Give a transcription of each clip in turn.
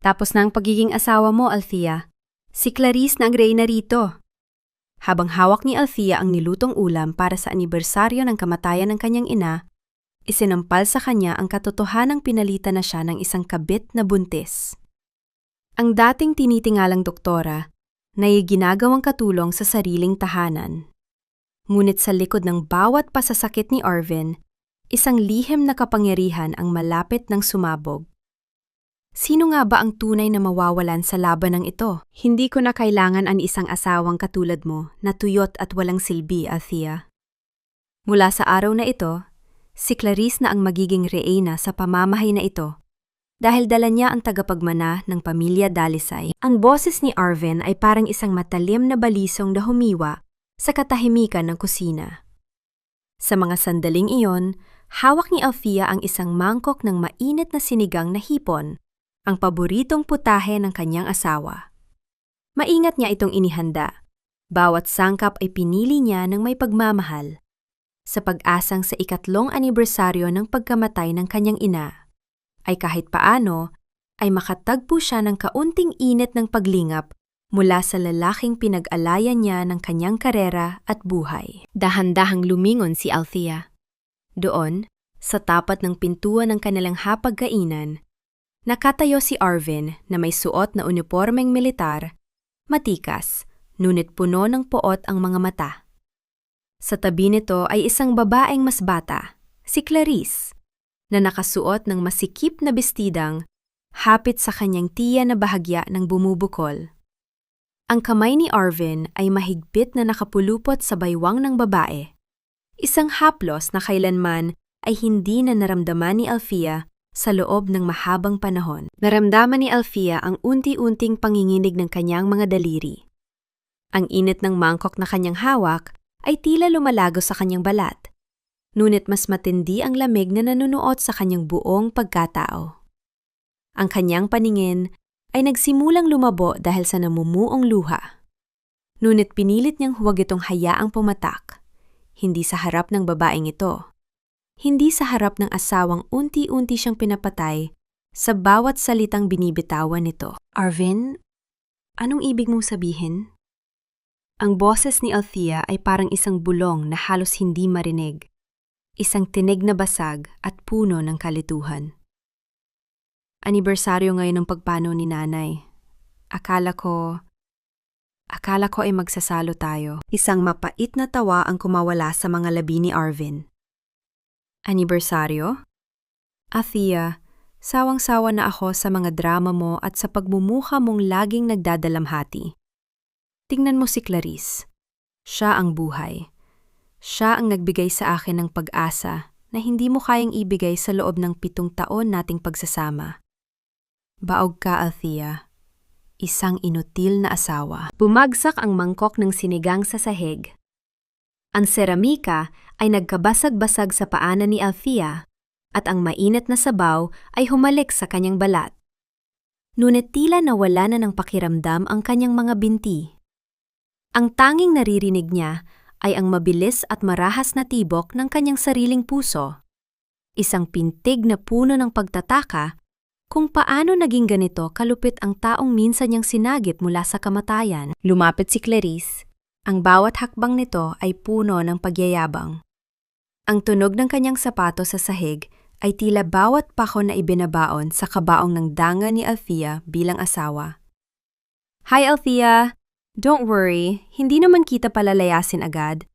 Tapos na ang pagiging asawa mo, Althea. Si Clarice na ang reyna rito. Habang hawak ni Althea ang nilutong ulam para sa anibersaryo ng kamatayan ng kanyang ina, isinampal sa kanya ang katotohanang pinalitan na siya ng isang kabit na buntis. Ang dating tinitingalang doktora, na'y ginagawang katulong sa sariling tahanan. Ngunit sa likod ng bawat pasasakit ni Arvin, isang lihim na kapangyarihan ang malapit ng sumabog. Sino nga ba ang tunay na mawawalan sa labanang ito? Hindi ko na kailangan ang isang asawang katulad mo na tuyot at walang silbi, Althea. Mula sa araw na ito, si Clarice na ang magiging reyna sa pamamahay na ito dahil dala niya ang tagapagmana ng pamilya Dalisay. Ang boses ni Arvin ay parang isang matalim na balisong na humiwa sa katahimikan ng kusina. Sa mga sandaling iyon, hawak ni Althea ang isang mangkok ng mainit na sinigang na hipon, ang paboritong putahe ng kanyang asawa. Maingat niya itong inihanda. Bawat sangkap ay pinili niya ng may pagmamahal, sa pag-asang sa 3 anibersaryo ng pagkamatay ng kanyang ina, ay kahit paano ay makatagpo siya ng kaunting init ng paglingap mula sa lalaking pinag-alayan niya ng kanyang karera at buhay. Dahan-dahang lumingon si Althea. Doon, sa tapat ng pintuan ng kanilang hapagkainan, nakatayo si Arvin na may suot na unipormeng militar, matikas, ngunit puno ng poot ang mga mata. Sa tabi nito ay isang babaeng mas bata, si Clarice, na nakasuot ng masikip na bestidang hapit sa kanyang tiya na bahagya ng bumubukol. Ang kamay ni Arvin ay mahigpit na nakapulupot sa baywang ng babae, isang haplos na kailanman ay hindi na naramdaman ni Althea sa loob ng mahabang panahon. Naramdaman ni Althea ang unti-unting panginginig ng kanyang mga daliri. Ang init ng mangkok na kanyang hawak ay tila lumalago sa kanyang balat. Ngunit mas matindi ang lamig na nanunuot sa kanyang buong pagkatao. Ang kanyang paningin ay nagsimulang lumabo dahil sa namumuong luha. Ngunit pinilit niyang huwag itong hayaang pumatak, hindi sa harap ng babaeng ito, hindi sa harap ng asawang unti-unti siyang pinapatay sa bawat salitang binibitawan nito. Arvin, anong ibig mong sabihin? Ang boses ni Althea ay parang isang bulong na halos hindi marinig. Isang tinig na basag at puno ng kalituhan. Anibersaryo ngayon ng pagpanaw ni nanay. Akala ko ay magsasalo tayo. Isang mapait na tawa ang kumawala sa mga labi ni Arvin. Anibersaryo? Althea, sawang-sawa na ako sa mga drama mo at sa pagmumukha mong laging nagdadalamhati. Tingnan mo si Clarice. Siya ang buhay. Siya ang nagbigay sa akin ng pag-asa na hindi mo kayang ibigay sa loob ng 7 taon nating pagsasama. Baog ka, Althea. Isang inutil na asawa. Bumagsak ang mangkok ng sinigang sa sahig. Ang seramika ay nagkabasag-basag sa paanan ni Althea at ang mainit na sabaw ay humalik sa kanyang balat. Ngunit tila nawala na ng pakiramdam ang kanyang mga binti. Ang tanging naririnig niya ay ang mabilis at marahas na tibok ng kanyang sariling puso. Isang pintig na puno ng pagtataka kung paano naging ganito kalupit ang taong minsan niyang sinagip mula sa kamatayan. Lumapit si Clarice. Ang bawat hakbang nito ay puno ng pagyayabang. Ang tunog ng kanyang sapato sa sahig ay tila bawat pako na ibinabaon sa kabaong ng danga ni Althea bilang asawa. Hi Althea! Don't worry, hindi naman kita palalayasin agad.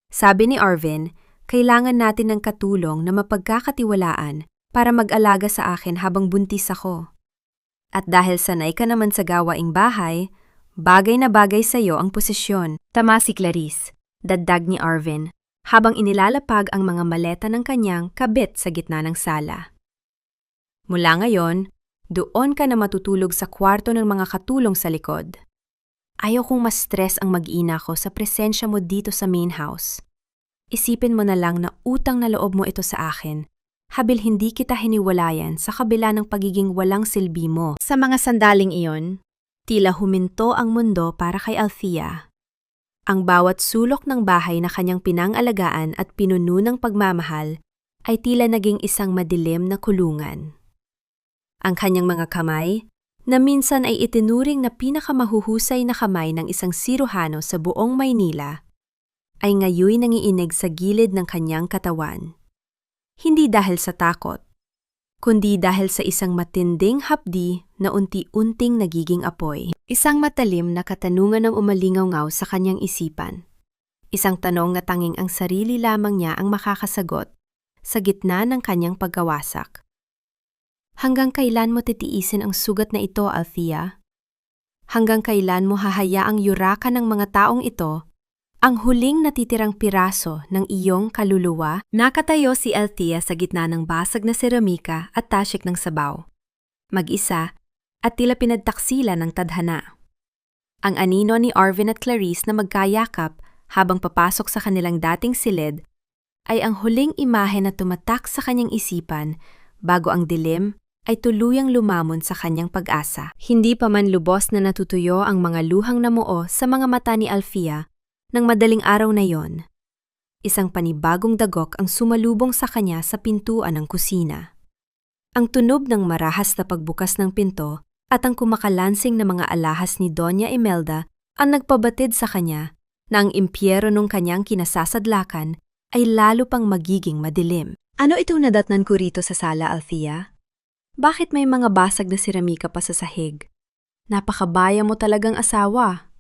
Sabi ni Arvin, kailangan natin ng katulong na mapagkakatiwalaan para mag-alaga sa akin habang buntis ako. At dahil sanay ka naman sa gawaing bahay, bagay na bagay sa iyo ang posisyon. Tama si Clarice, dagdag ni Arvin, habang inilalapag ang mga maleta ng kanyang kabit sa gitna ng sala. Mula ngayon, doon ka na matutulog sa kwarto ng mga katulong sa likod. Ayaw kong ma-stress ang mag-ina ko sa presensya mo dito sa main house. Isipin mo na lang na utang na loob mo ito sa akin, habil hindi kita hiniwalayan sa kabila ng pagiging walang silbi mo. Sa mga sandaling iyon, tila huminto ang mundo para kay Althea. Ang bawat sulok ng bahay na kanyang pinangalagaan at pinuno ng pagmamahal ay tila naging isang madilim na kulungan. Ang kanyang mga kamay, na minsan ay itinuring na pinakamahuhusay na kamay ng isang siruhano sa buong Maynila, ay ngayoy nangiinig sa gilid ng kanyang katawan. Hindi dahil sa takot, kundi dahil sa isang matinding hapdi na unti-unting nagiging apoy. Isang matalim na katanungan ang umalingaw-ngaw sa kanyang isipan. Isang tanong na tanging ang sarili lamang niya ang makakasagot sa gitna ng kanyang pagkawasak. Hanggang kailan mo titiisin ang sugat na ito, Althea? Hanggang kailan mo hahayaang yurakan ng mga taong ito ang huling natitirang piraso ng iyong kaluluwa? Nakatayo si Althea sa gitna ng basag na seramika at tasik ng sabaw. Mag-isa at tila pinagtaksila ng tadhana. Ang anino ni Arvin at Clarice na magkayakap habang papasok sa kanilang dating silid ay ang huling imahe na tumatak sa kanyang isipan bago ang dilim ay tuluyang lumamon sa kanyang pag-asa. Hindi pa man lubos na natutuyo ang mga luhang namuo sa mga mata ni Althea nang madaling araw na yon. Isang panibagong dagok ang sumalubong sa kanya sa pintuan ng kusina. Ang tunog ng marahas na pagbukas ng pinto at ang kumakalansing na mga alahas ni Doña Imelda ang nagpabatid sa kanya na ang impyero nung kanyang kinasasadlakan ay lalo pang magiging madilim. Ano itong nadatnan ko rito sa sala, Althea? Bakit may mga basag na seramika pa sa sahig? Napakabaya mo talagang asawa.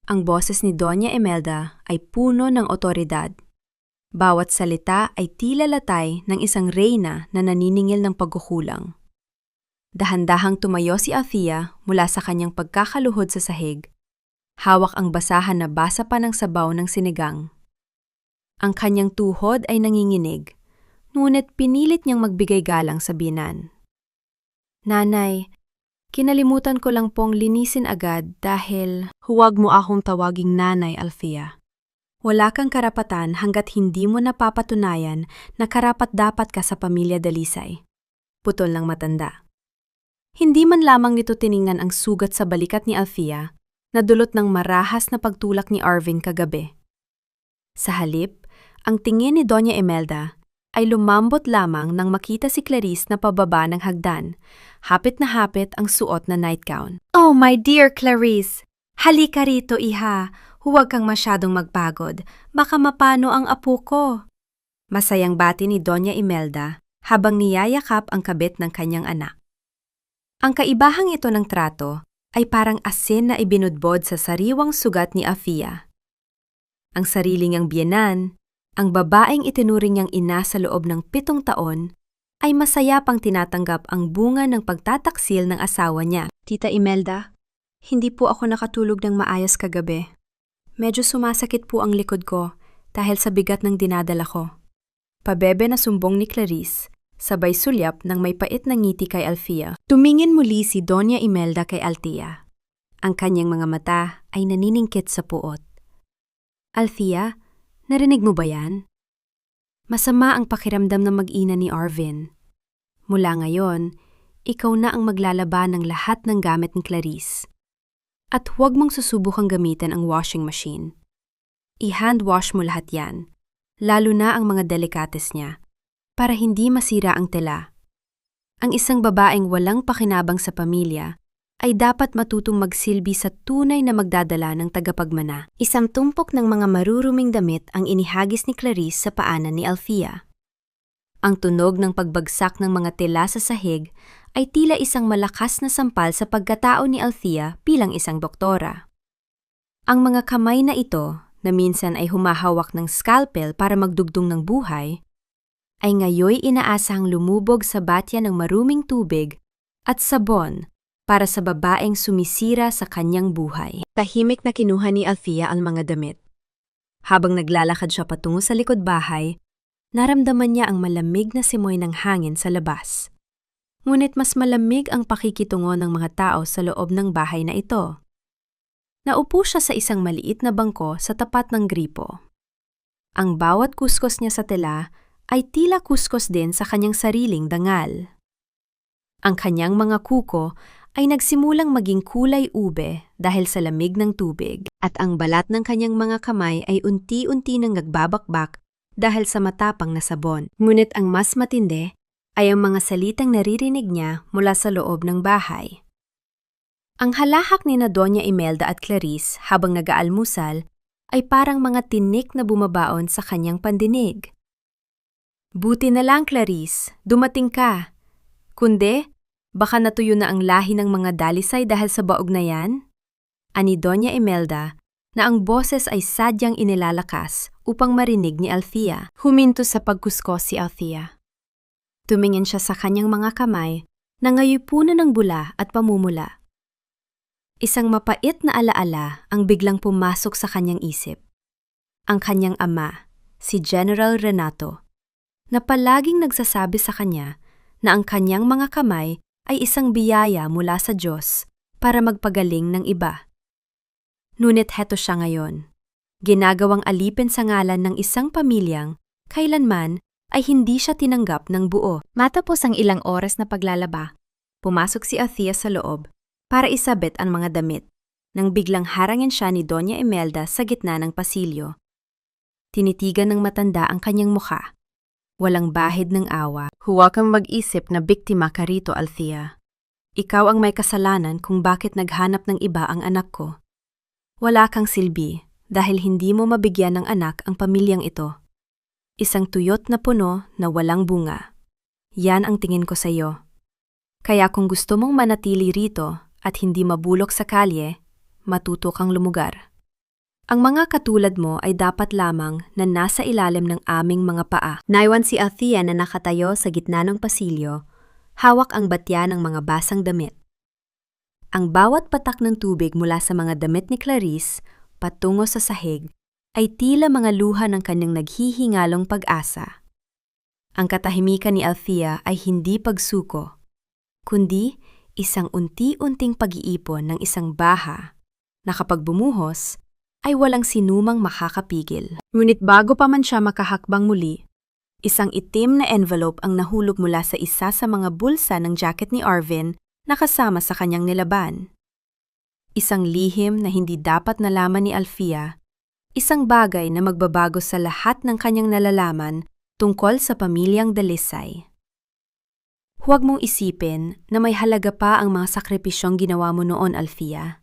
Ang boses ni Doña Imelda ay puno ng otoridad. Bawat salita ay tila latay ng isang reyna na naniningil ng pagkukulang. Dahan-dahang tumayo si Althea mula sa kanyang pagkakaluhod sa sahig. Hawak ang basahan na basa pa ng sabaw ng sinigang. Ang kanyang tuhod ay nanginginig, ngunit pinilit niyang magbigay galang sa biyenan. Nanay, kinalimutan ko lang pong linisin agad dahil huwag mo akong tawaging nanay, Althea. Wala kang karapatan hanggat hindi mo napapatunayan na karapat-dapat ka sa pamilya Dalisay. Putol ng matanda. Hindi man lamang nito tiningnan ang sugat sa balikat ni Althea na dulot ng marahas na pagtulak ni Arvin kagabi. Sa halip, ang tingin ni Doña Imelda ay lumambot lamang nang makita si Clarice na pababa ng hagdan, hapit na hapit ang suot na nightgown. Oh, my dear Clarice! Halika rito, iha. Huwag kang masyadong magpagod. Baka mapano ang apo ko. Masayang bati ni Doña Imelda habang niyayakap ang kabit ng kanyang anak. Ang kaibahang ito ng trato ay parang asin na ibinudbod sa sariwang sugat ni Althea. Ang sarili niyang biyenan, ang babaeng itinuring niyang ina sa loob ng 7 taon, ay masaya pang tinatanggap ang bunga ng pagtataksil ng asawa niya. Tita Imelda, hindi po ako nakatulog ng maayos kagabi. Medyo sumasakit po ang likod ko dahil sa bigat ng dinadala ko. Pabebe na sumbong ni Clarice, sabay sulyap ng may pait na ngiti kay Althea. Tumingin muli si Doña Imelda kay Althea. Ang kanyang mga mata ay naniningkit sa puot. Althea, narinig mo ba yan? Masama ang pakiramdam ng mag-ina ni Arvin. Mula ngayon, ikaw na ang maglalaban ng lahat ng gamit ni Clarice. At huwag mong susubukang gamitin ang washing machine. I-hand wash mo lahat yan, lalo na ang mga delikates niya, para hindi masira ang tela. Ang isang babaeng walang pakinabang sa pamilya ay dapat matutong magsilbi sa tunay na magdadala ng tagapagmana. Isang tumpok ng mga maruruming damit ang inihagis ni Clarice sa paanan ni Althea. Ang tunog ng pagbagsak ng mga tela sa sahig ay tila isang malakas na sampal sa pagkatao ni Althea bilang isang doktora. Ang mga kamay na ito, na minsan ay humahawak ng scalpel para magdugtong ng buhay, ay ngayoy inaasahang lumubog sa batya ng maruming tubig at sabon para sa babaeng sumisira sa kanyang buhay. Tahimik na kinuha ni Althea ang mga damit. Habang naglalakad siya patungo sa likod bahay, naramdaman niya ang malamig na simoy ng hangin sa labas. Ngunit mas malamig ang pakikitungo ng mga tao sa loob ng bahay na ito. Naupo siya sa isang maliit na bangko sa tapat ng gripo. Ang bawat kuskos niya sa tela ay tila kuskos din sa kanyang sariling dangal. Ang kanyang mga kuko ay nagsimulang maging kulay ube dahil sa lamig ng tubig, at ang balat ng kanyang mga kamay ay unti-unti nang nagbabakbak dahil sa matapang na sabon. Ngunit ang mas matindi ay ang mga salitang naririnig niya mula sa loob ng bahay. Ang halahak ni na Doña Imelda at Clarice habang nag-aalmusal ay parang mga tinik na bumabaon sa kanyang pandinig. Buti na lang, Clarice, dumating ka. Kundi, baka natuyo na ang lahi ng mga dalisay dahil sa baog na yan? Ani Doña Imelda na ang boses ay sadyang inilalakas upang marinig ni Althea. Huminto sa pagkuskos si Althea. Tumingin siya sa kanyang mga kamay na ngayon puno ng bula at pamumula. Isang mapait na alaala ang biglang pumasok sa kanyang isip. Ang kanyang ama, si General Renato, na palaging nagsasabi sa kanya na ang kanyang mga kamay ay isang biyaya mula sa Diyos para magpagaling ng iba. Ngunit heto siya ngayon, ginagawang alipin sa ngalan ng isang pamilyang kailanman ay hindi siya tinanggap ng buo. Matapos ang ilang oras na paglalaba, pumasok si Althea sa loob para isabit ang mga damit, nang biglang harangin siya ni Doña Imelda sa gitna ng pasilyo. Tinitigan ng matanda ang kanyang mukha. Walang bahid ng awa. Huwag kang mag-isip na biktima ka rito, Althea. Ikaw ang may kasalanan kung bakit naghanap ng iba ang anak ko. Wala kang silbi dahil hindi mo mabigyan ng anak ang pamilyang ito. Isang tuyot na puno na walang bunga. Yan ang tingin ko sa iyo. Kaya kung gusto mong manatili rito at hindi mabulok sa kalye, matuto kang lumugar. Ang mga katulad mo ay dapat lamang na nasa ilalim ng aming mga paa. Naiwan si Althea na nakatayo sa gitna ng pasilyo, hawak ang batya ng mga basang damit. Ang bawat patak ng tubig mula sa mga damit ni Clarice patungo sa sahig ay tila mga luha ng kanyang naghihingalong pag-asa. Ang katahimikan ni Althea ay hindi pagsuko, kundi isang unti-unting pag-iipon ng isang baha na kapag bumuhos ay walang sinumang makakapigil. Ngunit bago pa man siya makahakbang muli, isang itim na envelope ang nahulog mula sa isa sa mga bulsa ng jacket ni Arvin na kasama sa kanyang nilaban. Isang lihim na hindi dapat nalaman ni Althea, isang bagay na magbabago sa lahat ng kanyang nalalaman tungkol sa pamilyang Dalisay. Huwag mong isipin na may halaga pa ang mga sakripisyong ginawa mo noon, Althea.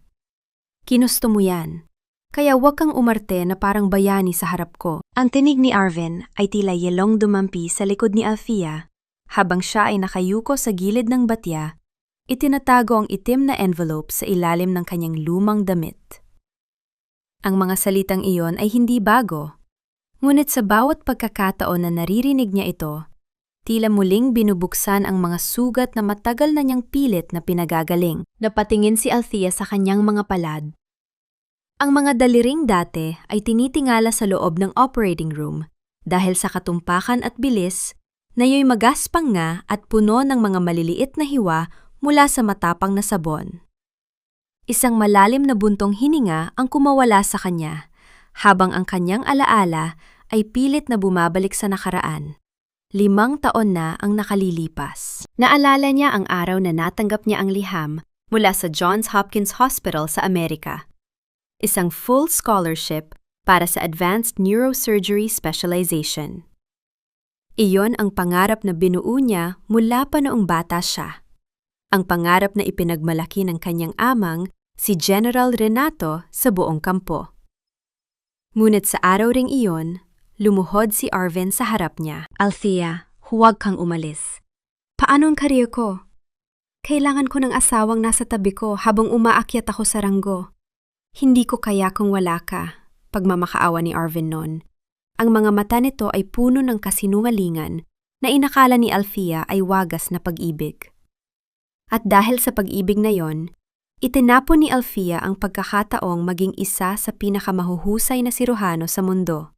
Kinusto mo yan, kaya huwag kang umarte na parang bayani sa harap ko. Ang tinig ni Arvin ay tila yelong dumampi sa likod ni Althea. Habang siya ay nakayuko sa gilid ng batya, itinatago ang itim na envelope sa ilalim ng kanyang lumang damit. Ang mga salitang iyon ay hindi bago, ngunit sa bawat pagkakataon na naririnig niya ito, tila muling binubuksan ang mga sugat na matagal na niyang pilit na pinagagaling. Napatingin si Althea sa kanyang mga palad. Ang mga daliring dati ay tinitingala sa loob ng operating room dahil sa katumpakan at bilis na iyo'y magaspang nga at puno ng mga maliliit na hiwa mula sa matapang na sabon. Isang malalim na buntong hininga ang kumawala sa kanya habang ang kanyang alaala ay pilit na bumabalik sa nakaraan. 5 taon na ang nakalilipas. Naalala niya ang araw na natanggap niya ang liham mula sa Johns Hopkins Hospital sa Amerika. Isang full scholarship para sa Advanced Neurosurgery Specialization. Iyon ang pangarap na binuo niya mula pa noong bata siya. Ang pangarap na ipinagmalaki ng kanyang amang, si General Renato, sa buong kampo. Ngunit sa araw ring iyon, lumuhod si Arvin sa harap niya. Althea, huwag kang umalis. Paano ang career ko? Kailangan ko ng asawang nasa tabi ko habang umaakyat ako sa ranggo. Hindi ko kaya kung wala ka, pagmamakaawa ni Arvin noon. Ang mga mata nito ay puno ng kasinungalingan na inakala ni Althea ay wagas na pag-ibig. At dahil sa pag-ibig na yon, itinapon ni Althea ang pagkakataong maging isa sa pinakamahuhusay na siruhano sa mundo.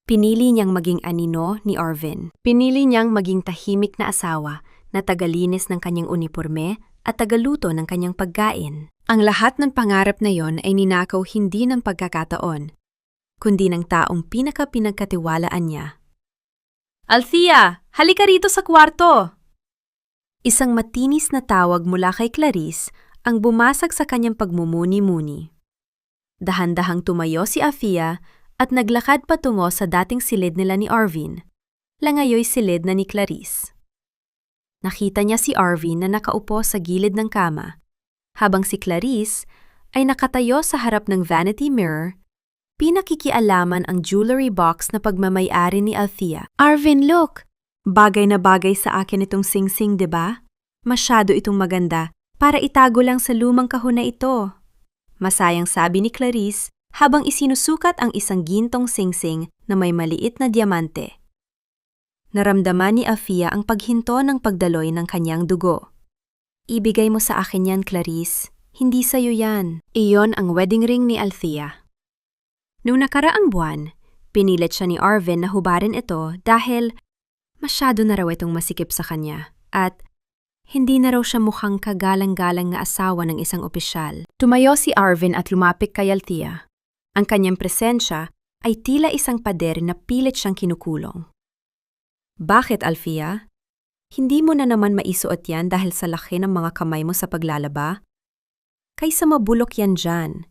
Pinili niyang maging anino ni Arvin. Pinili niyang maging tahimik na asawa na tagalinis ng kanyang uniporme at tagaluto ng kanyang pagkain. Ang lahat ng pangarap na yon ay ninakaw hindi ng pagkakataon, kundi ng taong pinagkatiwalaan niya. Althea, halika rito sa kwarto! Isang matinis na tawag mula kay Clarice ang bumasag sa kanyang pagmumuni-muni. Dahan-dahang tumayo si Althea at naglakad patungo sa dating silid nila ni Arvin, langayoy silid na ni Clarice. Nakita niya si Arvin na nakaupo sa gilid ng kama, Habang si Clarice ay nakatayo sa harap ng vanity mirror, pinakikialaman ang jewelry box na pagmamay-ari ni Althea. Arvin, look! Bagay na bagay sa akin itong singsing, di ba? Masyado itong maganda para itago lang sa lumang kahon na ito. Masayang sabi ni Clarice habang isinusukat ang isang gintong singsing na may maliit na diamante. Naramdaman ni Althea ang paghinto ng pagdaloy ng kanyang dugo. Ibigay mo sa akin yan, Clarice. Hindi sa'yo yan. Iyon ang wedding ring ni Althea. Noong nakaraang buwan, pinilit siya ni Arvin na hubarin ito dahil masyado na raw itong masikip sa kanya at hindi na raw siya mukhang kagalang-galang na asawa ng isang opisyal. Tumayo si Arvin at lumapit kay Althea. Ang kanyang presensya ay tila isang pader na pilit siyang kinukulong. Bakit, Althea? Hindi mo na naman maisuot yan dahil sa laki ng mga kamay mo sa paglalaba? Kaysa mabulok yan dyan,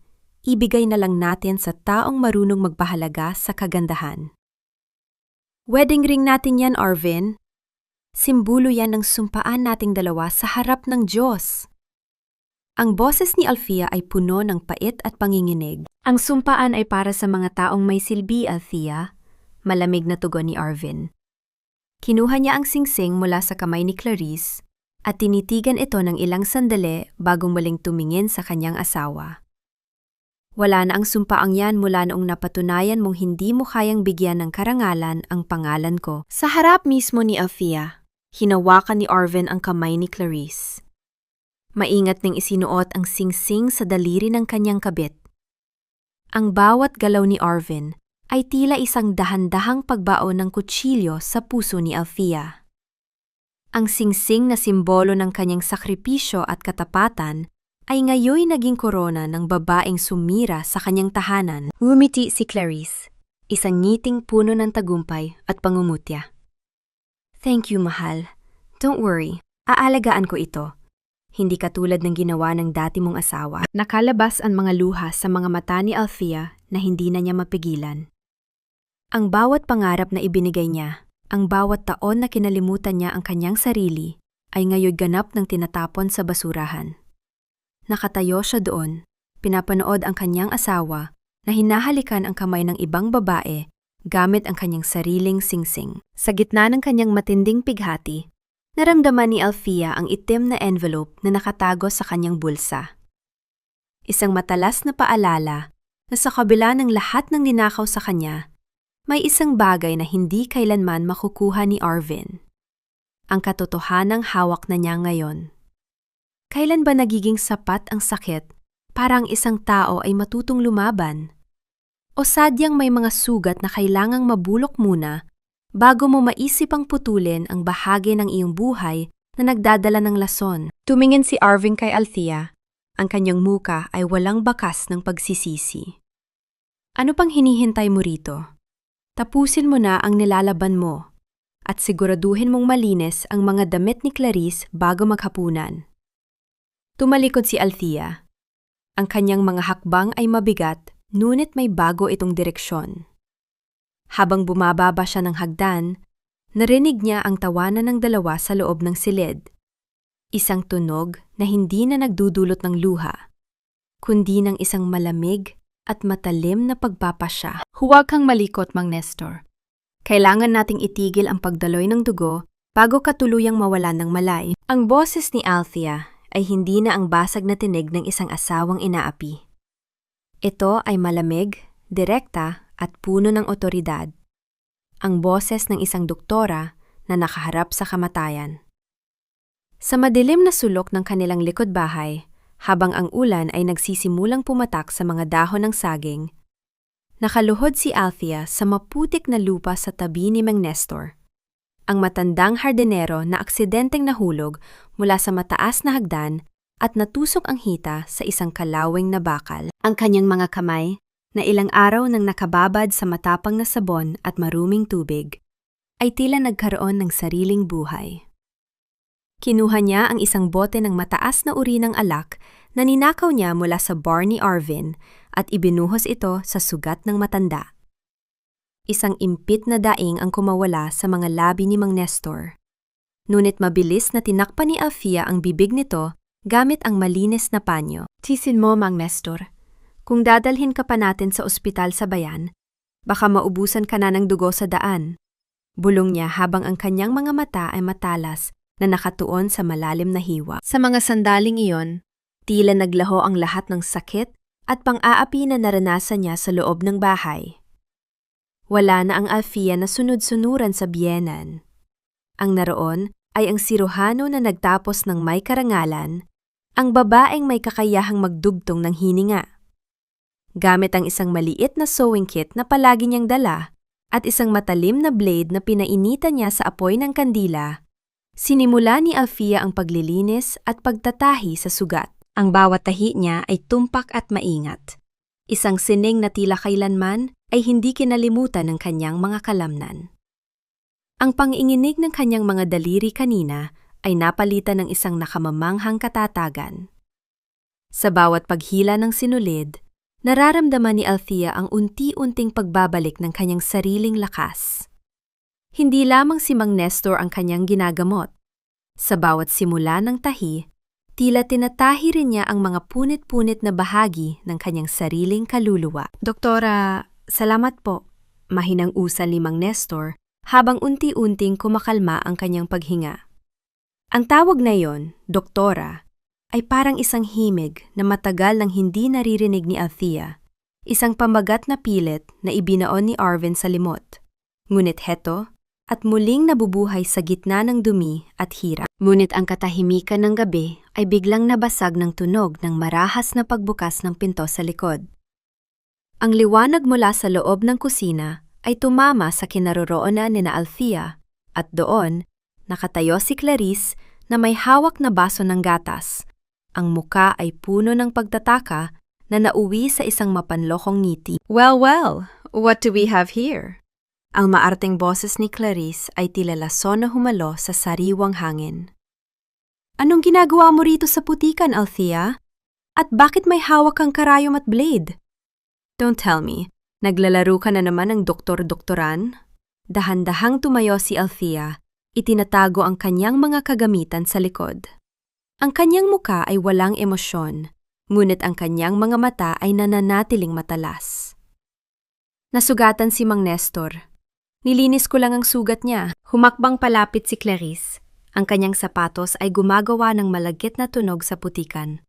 ibigay na lang natin sa taong marunong magpahalaga sa kagandahan. Wedding ring natin yan, Arvin. Simbolo yan ng sumpaan nating dalawa sa harap ng Diyos. Ang boses ni Althea ay puno ng pait at panginginig. Ang sumpaan ay para sa mga taong may silbi, Althea. Malamig na tugon ni Arvin. Kinuha niya ang singsing mula sa kamay ni Clarice at tinitigan ito ng ilang sandali bago muling tumingin sa kanyang asawa. Wala na ang sumpaang yan mula noong napatunayan mong hindi mo kayang bigyan ng karangalan ang pangalan ko. Sa harap mismo ni Althea, hinawakan ni Arvin ang kamay ni Clarice. Maingat ning isinuot ang singsing sa daliri ng kanyang kabit. Ang bawat galaw ni Arvin ay tila isang dahan-dahang pagbaon ng kutsilyo sa puso ni Althea. Ang singsing na simbolo ng kanyang sakripisyo at katapatan ay ngayoy naging korona ng babaeng sumira sa kanyang tahanan. Ngumiti si Clarice, isang ngiting puno ng tagumpay at pangungutya. Thank you, mahal. Don't worry, aalagaan ko ito. Hindi katulad ng ginawa ng dati mong asawa. Nakalabas ang mga luha sa mga mata ni Althea na hindi na niya mapigilan. Ang bawat pangarap na ibinigay niya, ang bawat taon na kinalimutan niya ang kanyang sarili, ay ngayon ganap ng tinatapon sa basurahan. Nakatayo siya doon, pinapanood ang kanyang asawa na hinahalikan ang kamay ng ibang babae gamit ang kanyang sariling singsing. Sa gitna ng kanyang matinding pighati, naramdaman ni Althea ang itim na envelope na nakatago sa kanyang bulsa. Isang matalas na paalala na sa kabila ng lahat ng ninakaw sa kanya, may isang bagay na hindi kailanman makukuha ni Arvin. Ang katotohanang hawak na niya ngayon. Kailan ba nagiging sapat ang sakit para ang isang tao ay matutong lumaban? O sadyang may mga sugat na kailangang mabulok muna bago mo maisip ang putulin ang bahagi ng iyong buhay na nagdadala ng lason? Tumingin si Arvin kay Althea. Ang kanyang muka ay walang bakas ng pagsisisi. Ano pang hinihintay mo rito? Tapusin mo na ang nilalaban mo at siguraduhin mong malinis ang mga damit ni Clarice bago maghapunan. Tumalikod si Althea. Ang kanyang mga hakbang ay mabigat, ngunit may bago itong direksyon. Habang bumababa siya ng hagdan, narinig niya ang tawanan ng dalawa sa loob ng silid. Isang tunog na hindi na nagdudulot ng luha, kundi ng isang malamig at matalim na pagpapasya. Huwag kang malikot, Mang Nestor. Kailangan nating itigil ang pagdaloy ng dugo bago ka tuluyang mawalan ng malay. Ang boses ni Althea ay hindi na ang basag na tinig ng isang asawang inaapi. Ito ay malamig, direkta at puno ng otoridad. Ang boses ng isang doktora na nakaharap sa kamatayan. Sa madilim na sulok ng kanilang likod-bahay, habang ang ulan ay nagsisimulang pumatak sa mga dahon ng saging, nakaluhod si Althea sa maputik na lupa sa tabi ni Mang Nestor. Ang matandang hardinero na aksidenteng nahulog mula sa mataas na hagdan at natusok ang hita sa isang kalaweng na bakal. Ang kanyang mga kamay, na ilang araw nang nakababad sa matapang na sabon at maruming tubig, ay tila nagkaroon ng sariling buhay. Kinuha niya ang isang bote ng mataas na uri ng alak na ninakaw niya mula sa bar ni Arvin at ibinuhos ito sa sugat ng matanda. Isang impit na daing ang kumawala sa mga labi ni Mang Nestor. Ngunit mabilis na tinakpan ni Althea ang bibig nito gamit ang malinis na panyo. Tisin mo, Mang Nestor. Kung dadalhin ka pa natin sa ospital sa bayan, baka maubusan ka na ng dugo sa daan. Bulong niya habang ang kanyang mga mata ay matalas na nakatuon sa malalim na hiwa. Sa mga sandaling iyon, tila naglaho ang lahat ng sakit at pang-aapi na naranasan niya sa loob ng bahay. Wala na ang Alfia na sunod-sunuran sa biyenan. Ang naroon ay ang siruhano na nagtapos ng may karangalan, ang babaeng may kakayahang magdugtong ng hininga. Gamit ang isang maliit na sewing kit na palagi niyang dala at isang matalim na blade na pinainitan niya sa apoy ng kandila, sinimula ni Alfia ang paglilinis at pagtatahi sa sugat. Ang bawat tahi niya ay tumpak at maingat. Isang sining na tila kailanman ay hindi kinalimutan ng kanyang mga kalamnan. Ang panginginig ng kanyang mga daliri kanina ay napalitan ng isang nakamamanghang katatagan. Sa bawat paghila ng sinulid, nararamdaman ni Althea ang unti-unting pagbabalik ng kanyang sariling lakas. Hindi lamang si Mang Nestor ang kanyang ginagamot. Sa bawat simula ng tahi, tila tinatahi rin niya ang mga punit-punit na bahagi ng kanyang sariling kaluluwa. Doktora, salamat po. Mahinang usal ni Mang Nestor habang unti-unting kumakalma ang kanyang paghinga. Ang tawag na yon, doktora, ay parang isang himig na matagal nang hindi naririnig ni Althea, isang pambagat na pilit na ibinaon ni Arvin sa limot. Ngunit heto, at muling nabubuhay sa gitna ng dumi at hirap. Ngunit ang katahimikan ng gabi ay biglang nabasag ng tunog ng marahas na pagbukas ng pinto sa likod. Ang liwanag mula sa loob ng kusina ay tumama sa kinaroroonan ni Althea at doon, nakatayo si Clarice na may hawak na baso ng gatas. Ang muka ay puno ng pagtataka na nauwi sa isang mapanlokong ngiti. Well, what do we have here? Ang maarteng boses ni Clarice ay tila lason na humalo sa sariwang hangin. Anong ginagawa mo rito sa putikan, Althea? At bakit may hawak kang karayom at blade? Don't tell me. Naglalaro ka na naman ng doktor-doktoran? Dahan-dahang tumayo si Althea, itinatago ang kanyang mga kagamitan sa likod. Ang kanyang muka ay walang emosyon, ngunit ang kanyang mga mata ay nananatiling matalas. Nasugatan si Mang Nestor. Nilinis ko lang ang sugat niya. Humakbang palapit si Clarice. Ang kanyang sapatos ay gumagawa ng malagkit na tunog sa putikan.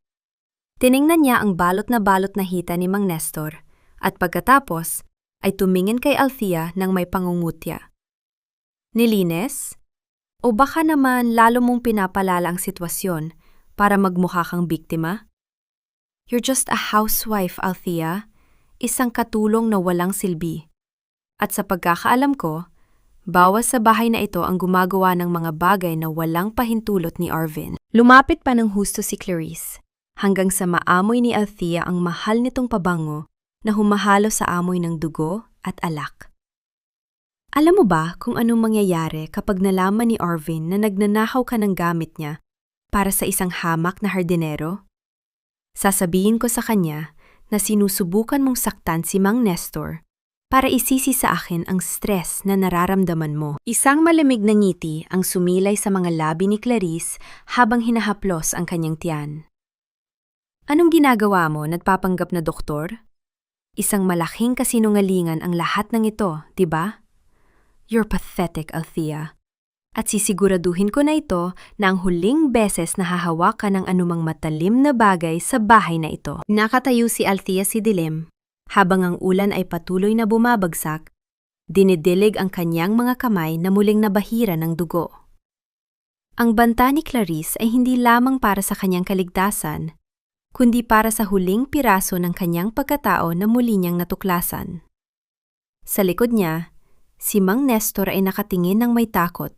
Tiningnan niya ang balot na hita ni Mang Nestor. At pagkatapos, ay tumingin kay Althea nang may pangungutya. Nilinis? O baka naman lalo mong pinapalala ang sitwasyon para magmukha kang biktima? You're just a housewife, Althea. Isang katulong na walang silbi. At sa pagkakaalam ko, bawas sa bahay na ito ang gumagawa ng mga bagay na walang pahintulot ni Arvin. Lumapit pa ng husto si Clarice, hanggang sa maamoy ni Althea ang mahal nitong pabango na humahalo sa amoy ng dugo at alak. Alam mo ba kung anong mangyayari kapag nalaman ni Arvin na nagnanakaw ka ng gamit niya para sa isang hamak na hardinero? Sasabihin ko sa kanya na sinusubukan mong saktan si Mang Nestor para isisi sa akin ang stress na nararamdaman mo. Isang malamig na ngiti ang sumilay sa mga labi ni Clarice habang hinahaplos ang kanyang tiyan. Anong ginagawa mo, nagpapanggap na doktor? Isang malaking kasinungalingan ang lahat ng ito, di ba? You're pathetic, Althea. At sisiguraduhin ko na ito na ang huling beses na hahawakan ng anumang matalim na bagay sa bahay na ito. Nakatayo si Althea si dilim. Habang ang ulan ay patuloy na bumabagsak, dinidilig ang kanyang mga kamay na muling nabahira ng dugo. Ang banta ni Clarice ay hindi lamang para sa kanyang kaligtasan, kundi para sa huling piraso ng kanyang pagkatao na muli niyang natuklasan. Sa likod niya, si Mang Nestor ay nakatingin ng may takot,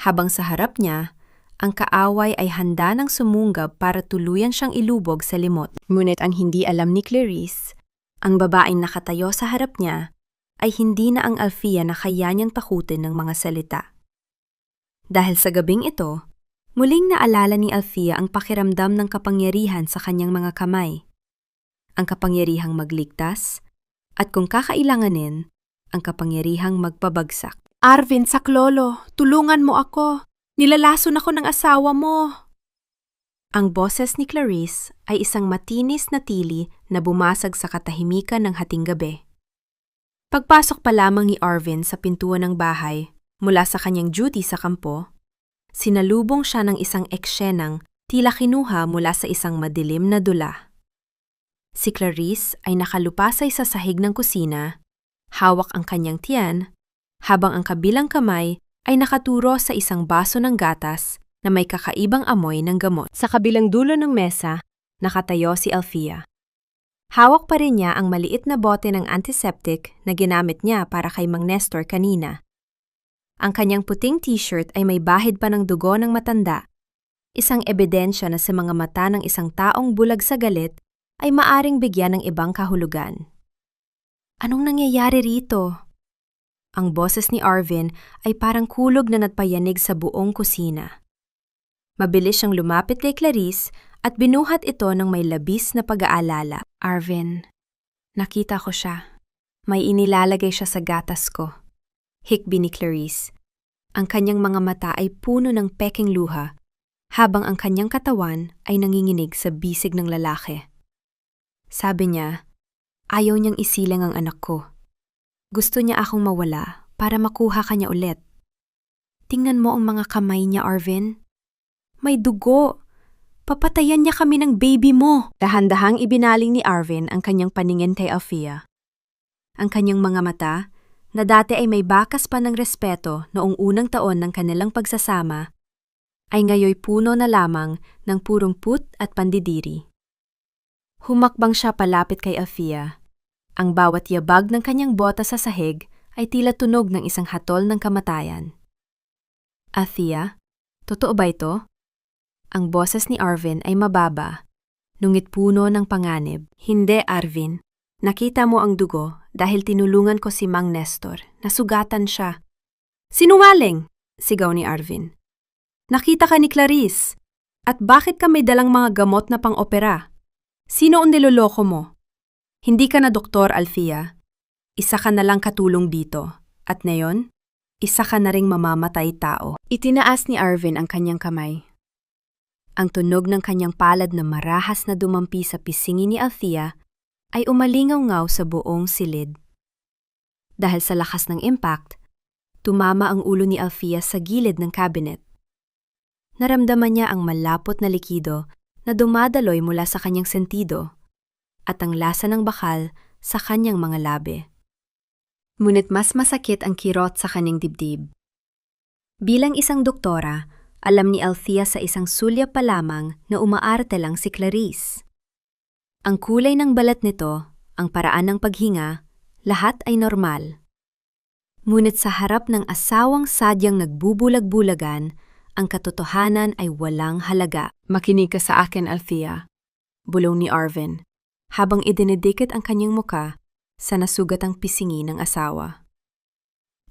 habang sa harap niya, ang kaaway ay handa ng sumunggab para tuluyan siyang ilubog sa limot. Ngunit ang hindi alam ni Clarice, ang babaeng nakatayo sa harap niya, ay hindi na ang Althea na kaya niyang takutin ng mga salita. Dahil sa gabing ito, muling naalala ni Althea ang pakiramdam ng kapangyarihan sa kanyang mga kamay. Ang kapangyarihang magligtas, at kung kakailanganin, ang kapangyarihang magpabagsak. Arvin, saklolo, tulungan mo ako. Nilalason ako ng asawa mo. Ang boses ni Clarice ay isang matinis na tili na bumasag sa katahimikan ng hating gabi. Pagpasok pa lamang ni Arvin sa pintuan ng bahay mula sa kanyang duty sa kampo, sinalubong siya ng isang eksenang tila kinuha mula sa isang madilim na dula. Si Clarice ay nakalupasay sa sahig ng kusina, hawak ang kanyang tiyan, habang ang kabilang kamay ay nakaturo sa isang baso ng gatas na may kakaibang amoy ng gamot. Sa kabilang dulo ng mesa, nakatayo si Althea. Hawak pa rin niya ang maliit na bote ng antiseptic na ginamit niya para kay Mang Nestor kanina. Ang kanyang puting t-shirt ay may bahid pa ng dugo ng matanda, isang ebidensya na sa mga mata ng isang taong bulag sa galit ay maaring bigyan ng ibang kahulugan. Anong nangyayari rito? Ang boses ni Arvin ay parang kulog na nagpayanig sa buong kusina. Mabilis siyang lumapit kay Clarice at binuhat ito ng may labis na pag-aalala. Arvin, nakita ko siya. May inilalagay siya sa gatas ko. Hikbi ni Clarice. Ang kanyang mga mata ay puno ng peking luha, habang ang kanyang katawan ay nanginginig sa bisig ng lalaki. Sabi niya, ayaw niyang isilang ang anak ko. Gusto niya akong mawala para makuha kanya ulit. Tingnan mo ang mga kamay niya, Arvin. May dugo. Papatayan niya kami ng baby mo. Dahan-dahang ibinaling ni Arvin ang kanyang paningin kay Althea. Ang kanyang mga mata, na dati ay may bakas pa ng respeto noong unang taon ng kanilang pagsasama, ay ngayoy puno na lamang ng purong put at pandidiri. Humakbang siya palapit kay Althea. Ang bawat yabag ng kanyang bota sa sahig ay tila tunog ng isang hatol ng kamatayan. Althea, totoo ba ito? Ang boses ni Arvin ay mababa, nungit puno ng panganib. Hindi, Arvin. Nakita mo ang dugo dahil tinulungan ko si Mang Nestor. Nasugatan siya. Sinungaling! Sigaw ni Arvin. Nakita ka ni Clarice. At bakit ka may dalang mga gamot na pang-opera? Sino ang niloloko mo? Hindi ka na doktor, Althea. Isa ka na lang katulong dito. At ngayon, isa ka na ring mamamatay tao. Itinaas ni Arvin ang kanyang kamay. Ang tunog ng kanyang palad na marahas na dumampi sa pisingi ni Althea ay umalingaw-ngaw sa buong silid. Dahil sa lakas ng impact, tumama ang ulo ni Althea sa gilid ng cabinet. Naramdaman niya ang malapot na likido na dumadaloy mula sa kanyang sentido at ang lasa ng bakal sa kanyang mga labi. Ngunit mas masakit ang kirot sa kanyang dibdib. Bilang isang doktora, alam ni Althea sa isang sulyap pa lamang na umaarte lang si Clarice. Ang kulay ng balat nito, ang paraan ng paghinga, lahat ay normal. Ngunit sa harap ng asawang sadyang nagbubulag-bulagan, ang katotohanan ay walang halaga. Makinig ka sa akin, Althea, bulong ni Arvin, habang idinidikit ang kanyang muka sa nasugatang pisingi ng asawa.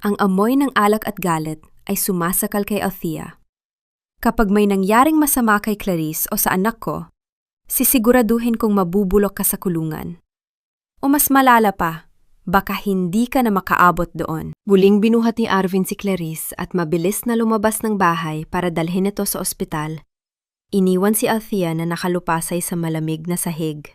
Ang amoy ng alak at galit ay sumasakal kay Althea. Kapag may nangyaring masama kay Clarice o sa anak ko, sisiguraduhin kong mabubulok ka sa kulungan. O mas malala pa, baka hindi ka na makaabot doon. Muling binuhat ni Arvin si Clarice at mabilis na lumabas ng bahay para dalhin ito sa ospital. Iniwan si Althea na nakalupasay sa malamig na sahig.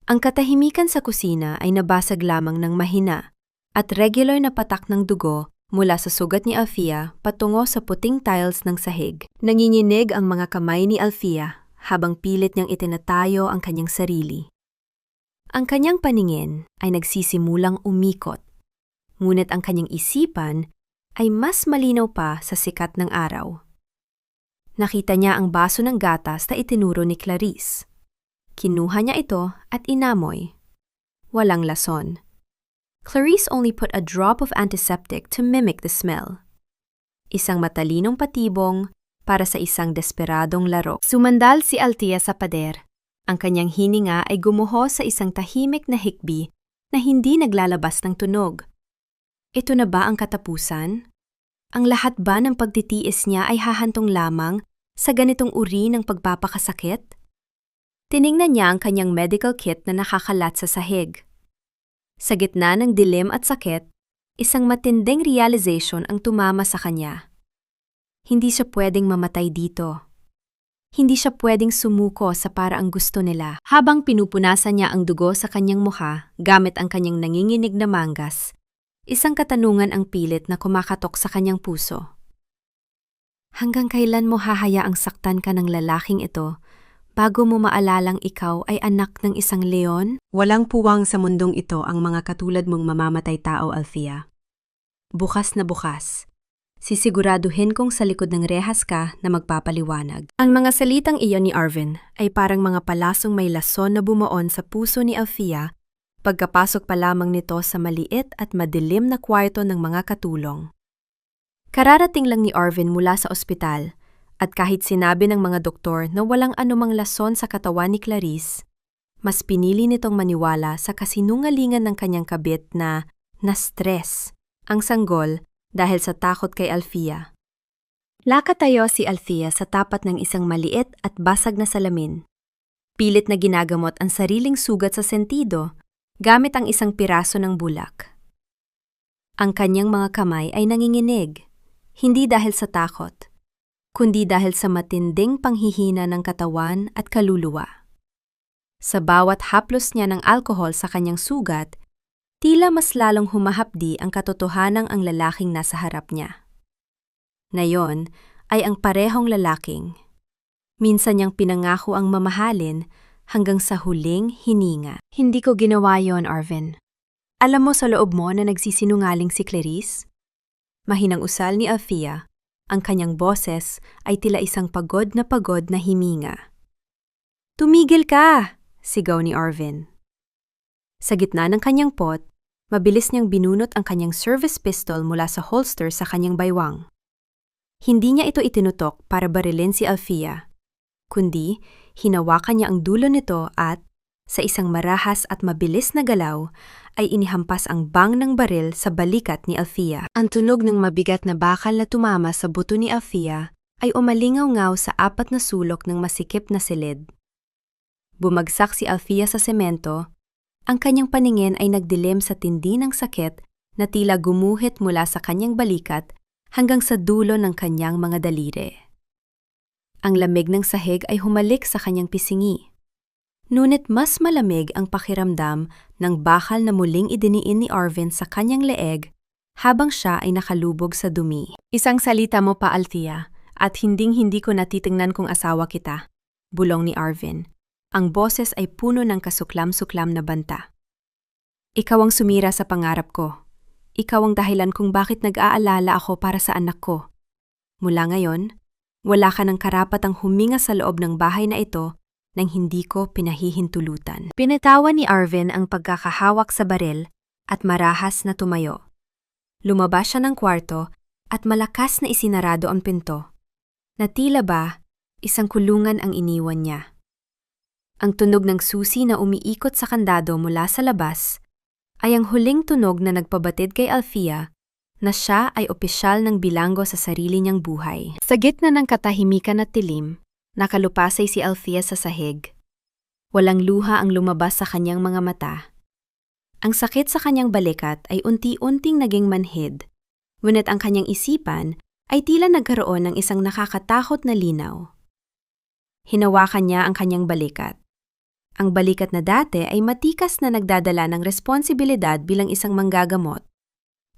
Ang katahimikan sa kusina ay nabasag lamang ng mahina at regular na patak ng dugo mula sa sugat ni Althea patungo sa puting tiles ng sahig. Nanginginig ang mga kamay ni Althea habang pilit niyang itinatayo ang kanyang sarili. Ang kanyang paningin ay nagsisimulang umikot, ngunit ang kanyang isipan ay mas malinaw pa sa sikat ng araw. Nakita niya ang baso ng gatas na itinuro ni Clarice. Kinuha niya ito at inamoy. Walang lason. Clarice only put a drop of antiseptic to mimic the smell. Isang matalinong patibong para sa isang desperadong laro. Sumandal si Althea sa pader. Ang kanyang hininga ay gumuho sa isang tahimik na hikbi na hindi naglalabas ng tunog. Ito na ba ang katapusan? Ang lahat ba ng pagtitiis niya ay hahantong lamang sa ganitong uri ng pagpapakasakit? Tiningnan niya ang kanyang medical kit na nakakalat sa sahig. Sa gitna ng dilim at sakit, isang matinding realization ang tumama sa kanya. Hindi siya pwedeng mamatay dito. Hindi siya pwedeng sumuko sa paraang gusto nila. Habang pinupunasan niya ang dugo sa kanyang mukha gamit ang kanyang nanginginig na manggas, isang katanungan ang pilit na kumakatok sa kanyang puso. Hanggang kailan mo hahayaang saktan ka ng lalaking ito bago mo maalalang ikaw ay anak ng isang leon? Walang puwang sa mundong ito ang mga katulad mong mamamatay tao, Althea. Bukas na bukas. Sisiguraduhin kong sa likod ng rehas ka na magpapaliwanag. Ang mga salitang iyon ni Arvin ay parang mga palasong may lason na bumuon sa puso ni Althea pagkapasok pa lamang nito sa maliit at madilim na kwarto ng mga katulong. Kararating lang ni Arvin mula sa ospital at kahit sinabi ng mga doktor na walang anumang lason sa katawan ni Clarice, mas pinili nitong maniwala sa kasinungalingan ng kanyang kabit na na-stress ang sanggol dahil sa takot kay Althea. Lakatayo si Althea sa tapat ng isang maliit at basag na salamin. Pilit na ginagamot ang sariling sugat sa sentido gamit ang isang piraso ng bulak. Ang kanyang mga kamay ay nanginginig, hindi dahil sa takot, kundi dahil sa matinding panghihina ng katawan at kaluluwa. Sa bawat haplos niya ng alkohol sa kanyang sugat, tila mas lalong humahapdi ang katotohanang ang lalaking nasa harap niya. Na yon ay ang parehong lalaking. Minsan niyang pinangako ang mamahalin hanggang sa huling hininga. Hindi ko ginawa yon, Arvin. Alam mo sa loob mo na nagsisinungaling si Clarice? Mahinang usal ni Althea, ang kanyang boses ay tila isang pagod na himinga. Tumigil ka! Sigaw ni Arvin. Sa gitna ng kanyang pot, mabilis niyang binunot ang kanyang service pistol mula sa holster sa kanyang baywang. Hindi niya ito itinutok para barilin si Althea, kundi hinawakan niya ang dulo nito at, sa isang marahas at mabilis na galaw, ay inihampas ang bang ng baril sa balikat ni Althea. Ang tunog ng mabigat na bakal na tumama sa buto ni Althea ay umalingaw-ngaw sa apat na sulok ng masikip na silid. Bumagsak si Althea sa semento. Ang kanyang paningin ay nagdilim sa tindi ng sakit na tila gumuhit mula sa kanyang balikat hanggang sa dulo ng kanyang mga daliri. Ang lamig ng sahig ay humalik sa kanyang pisingi. Ngunit mas malamig ang pakiramdam ng bakal na muling idiniin ni Arvin sa kanyang leeg habang siya ay nakalubog sa dumi. Isang salita mo pa, Althea, at hinding-hindi ko natitingnan kung asawa kita, bulong ni Arvin. Ang boses ay puno ng kasuklam-suklam na banta. Ikaw ang sumira sa pangarap ko. Ikaw ang dahilan kung bakit nag-aalala ako para sa anak ko. Mula ngayon, wala ka ng karapatang huminga sa loob ng bahay na ito nang hindi ko pinahihintulutan. Pinitawan ni Arvin ang pagkakahawak sa baril at marahas na tumayo. Lumabas siya ng kwarto at malakas na isinarado ang pinto. Na tila ba, isang kulungan ang iniwan niya. Ang tunog ng susi na umiikot sa kandado mula sa labas ay ang huling tunog na nagpabatid kay Althea na siya ay opisyal ng bilanggo sa sarili niyang buhay. Sa gitna ng katahimikan at tilim, nakalupasay si Althea sa sahig. Walang luha ang lumabas sa kanyang mga mata. Ang sakit sa kanyang balikat ay unti-unting naging manhid, ngunit ang kanyang isipan ay tila nagkaroon ng isang nakakatakot na linaw. Hinawakan niya ang kanyang balikat. Ang balikat na dati ay matikas na nagdadala ng responsibilidad bilang isang manggagamot.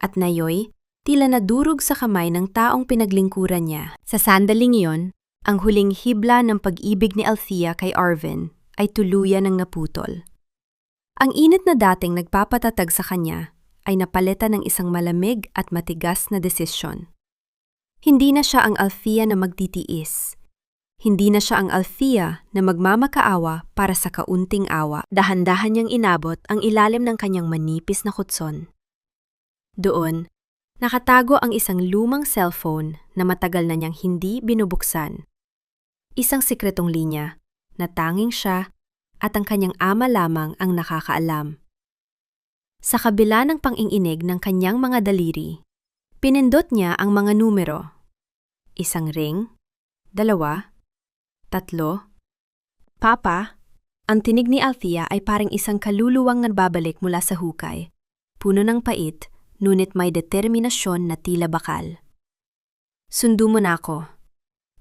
At nayoy, tila nadurog sa kamay ng taong pinaglingkuran niya. Sa sandaling iyon, ang huling hibla ng pag-ibig ni Althea kay Arvin ay tuluyan ng naputol. Ang init na dating nagpapatatag sa kanya ay napalitan ng isang malamig at matigas na desisyon. Hindi na siya ang Althea na magtitiis. Hindi na siya ang Althea na magmamakaawa para sa kaunting awa. Dahan-dahan niyang inabot ang ilalim ng kanyang manipis na kutson. Doon, nakatago ang isang lumang cellphone na matagal na niyang hindi binubuksan. Isang sikretong linya na tanging siya at ang kanyang ama lamang ang nakakaalam. Sa kabila ng pang-inginig ng kanyang mga daliri, pinindot niya ang mga numero. Isang ring, 2, 3. Papa, ang tinig ni Althea ay parang isang kaluluwang nagbabalik mula sa hukay, puno ng pait, ngunit may determinasyon na tila bakal. Sundo mo na ako.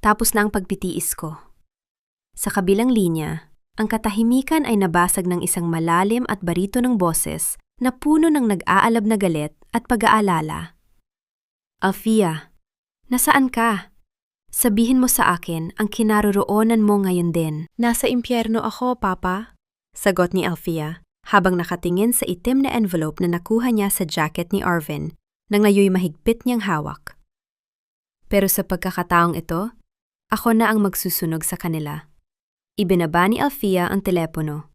Tapos na ang pagpitiis ko. Sa kabilang linya, ang katahimikan ay nabasag ng isang malalim at barito ng boses na puno ng nag-aalab na galit at pag-aalala. Althea, nasaan ka? Sabihin mo sa akin ang kinaroroonan mo ngayon din. Nasa impyerno ako, Papa, sagot ni Althea habang nakatingin sa itim na envelope na nakuha niya sa jacket ni Arvin nang ngayoy mahigpit niyang hawak. Pero sa pagkakataong ito, ako na ang magsusunog sa kanila. Ibinaba ni Althea ang telepono.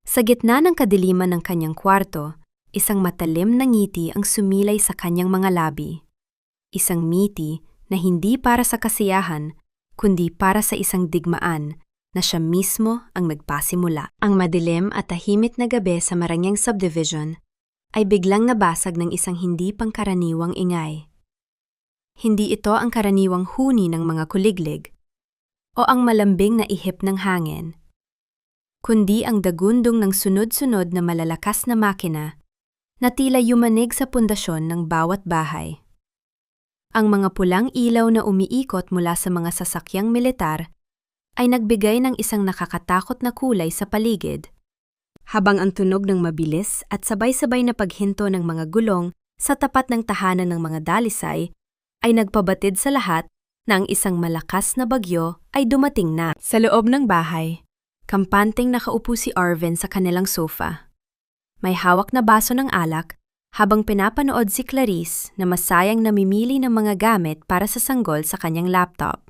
Sa gitna ng kadiliman ng kanyang kwarto, isang matalim na ngiti ang sumilay sa kanyang mga labi. Isang ngiti na hindi para sa kasiyahan, kundi para sa isang digmaan na siya mismo ang nagpasimula. Ang madilim at tahimik na gabi sa Marangyang Subdivision ay biglang nabasag ng isang hindi pangkaraniwang ingay. Hindi ito ang karaniwang huni ng mga kuliglig o ang malambing na ihip ng hangin, kundi ang dagundong ng sunod-sunod na malalakas na makina na tila yumanig sa pundasyon ng bawat bahay. Ang mga pulang ilaw na umiikot mula sa mga sasakyang militar ay nagbigay ng isang nakakatakot na kulay sa paligid, habang ang tunog ng mabilis at sabay-sabay na paghinto ng mga gulong sa tapat ng tahanan ng mga dalisay ay nagpabatid sa lahat na ang isang malakas na bagyo ay dumating na. Sa loob ng bahay, kampanteng nakaupo si Arvin sa kanilang sofa. May hawak na baso ng alak habang pinapanood si Clarice na masayang namimili ng mga gamit para sa sanggol sa kanyang laptop.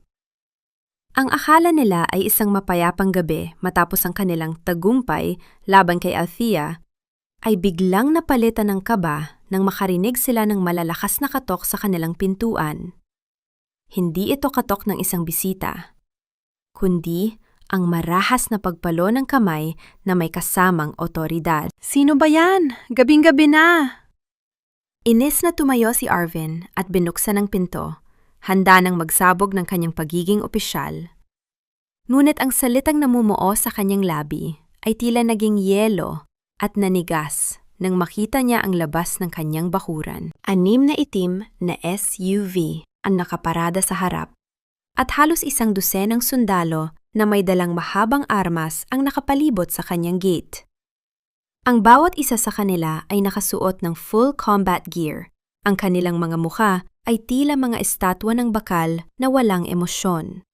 Ang akala nila ay isang mapayapang gabi matapos ang kanilang tagumpay laban kay Althea, ay biglang napalitan ng kaba nang makarinig sila ng malalakas na katok sa kanilang pintuan. Hindi ito katok ng isang bisita, kundi ang marahas na pagpalo ng kamay na may kasamang otoridad. "Sino ba yan? Gabing-gabi na!" Inis na tumayo si Arvin at binuksan ang pinto, handa nang magsabog ng kanyang pagiging opisyal. Ngunit ang salitang namumuo sa kanyang labi ay tila naging yelo at nanigas nang makita niya ang labas ng kanyang bakuran. 6 na itim na SUV ang nakaparada sa harap at halos 100 sundalo na may dalang mahabang armas ang nakapalibot sa kanyang gate. Ang bawat isa sa kanila ay nakasuot ng full combat gear. Ang kanilang mga mukha ay tila mga estatwa ng bakal na walang emosyon.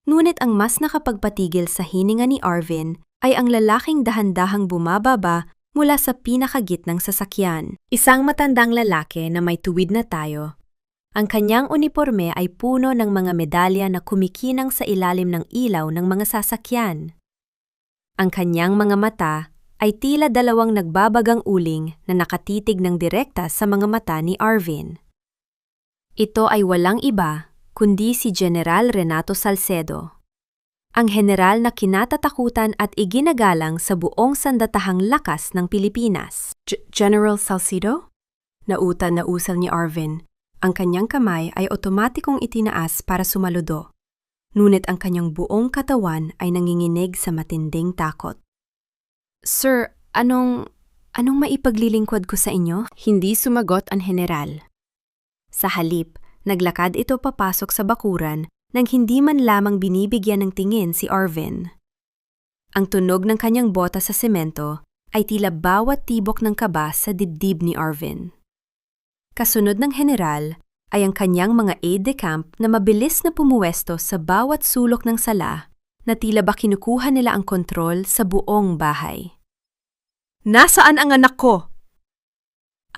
Ngunit ang mas nakapagpatigil sa hininga ni Arvin ay ang lalaking dahan-dahang bumababa mula sa pinakagitnang sasakyan. Isang matandang lalaki na may tuwid na tayo. Ang kanyang uniporme ay puno ng mga medalya na kumikinang sa ilalim ng ilaw ng mga sasakyan. Ang kanyang mga mata ay tila dalawang nagbabagang uling na nakatitig ng direkta sa mga mata ni Arvin. Ito ay walang iba kundi si General Renato Salcedo, ang general na kinatatakutan at iginagalang sa buong sandatahang lakas ng Pilipinas. General Salcedo? Nautan na usal ni Arvin. Ang kanyang kamay ay otomatikong itinaas para sumaludo, ngunit ang kanyang buong katawan ay nanginginig sa matinding takot. "Sir, anong maipaglilingkod ko sa inyo?" Hindi sumagot ang general. Sa halip, naglakad ito papasok sa bakuran nang hindi man lamang binibigyan ng tingin si Arvin. Ang tunog ng kanyang bota sa semento ay tila bawat tibok ng kaba sa dibdib ni Arvin. Kasunod ng general ay ang kanyang mga aide-de-camp na mabilis na pumuwesto sa bawat sulok ng sala na tila ba kinukuha nila ang kontrol sa buong bahay. "Nasaan ang anak ko?"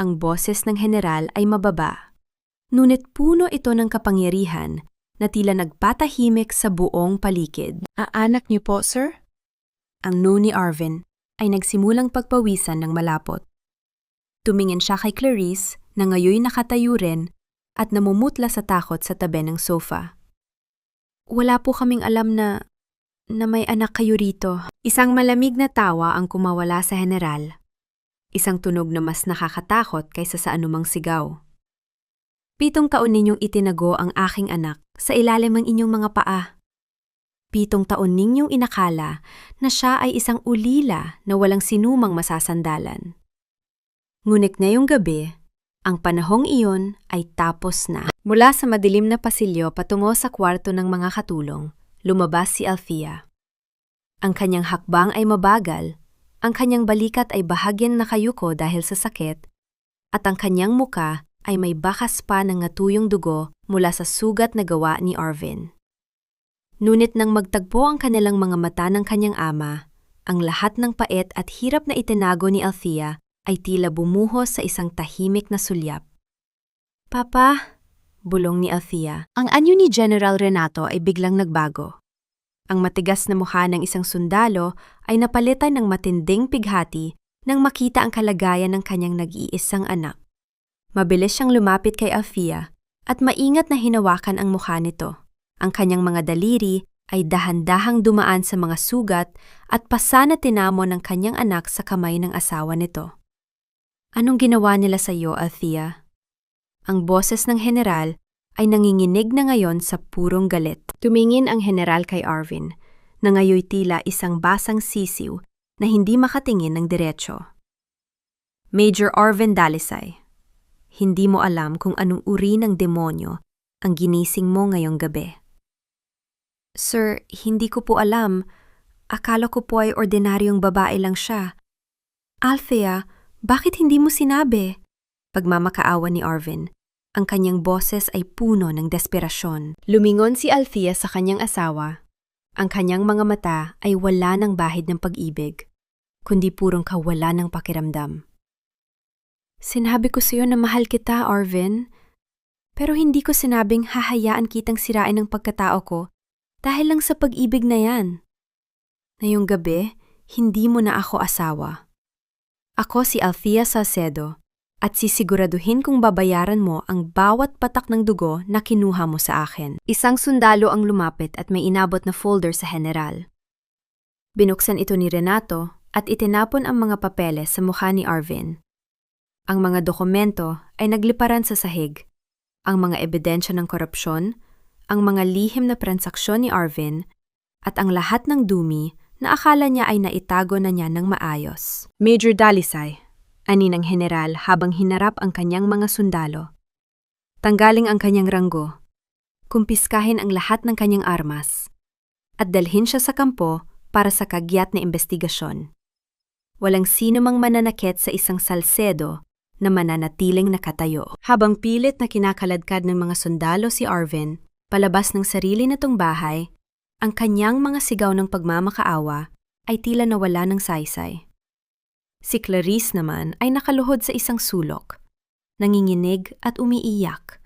Ang boses ng general ay mababa, ngunit puno ito ng kapangyarihan na tila nagpatahimik sa buong paligid. Anak niyo po, sir? Ang no ni Arvin ay nagsimulang pagpawisan ng malapot. Tumingin siya kay Clarice na ngayoy nakatayo rin at namumutla sa takot sa tabi ng sofa. "Wala po kaming alam na may anak kayo rito." Isang malamig na tawa ang kumawala sa general. Isang tunog na mas nakakatakot kaysa sa anumang sigaw. 7 taon ninyong itinago ang aking anak sa ilalim ng inyong mga paa. 7 taon ninyong inakala na siya ay isang ulila na walang sinumang masasandalan. Ngunit ngayong gabi, ang panahong iyon ay tapos na. Mula sa madilim na pasilyo patungo sa kwarto ng mga katulong, lumabas si Althea. Ang kanyang hakbang ay mabagal, ang kanyang balikat ay bahagyang nakayuko dahil sa sakit, at ang kanyang muka ay may bakas pa ng natuyong dugo mula sa sugat na gawa ni Arvin. Ngunit nang magtagpo ang kanilang mga mata ng kanyang ama, ang lahat ng pait at hirap na itinago ni Althea ay tila bumuhos sa isang tahimik na sulyap. "Papa," bulong ni Althea, ang anyo ni General Renato ay biglang nagbago. Ang matigas na mukha ng isang sundalo ay napalitan ng matinding pighati nang makita ang kalagayan ng kanyang nag-iisang anak. Mabilis siyang lumapit kay Althea at maingat na hinawakan ang mukha nito. Ang kanyang mga daliri ay dahan-dahang dumaan sa mga sugat at pasa na tinamon ng kanyang anak sa kamay ng asawa nito. "Anong ginawa nila sa iyo, Althea?" Ang boses ng general ay nanginginig na ngayon sa purong galit. Tumingin ang general kay Arvin, na ngayoy tila isang basang sisiw na hindi makatingin ng diretsyo. "Major Arvin Dalisay, hindi mo alam kung anong uri ng demonyo ang ginising mo ngayong gabi." "Sir, hindi ko po alam. Akala ko po ay ordinaryong babae lang siya." "Althea, bakit hindi mo sinabi?" Pagmamakaawa ni Arvin. Ang kanyang boses ay puno ng desperasyon. Lumingon si Althea sa kanyang asawa. Ang kanyang mga mata ay wala ng bahid ng pag-ibig, kundi purong kawala ng pakiramdam. "Sinabi ko sa iyo na mahal kita, Arvin. Pero hindi ko sinabing hahayaan kitang sirain ang pagkatao ko dahil lang sa pag-ibig na yan. Ngayong gabi, hindi mo na ako asawa. Ako si Althea Salcedo at sisiguraduhin kong babayaran mo ang bawat patak ng dugo na kinuha mo sa akin." Isang sundalo ang lumapit at may inabot na folder sa general. Binuksan ito ni Renato at itinapon ang mga papeles sa mukha ni Arvin. Ang mga dokumento ay nagliparan sa sahig. Ang mga ebidensya ng korupsyon, ang mga lihim na transaksyon ni Arvin, at ang lahat ng dumi na akala niya ay naitago na niya ng maayos. "Major Dalisay," ani ng general habang hinarap ang kanyang mga sundalo. "Tanggalin ang kanyang ranggo, kumpiskahin ang lahat ng kanyang armas, at dalhin siya sa kampo para sa kagyat na investigasyon. Walang sino mang mananakit sa isang Salcedo na mananatiling nakatayo." Habang pilit na kinakaladkad ng mga sundalo si Arvin palabas ng sarili nitong bahay, ang kanyang mga sigaw ng pagmamakaawa ay tila nawala ng saysay. Si Clarice naman ay nakaluhod sa isang sulok, nanginginig at umiiyak,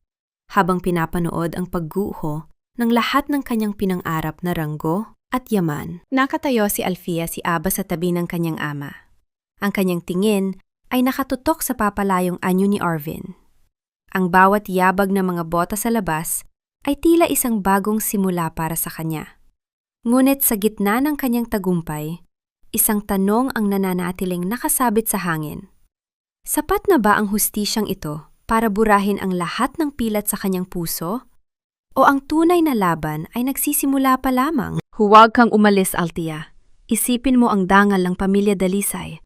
habang pinapanood ang pagguho ng lahat ng kanyang pinang-arap na ranggo at yaman. Nakatayo si Althea si Aba sa tabi ng kanyang ama. Ang kanyang tingin ay nakatutok sa papalayong anyo ni Arvin. Ang bawat yabag na mga bota sa labas ay tila isang bagong simula para sa kanya. Ngunit sa gitna ng kanyang tagumpay, isang tanong ang nananatiling nakasabit sa hangin. Sapat na ba ang hustisyang ito para burahin ang lahat ng pilat sa kanyang puso? O ang tunay na laban ay nagsisimula pa lamang? "Huwag kang umalis, Althea. Isipin mo ang dangal ng pamilya Dalisay.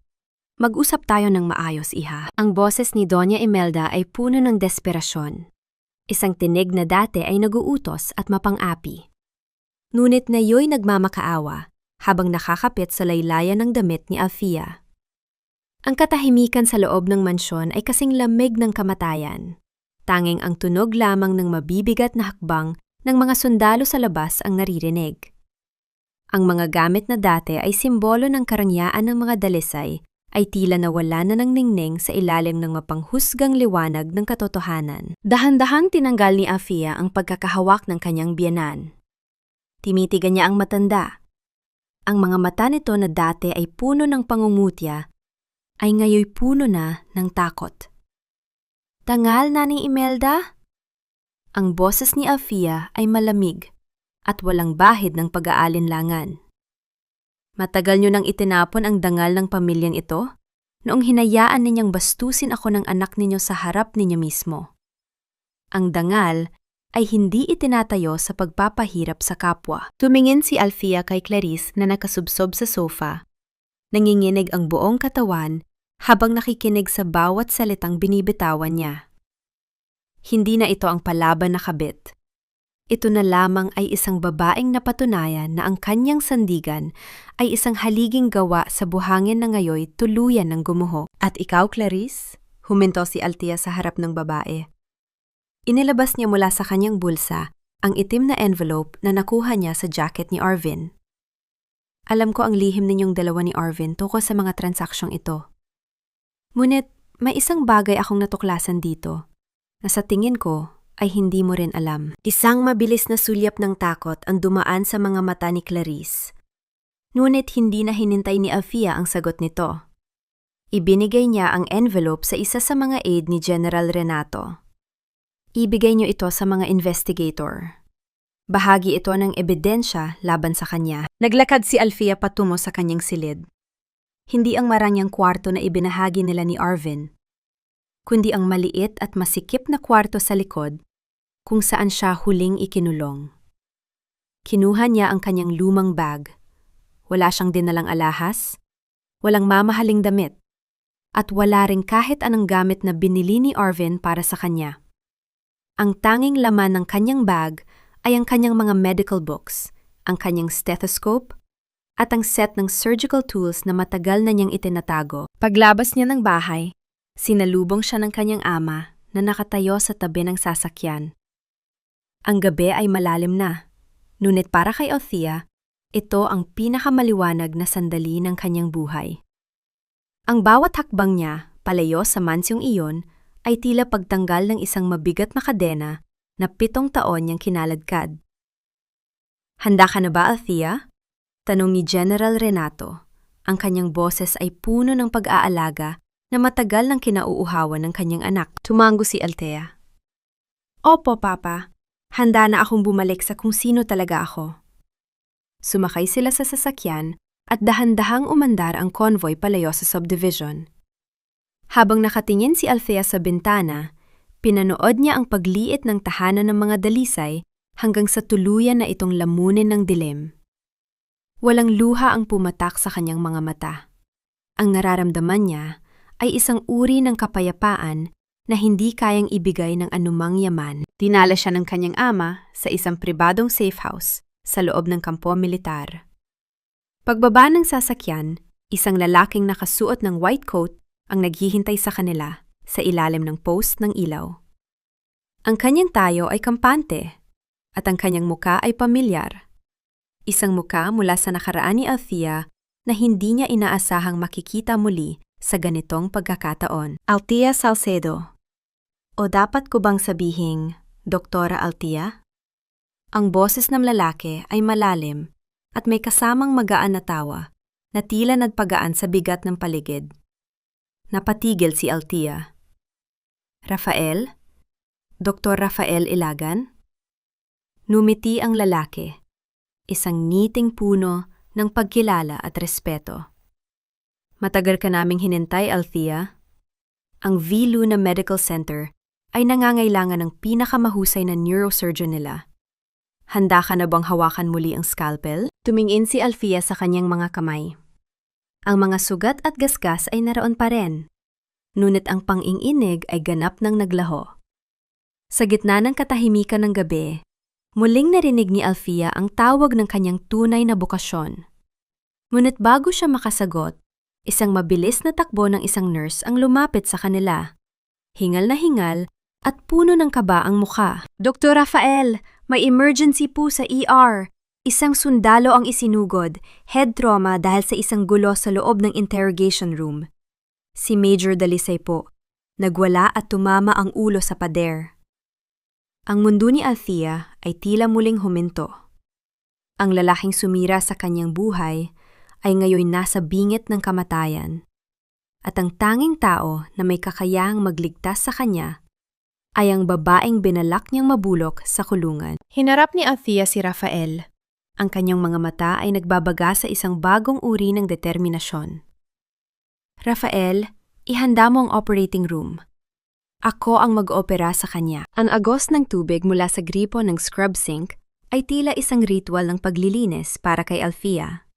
Mag-usap tayo ng maayos, iha." Ang boses ni Doña Imelda ay puno ng desperasyon. Isang tinig na dati ay naguutos at mapang-api. Ngunit nayo'y nagmamakaawa habang nakakapit sa laylayan ng damit ni Althea. Ang katahimikan sa loob ng mansyon ay kasing lamig ng kamatayan. Tanging ang tunog lamang ng mabibigat na hakbang ng mga sundalo sa labas ang naririnig. Ang mga gamit na dati ay simbolo ng karangyaan ng mga Dalisay ay tila nawala na ng ningning sa ilalim ng mapanghusgang liwanag ng katotohanan. Dahan-dahang tinanggal ni Althea ang pagkakahawak ng kanyang biyenan. Timitigan niya ang matanda. Ang mga mata nito na dati ay puno ng pangungutya ay ngayoy puno na ng takot. "Tangal, Nanay Imelda?" Ang boses ni Althea ay malamig at walang bahid ng pag-aalinlangan. "Matagal niyo nang itinapon ang dangal ng pamilyang ito, noong hinayaan ninyang bastusin ako ng anak ninyo sa harap ninyo mismo. Ang dangal ay hindi itinatayo sa pagpapahirap sa kapwa." Tumingin si Althea kay Clarice na nakasubsob sa sofa. Nanginginig ang buong katawan habang nakikinig sa bawat salitang binibitawan niya. Hindi na ito ang palaban na kabit. Ito na lamang ay isang babaeng napatunayan na ang kanyang sandigan ay isang haliging gawa sa buhangin na ngayoy tuluyan ng gumuho. At ikaw, Clarice? Huminto si Althea sa harap ng babae. Inilabas niya mula sa kanyang bulsa ang itim na envelope na nakuha niya sa jacket ni Arvin. Alam ko ang lihim ninyong dalawa ni Arvin tungkol sa mga transaksyong ito. Ngunit may isang bagay akong natuklasan dito na sa tingin ko ay hindi mo rin alam. Isang mabilis na sulyap ng takot ang dumaan sa mga mata ni Clarice. Ngunit hindi na hinintay ni Althea ang sagot nito. Ibinigay niya ang envelope sa isa sa mga aide ni General Renato. Ibigay niyo ito sa mga investigator. Bahagi ito ng ebidensya laban sa kanya. Naglakad si Althea patungo sa kanyang silid. Hindi ang maranyang kwarto na ibinahagi nila ni Arvin, kundi ang maliit at masikip na kwarto sa likod kung saan siya huling ikinulong. Kinuha niya ang kanyang lumang bag. Wala siyang dinalang alahas, walang mamahaling damit, at wala ring kahit anong gamit na binili ni Arvin para sa kanya. Ang tanging laman ng kanyang bag ay ang kanyang mga medical books, ang kanyang stethoscope, at ang set ng surgical tools na matagal na niyang itinatago. Paglabas niya ng bahay, sinalubong siya ng kanyang ama na nakatayo sa tabi ng sasakyan. Ang gabi ay malalim na, ngunit para kay Althea, ito ang pinakamaliwanag na sandali ng kanyang buhay. Ang bawat hakbang niya palayo sa mansyong iyon ay tila pagtanggal ng isang mabigat na kadena na 7 taon niyang kinaladkad. Handa ka na ba, Althea? Tanong ni General Renato. Ang kanyang boses ay puno ng pag-aalaga na matagal nang kinauuhawan ng kanyang anak. Tumango si Althea. Opo, Papa. Handa na akong bumalik sa kung sino talaga ako. Sumakay sila sa sasakyan at dahan-dahang umandar ang convoy palayo sa subdivision. Habang nakatingin si Althea sa bintana, pinanood niya ang pagliit ng tahanan ng mga dalisay hanggang sa tuluyan na itong lamunin ng dilim. Walang luha ang pumatak sa kanyang mga mata. Ang nararamdaman niya ay isang uri ng kapayapaan na hindi kayang ibigay ng anumang yaman. Dinala siya ng kanyang ama sa isang pribadong safe house sa loob ng kampo militar. Pagbaba ng sasakyan, isang lalaking nakasuot ng white coat ang naghihintay sa kanila sa ilalim ng post ng ilaw. Ang kanyang tayo ay kampante at ang kanyang muka ay pamilyar. Isang muka mula sa nakaraan ni Althea na hindi niya inaasahang makikita muli sa ganitong pagkakataon. Althea Salcedo. O dapat ko bang sabihing, Doktora Althea? Ang boses ng lalaki ay malalim at may kasamang magaan na tawa na tila nagpagaan sa bigat ng paligid. Napatigil si Althea. Rafael? Dr. Rafael Ilagan? Numiti ang lalaki, isang ngiting puno ng pagkilala at respeto. Matagal ka naming hinintay, Althea. Ang V. Luna Medical Center ay nangangailangan ng pinakamahusay na neurosurgeon nila. Handa ka na bang hawakan muli ang scalpel? Tumingin si Althea sa kanyang mga kamay. Ang mga sugat at gasgas ay naroon pa rin, ngunit ang pang-inginig ay ganap ng naglaho. Sa gitna ng katahimikan ng gabi, muling narinig ni Althea ang tawag ng kanyang tunay na bokasyon. Ngunit bago siya makasagot, isang mabilis na takbo ng isang nurse ang lumapit sa kanila. Hingal na hingal at puno ng kaba ang mukha. Dr. Rafael, may emergency po sa ER. Isang sundalo ang isinugod, head trauma dahil sa isang gulo sa loob ng interrogation room. Si Major Dalisay po. Nagwala at tumama ang ulo sa pader. Ang mundo ni Althea ay tila muling huminto. Ang lalaking sumira sa kanyang buhay ay ngayon nasa bingit ng kamatayan. At ang tanging tao na may kakayahang magligtas sa kanya ay ang babaeng binalak niyang mabulok sa kulungan. Hinarap ni Althea si Rafael. Ang kanyang mga mata ay nagbabaga sa isang bagong uri ng determinasyon. Rafael, ihanda mo ang operating room. Ako ang mag-oopera sa kanya. Ang agos ng tubig mula sa gripo ng scrub sink ay tila isang ritual ng paglilinis para kay Althea.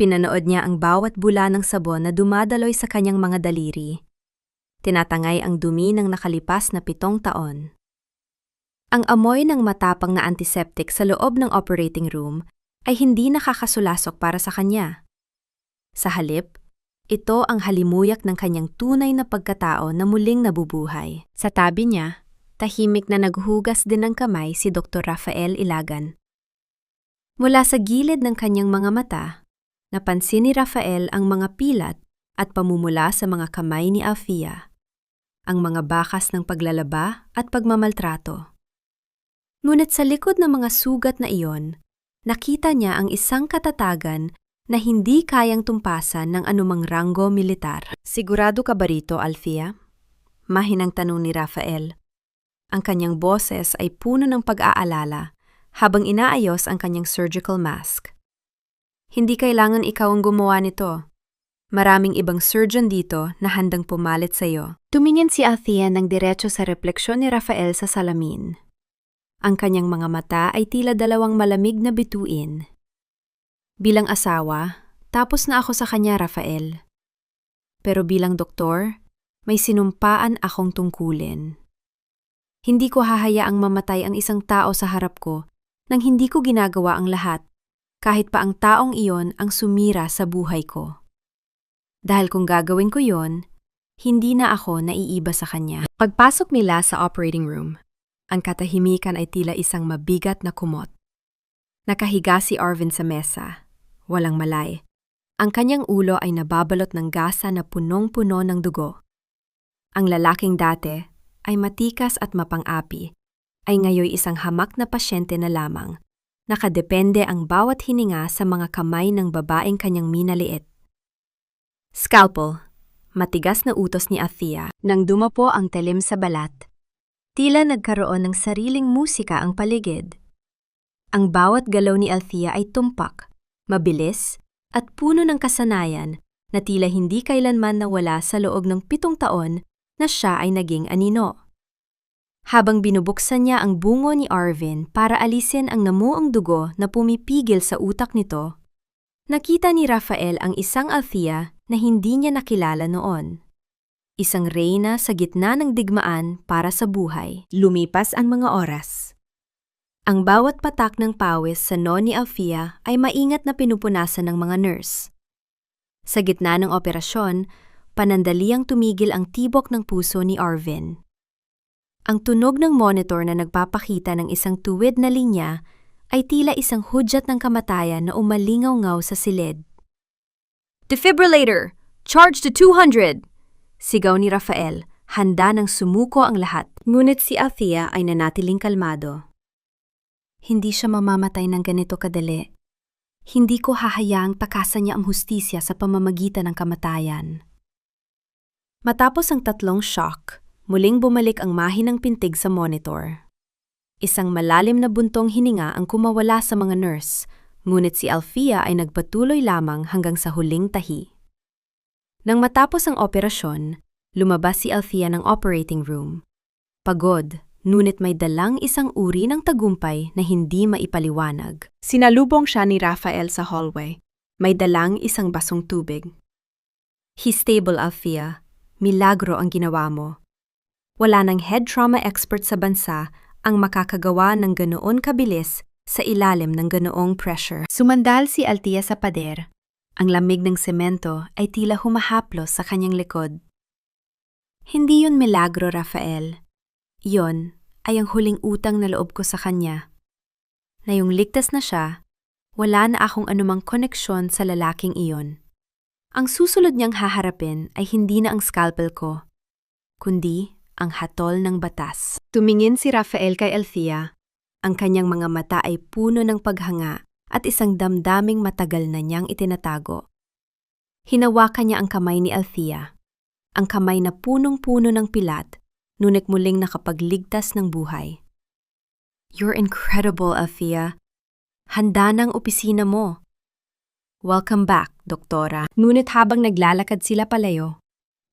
Pinanood niya ang bawat bula ng sabon na dumadaloy sa kanyang mga daliri. Tinatangay ang dumi ng nakalipas na 7 taon. Ang amoy ng matapang na antiseptic sa loob ng operating room ay hindi nakakasulasok para sa kanya. Sa halip, ito ang halimuyak ng kanyang tunay na pagkatao na muling nabubuhay. Sa tabi niya, tahimik na naghugas din ng kamay si Dr. Rafael Ilagan. Mula sa gilid ng kanyang mga mata, napansin ni Rafael ang mga pilat at pamumula sa mga kamay ni Althea, ang mga bakas ng paglalaba at pagmamaltrato. Ngunit sa likod ng mga sugat na iyon, nakita niya ang isang katatagan na hindi kayang tumpasan ng anumang ranggo militar. Sigurado ka ba rito, Althea? Mahinang tanong ni Rafael. Ang kanyang boses ay puno ng pag-aalala habang inaayos ang kanyang surgical mask. Hindi kailangan ikaw ang gumawa nito. Maraming ibang surgeon dito na handang pumalit sa iyo. Tumingin si Althea ng diretso sa refleksyon ni Rafael sa salamin. Ang kanyang mga mata ay tila dalawang malamig na bituin. Bilang asawa, tapos na ako sa kanya, Rafael. Pero bilang doktor, may sinumpaan akong tungkulin. Hindi ko hahayaang mamatay ang isang tao sa harap ko nang hindi ko ginagawa ang lahat, kahit pa ang taong iyon ang sumira sa buhay ko. Dahil kung gagawin ko yon, hindi na ako naiiba sa kanya. Pagpasok nila sa operating room, ang katahimikan ay tila isang mabigat na kumot. Nakahiga si Arvin sa mesa, walang malay. Ang kanyang ulo ay nababalot ng gasa na punong-puno ng dugo. Ang lalaking dati ay matikas at mapang-api, ay ngayon isang hamak na pasyente na lamang. Nakadepende ang bawat hininga sa mga kamay ng babaeng kanyang minaliit. Scalpel, matigas na utos ni Althea. Nang dumapo ang talim sa balat, tila nagkaroon ng sariling musika ang paligid. Ang bawat galaw ni Althea ay tumpak, mabilis, at puno ng kasanayan na tila hindi kailanman nawala sa loob ng 7 taon na siya ay naging anino. Habang binubuksan niya ang bungo ni Arvin para alisin ang namuong dugo na pumipigil sa utak nito, nakita ni Rafael ang isang Althea na hindi niya nakilala noon. Isang reyna sa gitna ng digmaan para sa buhay. Lumipas ang mga oras. Ang bawat patak ng pawis sa noo ni Althea ay maingat na pinupunasan ng mga nurse. Sa gitna ng operasyon, panandaliang tumigil ang tibok ng puso ni Arvin. Ang tunog ng monitor na nagpapakita ng isang tuwid na linya ay tila isang hudyat ng kamatayan na umalingaw-ngaw sa silid. "Defibrillator! Charge to 200!" Sigaw ni Rafael, handa nang sumuko ang lahat. Ngunit si Althea ay nanatiling kalmado. Hindi siya mamamatay ng ganito kadali. Hindi ko hahayaang takasan niya ang hustisya sa pamamagitan ng kamatayan. Matapos ang 3 shock, muling bumalik ang mahinang pintig sa monitor. Isang malalim na buntong hininga ang kumawala sa mga nurse, ngunit si Althea ay nagpatuloy lamang hanggang sa huling tahi. Nang matapos ang operasyon, lumabas si Althea ng operating room. Pagod, ngunit may dalang isang uri ng tagumpay na hindi maipaliwanag. Sinalubong siya ni Rafael sa hallway. May dalang isang basong tubig. "He's stable, Althea. Milagro ang ginawa mo. Wala nang head trauma expert sa bansa ang makakagawa ng ganoon kabilis sa ilalim ng ganoong pressure." Sumandal si Althea sa pader. Ang lamig ng semento ay tila humahaplos sa kanyang likod. "Hindi yun milagro, Rafael. Yon ay ang huling utang na loob ko sa kanya. Ngayong ligtas na siya, wala na akong anumang koneksyon sa lalaking iyon. Ang susunod niyang haharapin ay hindi na ang scalpel ko, kundi ang hatol ng batas." Tumingin si Rafael kay Althea. Ang kanyang mga mata ay puno ng paghanga at isang damdaming matagal na niyang itinatago. Hinawakan niya ang kamay ni Althea, ang kamay na punong-puno ng pilat, ngunit muling nakapagligtas ng buhay. "You're incredible, Althea. Handa na ang opisina mo." "Welcome back, doktora." Ngunit habang naglalakad sila palayo,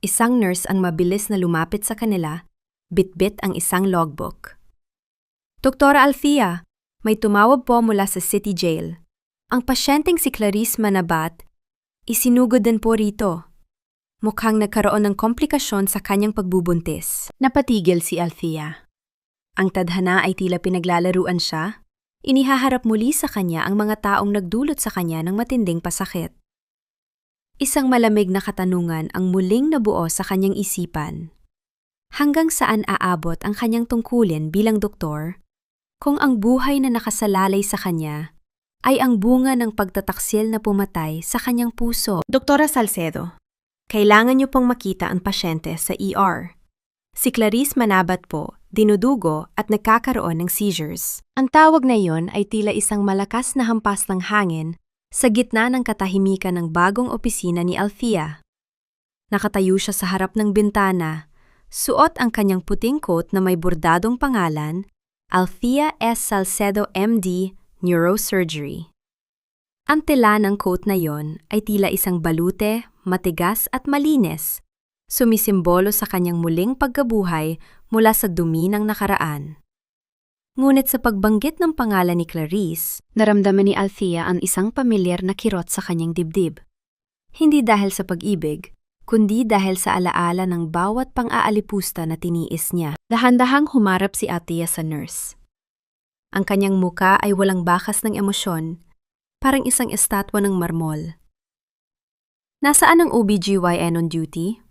isang nurse ang mabilis na lumapit sa kanila, bitbit ang isang logbook. "Doktora Althea, may tumawag po mula sa City Jail. Ang pasyenteng si Clarice Manabat, isinugod din po rito. Mukhang nagkaroon ng komplikasyon sa kanyang pagbubuntis." Napatigil si Althea. Ang tadhana ay tila pinaglalaruan siya. Inihaharap muli sa kanya ang mga taong nagdulot sa kanya ng matinding pasakit. Isang malamig na katanungan ang muling nabuo sa kanyang isipan. Hanggang saan aabot ang kanyang tungkulin bilang doktor kung ang buhay na nakasalalay sa kanya ay ang bunga ng pagtataksil na pumatay sa kanyang puso? Doktora Salcedo, kailangan niyo pong makita ang pasyente sa ER. Si Clarice Manabat po, dinudugo at nagkakaroon ng seizures. Ang tawag na iyon ay tila isang malakas na hampas ng hangin sa gitna ng katahimikan ng bagong opisina ni Althea. Nakatayo siya sa harap ng bintana, suot ang kanyang puting coat na may bordadong pangalan, Althea S. Salcedo MD, Neurosurgery. Ang tela ng coat na yon ay tila isang balute, matigas at malinis, sumisimbolo sa kanyang muling pagkabuhay mula sa dumi ng nakaraan. Ngunit sa pagbanggit ng pangalan ni Clarice, naramdaman ni Althea ang isang pamilyar na kirot sa kanyang dibdib. Hindi dahil sa pag-ibig, kundi dahil sa alaala ng bawat pang-aalipusta na tiniis niya. Dahan-dahang humarap si Althea sa nurse. Ang kanyang muka ay walang bakas ng emosyon, parang isang estatwa ng marmol. Nasaan ang OBGYN on duty?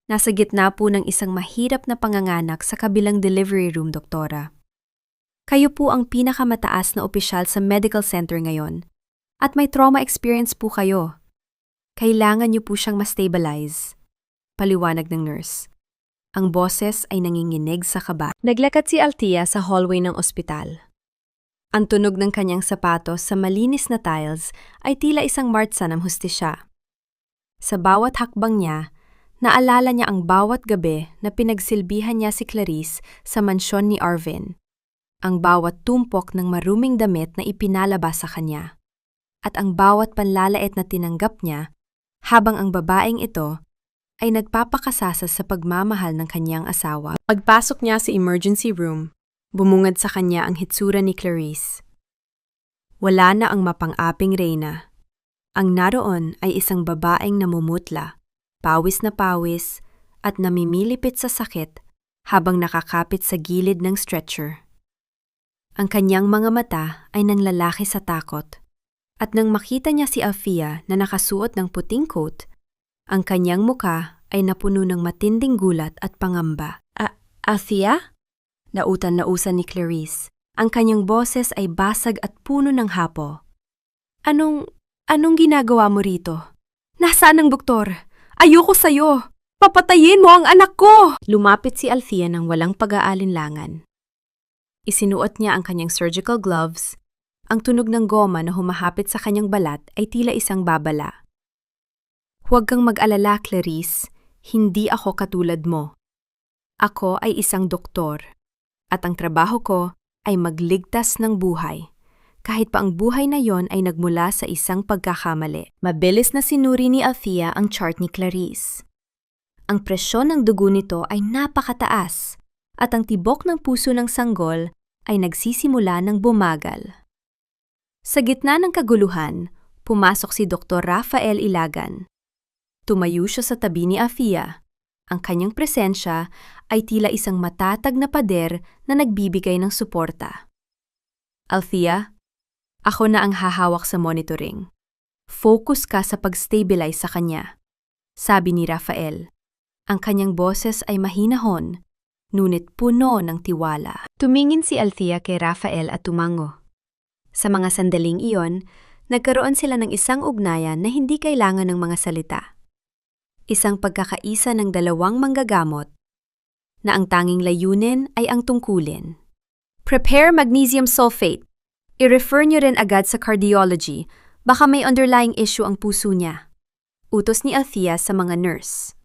Nasa gitna po ng isang mahirap na panganganak sa kabilang delivery room, doktora. Kayo po ang pinakamataas na opisyal sa medical center ngayon, at may trauma experience po kayo. Kailangan niyo po siyang ma-stabilize. Paliwanag ng nurse. Ang boses ay nanginginig sa kaba. Naglakad si Althea sa hallway ng ospital. Ang tunog ng kanyang sapatos sa malinis na tiles ay tila isang martsa ng hustisya. Sa bawat hakbang niya, naalala niya ang bawat gabi na pinagsilbihan niya si Clarice sa mansyon ni Arvin. Ang bawat tumpok ng maruming damit na ipinalabas sa kanya. At ang bawat panlalait na tinanggap niya habang ang babaeng ito ay nagpapakasasa sa pagmamahal ng kanyang asawa. Pagpasok niya sa emergency room, bumungad sa kanya ang hitsura ni Clarice. Wala na ang mapang-aping reyna. Ang naroon ay isang babaeng namumutla, pawis na pawis, at namimilipit sa sakit habang nakakapit sa gilid ng stretcher. Ang kanyang mga mata ay nanglalaki sa takot, at nang makita niya si Althea na nakasuot ng puting coat, ang kanyang muka ay napuno ng matinding gulat at pangamba. Althea? Nautan-nausan ni Clarice. Ang kanyang boses ay basag at puno ng hapo. Anong ginagawa mo rito? Nasaan ang doktor? Ayoko sa'yo! Papatayin mo ang anak ko! Lumapit si Althea ng walang pag-aalinlangan. Isinuot niya ang kanyang surgical gloves. Ang tunog ng goma na humahapit sa kanyang balat ay tila isang babala. Huwag kang mag-alala, Clarice. Hindi ako katulad mo. Ako ay isang doktor. At ang trabaho ko ay magligtas ng buhay. Kahit pa ang buhay na yon ay nagmula sa isang pagkakamali. Mabilis na sinuri ni Althea ang chart ni Clarice. Ang presyon ng dugo nito ay napakataas at ang tibok ng puso ng sanggol ay nagsisimula ng bumagal. Sa gitna ng kaguluhan, pumasok si Dr. Rafael Ilagan. Tumayo siya sa tabi ni Althea. Ang kanyang presensya ay tila isang matatag na pader na nagbibigay ng suporta. Althea, ako na ang hahawak sa monitoring. Focus ka sa pag-stabilize sa kanya, sabi ni Rafael. Ang kanyang boses ay mahinahon, ngunit puno ng tiwala. Tumingin si Althea kay Rafael at tumango. Sa mga sandaling iyon, nagkaroon sila ng isang ugnayan na hindi kailangan ng mga salita. Isang pagkakaisa ng dalawang manggagamot na ang tanging layunin ay ang tungkulin. Prepare magnesium sulfate. I-refer niyo rin agad sa cardiology, baka may underlying issue ang puso niya. Utos ni Althea sa mga nurse.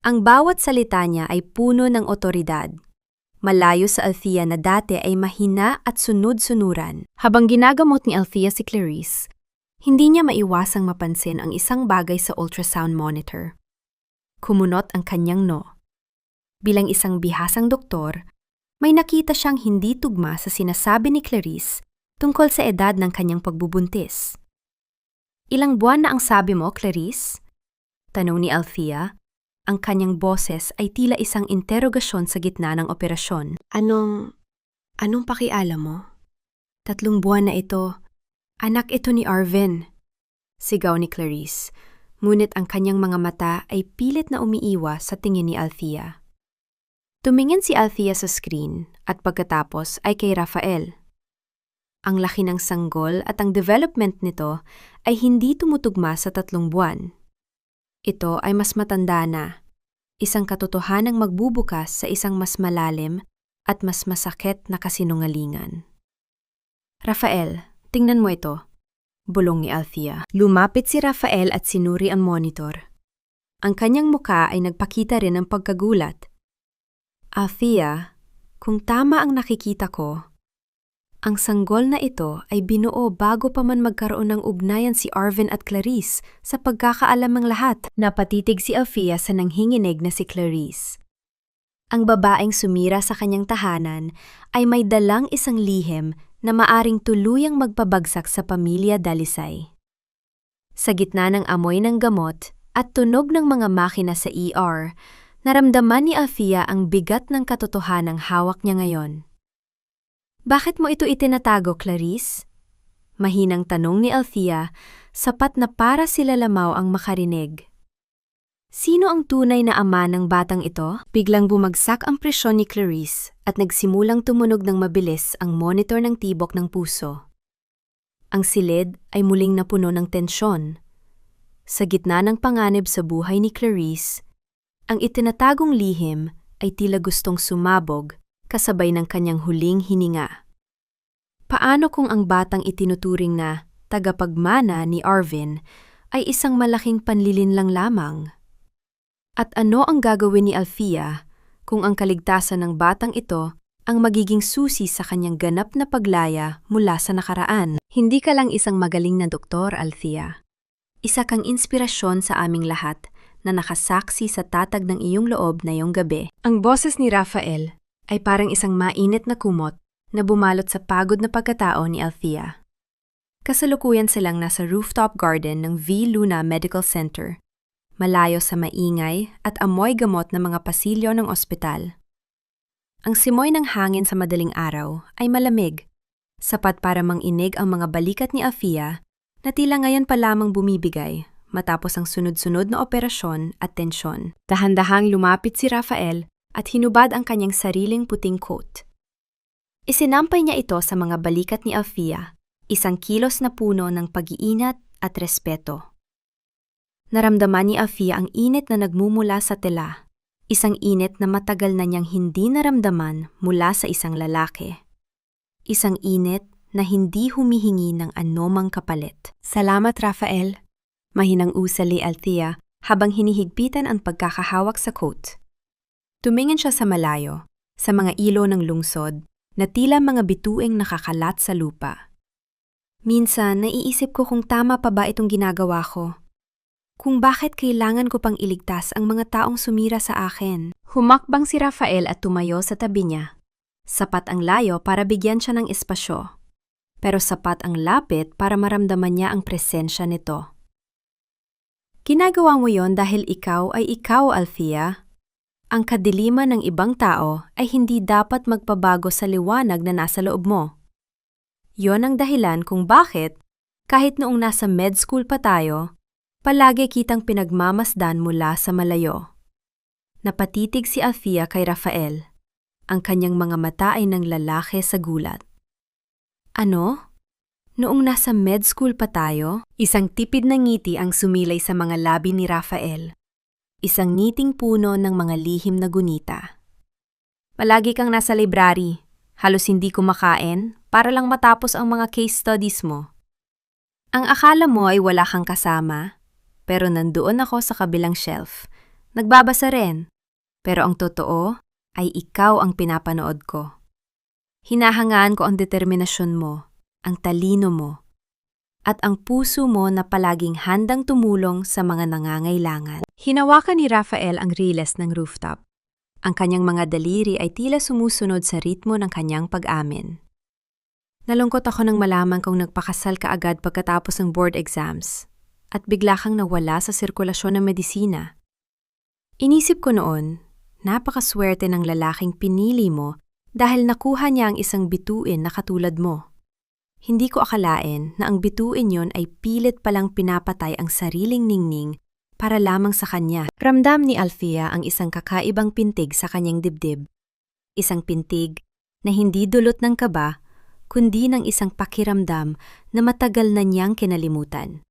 Ang bawat salita niya ay puno ng otoridad. Malayo sa Althea na dati ay mahina at sunod-sunuran. Habang ginagamot ni Althea si Clarice, hindi niya maiwasang mapansin ang isang bagay sa ultrasound monitor. Kumunot ang kanyang no. Bilang isang bihasang doktor, may nakita siyang hindi tugma sa sinasabi ni Clarice tungkol sa edad ng kanyang pagbubuntis. Ilang buwan na ang sabi mo, Clarice? Tanong ni Althea. Ang kanyang boses ay tila isang interogasyon sa gitna ng operasyon. Anong pakialam mo? 3 buwan na ito. Anak ito ni Arvin. Sigaw ni Clarice, ngunit ang kanyang mga mata ay pilit na umiiwas sa tingin ni Althea. Tumingin si Althea sa screen at pagkatapos ay kay Rafael. Ang laki ng sanggol at ang development nito ay hindi tumutugma sa 3 buwan. Ito ay mas matanda na, isang katotohanang magbubukas sa isang mas malalim at mas masakit na kasinungalingan. Rafael, tingnan mo ito, bulong ni Althea. Lumapit si Rafael at sinuri ang monitor. Ang kanyang muka ay nagpakita rin ng pagkagulat. Althea, kung tama ang nakikita ko, ang sanggol na ito ay binuo bago pa man magkaroon ng ugnayan si Arvin at Clarice sa pagkakaalam ng lahat. Napatitig si Althea sa nanghinginig na si Clarice. Ang babaeng sumira sa kanyang tahanan ay may dalang isang lihim na maaring tuluyang magpabagsak sa pamilya Dalisay. Sa gitna ng amoy ng gamot at tunog ng mga makina sa ER, naramdaman ni Althea ang bigat ng katotohanang hawak niya ngayon. Bakit mo ito itinatago, Clarice? Mahinang tanong ni Althea, sapat na para sila lamaw ang makarinig. Sino ang tunay na ama ng batang ito? Biglang bumagsak ang presyon ni Clarice at nagsimulang tumunog ng mabilis ang monitor ng tibok ng puso. Ang silid ay muling napuno ng tensyon. Sa gitna ng panganib sa buhay ni Clarice, ang itinatagong lihim ay tila gustong sumabog kasabay ng kanyang huling hininga. Paano kung ang batang itinuturing na tagapagmana ni Arvin ay isang malaking panlilinlang lamang? At ano ang gagawin ni Althea kung ang kaligtasan ng batang ito ang magiging susi sa kanyang ganap na paglaya mula sa nakaraan? Hindi ka lang isang magaling na doktor, Althea. Isa kang inspirasyon sa aming lahat na nakasaksi sa tatag ng iyong loob na iyong gabi. Ang boses ni Rafael ay parang isang mainit na kumot na bumalot sa pagod na pagkatao ni Althea. Kasalukuyan silang nasa rooftop garden ng V. Luna Medical Center, malayo sa maingay at amoy gamot na mga pasilyo ng ospital. Ang simoy ng hangin sa madaling araw ay malamig, sapat para manginig ang mga balikat ni Althea na tila ngayon pa lamang bumibigay matapos ang sunod-sunod na operasyon at tensyon. Dahan-dahang lumapit si Rafael at hinubad ang kanyang sariling puting coat. Isinampay niya ito sa mga balikat ni Althea, isang kilos na puno ng pag-iingat at respeto. Naramdaman ni Althea ang init na nagmumula sa tela, isang init na matagal na niyang hindi naramdaman mula sa isang lalaki. Isang init na hindi humihingi ng anumang kapalit. Salamat, Rafael. Mahinang usal ni Althea habang hinihigpitan ang pagkakahawak sa coat. Tumingin siya sa malayo, sa mga ilo ng lungsod, na tila mga bituing nakakalat sa lupa. Minsan, naiisip ko kung tama pa ba itong ginagawa ko. Kung bakit kailangan ko pang iligtas ang mga taong sumira sa akin. Humakbang si Rafael at tumayo sa tabi niya. Sapat ang layo para bigyan siya ng espasyo, pero sapat ang lapit para maramdaman niya ang presensya nito. Ginagawa mo yon dahil ikaw ay ikaw, Althea. Ang kadiliman ng ibang tao ay hindi dapat magpabago sa liwanag na nasa loob mo. Yon ang dahilan kung bakit, kahit noong nasa med school pa tayo, palagi kitang pinagmamasdan mula sa malayo. Napatitig si Althea kay Rafael. Ang kanyang mga mata ay nang lalaki sa gulat. Ano? Noong nasa med school pa tayo? Isang tipid na ngiti ang sumilay sa mga labi ni Rafael. Isang ngiting puno ng mga lihim na gunita. Palagi kang nasa library, halos hindi kumakain para lang matapos ang mga case studies mo. Ang akala mo ay wala kang kasama, pero nandoon ako sa kabilang shelf. Nagbabasa rin, pero ang totoo ay ikaw ang pinapanood ko. Hinahangaan ko ang determinasyon mo, ang talino mo, at ang puso mo na palaging handang tumulong sa mga nangangailangan. Hinawakan ni Rafael ang riles ng rooftop. Ang kanyang mga daliri ay tila sumusunod sa ritmo ng kanyang pag-amin. Nalungkot ako nang malaman kong nagpakasal ka agad pagkatapos ng board exams at bigla kang nawala sa sirkulasyon ng medisina. Inisip ko noon, napakaswerte ng lalaking pinili mo dahil nakuha niya ang isang bituin na katulad mo. Hindi ko akalain na ang bituin yon ay pilit palang pinapatay ang sariling ningning para lamang sa kanya. Ramdam ni Althea ang isang kakaibang pintig sa kanyang dibdib. Isang pintig na hindi dulot ng kaba, kundi ng isang pakiramdam na matagal na niyang kinalimutan.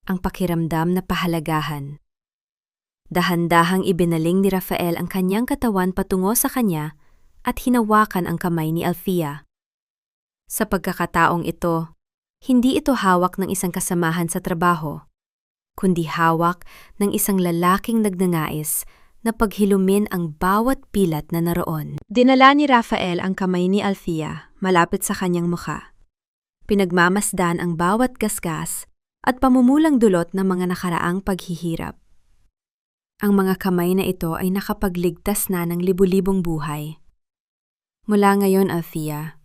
Ang pakiramdam na pahalagahan. Dahan-dahang ibinaling ni Rafael ang kanyang katawan patungo sa kanya at hinawakan ang kamay ni Althea. Sa pagkakataong ito, hindi ito hawak ng isang kasamahan sa trabaho, kundi hawak ng isang lalaking nagnanais na paghilumin ang bawat pilat na naroon. Dinala ni Rafael ang kamay ni Althea malapit sa kanyang mukha. Pinagmamasdan ang bawat gasgas at pamumulang dulot ng mga nakaraang paghihirap. Ang mga kamay na ito ay nakapagligtas na ng libu-libong buhay. Mula ngayon, Althea,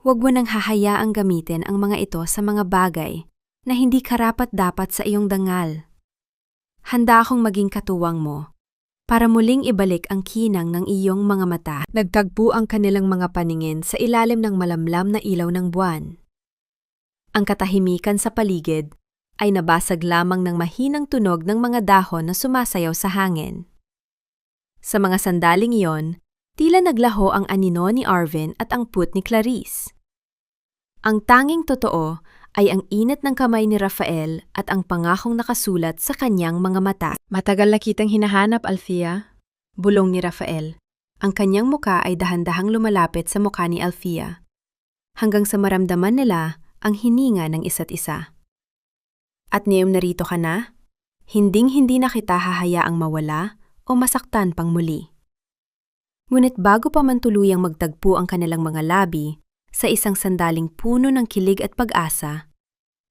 huwag mo nang hahayaang gamitin ang mga ito sa mga bagay na hindi karapat-dapat sa iyong dangal. Handa akong maging katuwang mo para muling ibalik ang kinang ng iyong mga mata. Nagtagpo ang kanilang mga paningin sa ilalim ng malamlam na ilaw ng buwan. Ang katahimikan sa paligid ay nabasag lamang ng mahinang tunog ng mga dahon na sumasayaw sa hangin. Sa mga sandaling iyon, tila naglaho ang anino ni Arvin at ang put ni Clarice. Ang tanging totoo ay ang init ng kamay ni Rafael at ang pangakong nakasulat sa kanyang mga mata. Matagal na kitang hinahanap, Althea. Bulong ni Rafael. Ang kanyang muka ay dahan-dahang lumalapit sa muka ni Althea, hanggang sa maramdaman nila ang hininga ng isa't isa. At ngayong narito ka na, hinding-hindi na kita hahayaang mawala o masaktan pang muli. Ngunit bago pa man tuluyang magtagpo ang kanilang mga labi sa isang sandaling puno ng kilig at pag-asa,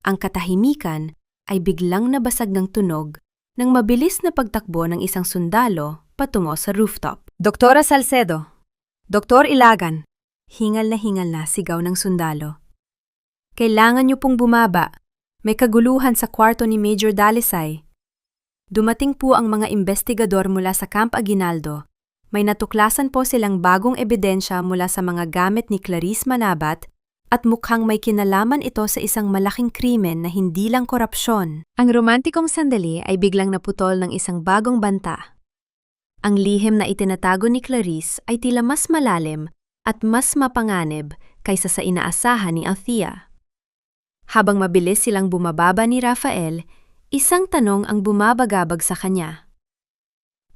ang katahimikan ay biglang nabasag ng tunog ng mabilis na pagtakbo ng isang sundalo patungo sa rooftop. Doktora Salcedo! Doktor Ilagan! Hingal na sigaw ng sundalo. Kailangan niyo pong bumaba. May kaguluhan sa kwarto ni Major Dalisay. Dumating po ang mga investigador mula sa Camp Aguinaldo. May natuklasan po silang bagong ebidensya mula sa mga gamit ni Clarice Manabat at mukhang may kinalaman ito sa isang malaking krimen na hindi lang korupsyon. Ang romantikong sandali ay biglang naputol ng isang bagong banta. Ang lihim na itinatago ni Clarice ay tila mas malalim at mas mapanganib kaysa sa inaasahan ni Althea. Habang mabilis silang bumababa ni Rafael, isang tanong ang bumabagabag sa kanya.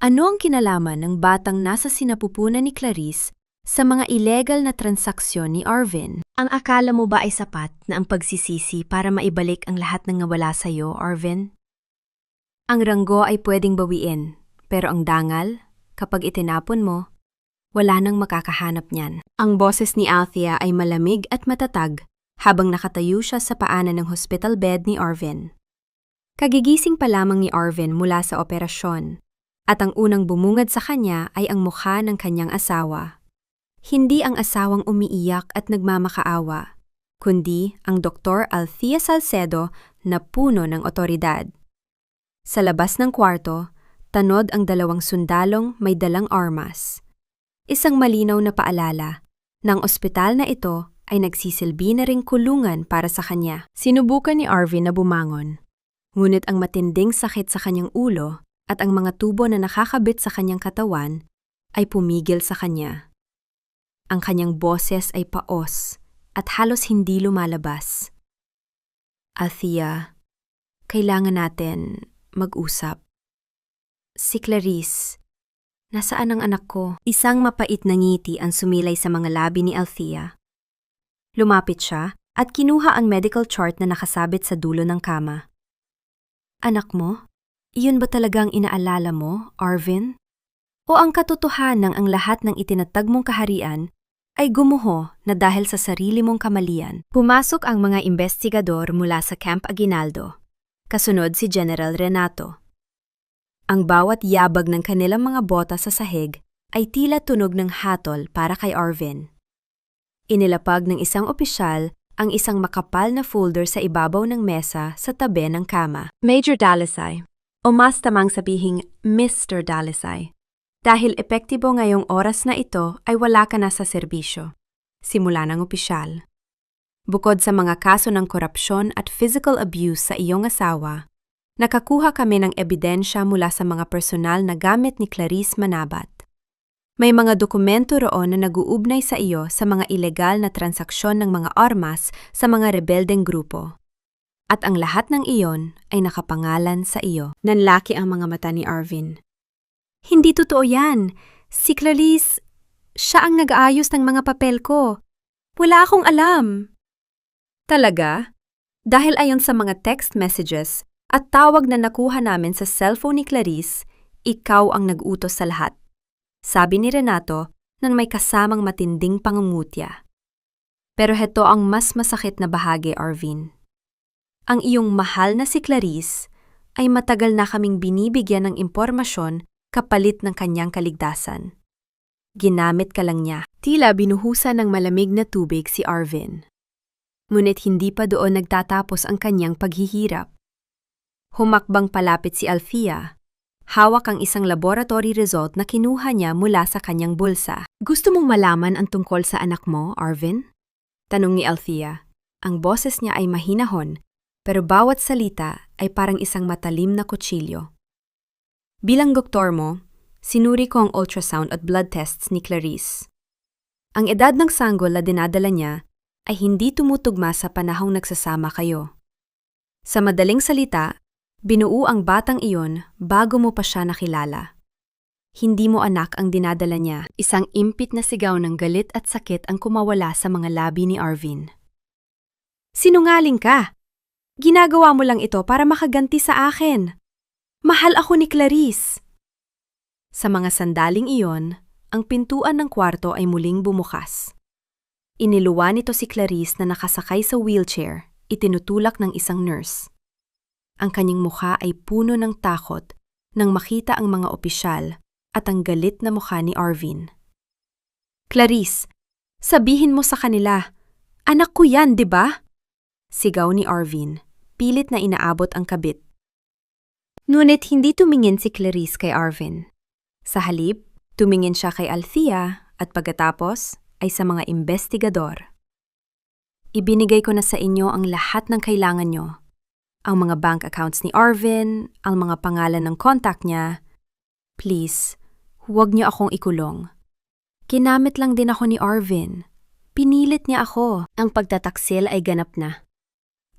Ano ang kinalaman ng batang nasa sinapupunan ni Clarice sa mga illegal na transaksyon ni Arvin? Ang akala mo ba ay sapat na ang pagsisisi para maibalik ang lahat ng nawala sa iyo, Arvin? Ang ranggo ay pwedeng bawiin, pero ang dangal, kapag itinapon mo, wala nang makakahanap niyan. Ang boses ni Althea ay malamig at matatag habang nakatayo siya sa paanan ng hospital bed ni Arvin. Kagigising pa lamang ni Arvin mula sa operasyon, at ang unang bumungad sa kanya ay ang mukha ng kanyang asawa. Hindi ang asawang umiiyak at nagmamakaawa, kundi ang Dr. Althea Salcedo na puno ng otoridad. Sa labas ng kwarto, tanod ang dalawang sundalong may dalang armas. Isang malinaw na paalala na ang ospital na ito ay nagsisilbi na ring kulungan para sa kanya. Sinubukan ni Arvin na bumangon, ngunit ang matinding sakit sa kanyang ulo at ang mga tubo na nakakabit sa kanyang katawan ay pumigil sa kanya. Ang kanyang boses ay paos at halos hindi lumalabas. Althea, kailangan natin mag-usap. Si Clarice, nasaan ang anak ko? Isang mapait na ngiti ang sumilay sa mga labi ni Althea. Lumapit siya at kinuha ang medical chart na nakasabit sa dulo ng kama. Anak mo? Iyon ba talagang inaalala mo, Arvin? O ang katotohanan ang lahat ng itinatag mong kaharian ay gumuho na dahil sa sarili mong kamalian? Pumasok ang mga investigador mula sa Camp Aguinaldo. Kasunod si General Renato. Ang bawat yabag ng kanilang mga bota sa sahig ay tila tunog ng hatol para kay Arvin. Inilapag ng isang opisyal ang isang makapal na folder sa ibabaw ng mesa sa tabi ng kama. Major Dalisay, O mas tamang sabihing Mr. Dalisay. Dahil epektibo ngayong oras na ito ay wala ka na sa serbisyo. Simula ng opisyal. Bukod sa mga kaso ng korupsyon at physical abuse sa iyong asawa, nakakuha kami ng ebidensya mula sa mga personal na gamit ni Clarice Manabat. May mga dokumento roon na nag-uugnay sa iyo sa mga ilegal na transaksyon ng mga armas sa mga rebeldeng grupo. At ang lahat ng iyon ay nakapangalan sa iyo. Nanlaki ang mga mata ni Arvin. Hindi totoo yan. Si Clarice, siya ang nag-aayos ng mga papel ko. Wala akong alam. Talaga? Dahil ayon sa mga text messages at tawag na nakuha namin sa cellphone ni Clarice, ikaw ang nag-utos sa lahat. Sabi ni Renato nang may kasamang matinding pangungutya. Pero heto ang mas masakit na bahagi, Arvin. Ang iyong mahal na si Clarice ay matagal na kaming binibigyan ng impormasyon kapalit ng kanyang kaligtasan. Ginamit ka lang niya. Tila binuhusan ng malamig na tubig si Arvin. Ngunit hindi pa doon nagtatapos ang kanyang paghihirap. Humakbang palapit si Althea. Hawak ang isang laboratory result na kinuha niya mula sa kanyang bulsa. Gusto mong malaman ang tungkol sa anak mo, Arvin? Tanong ni Althea. Ang boses niya ay mahinahon, pero bawat salita ay parang isang matalim na kutsilyo. Bilang doktor mo, sinuri ko ang ultrasound at blood tests ni Clarice. Ang edad ng sanggol na dinadala niya ay hindi tumutugma sa panahong nagsasama kayo. Sa madaling salita, binuo ang batang iyon bago mo pa siya nakilala. Hindi mo anak ang dinadala niya. Isang impit na sigaw ng galit at sakit ang kumawala sa mga labi ni Arvin. Sinungaling ka! Ginagawa mo lang ito para makaganti sa akin. Mahal ako ni Clarice. Sa mga sandaling iyon, ang pintuan ng kwarto ay muling bumukas. Iniluwa nito si Clarice na nakasakay sa wheelchair, itinutulak ng isang nurse. Ang kanyang mukha ay puno ng takot nang makita ang mga opisyal at ang galit na mukha ni Arvin. Clarice, sabihin mo sa kanila, anak ko yan, di ba? Sigaw ni Arvin, pilit na inaabot ang kabit. Ngunit hindi tumingin si Clarice kay Arvin. Sa halip, tumingin siya kay Althea at pagkatapos ay sa mga investigador. Ibinigay ko na sa inyo ang lahat ng kailangan nyo. Ang mga bank accounts ni Arvin, ang mga pangalan ng contact niya. Please, huwag niyo akong ikulong. Kinamit lang din ako ni Arvin. Pinilit niya ako. Ang pagtataksil ay ganap na.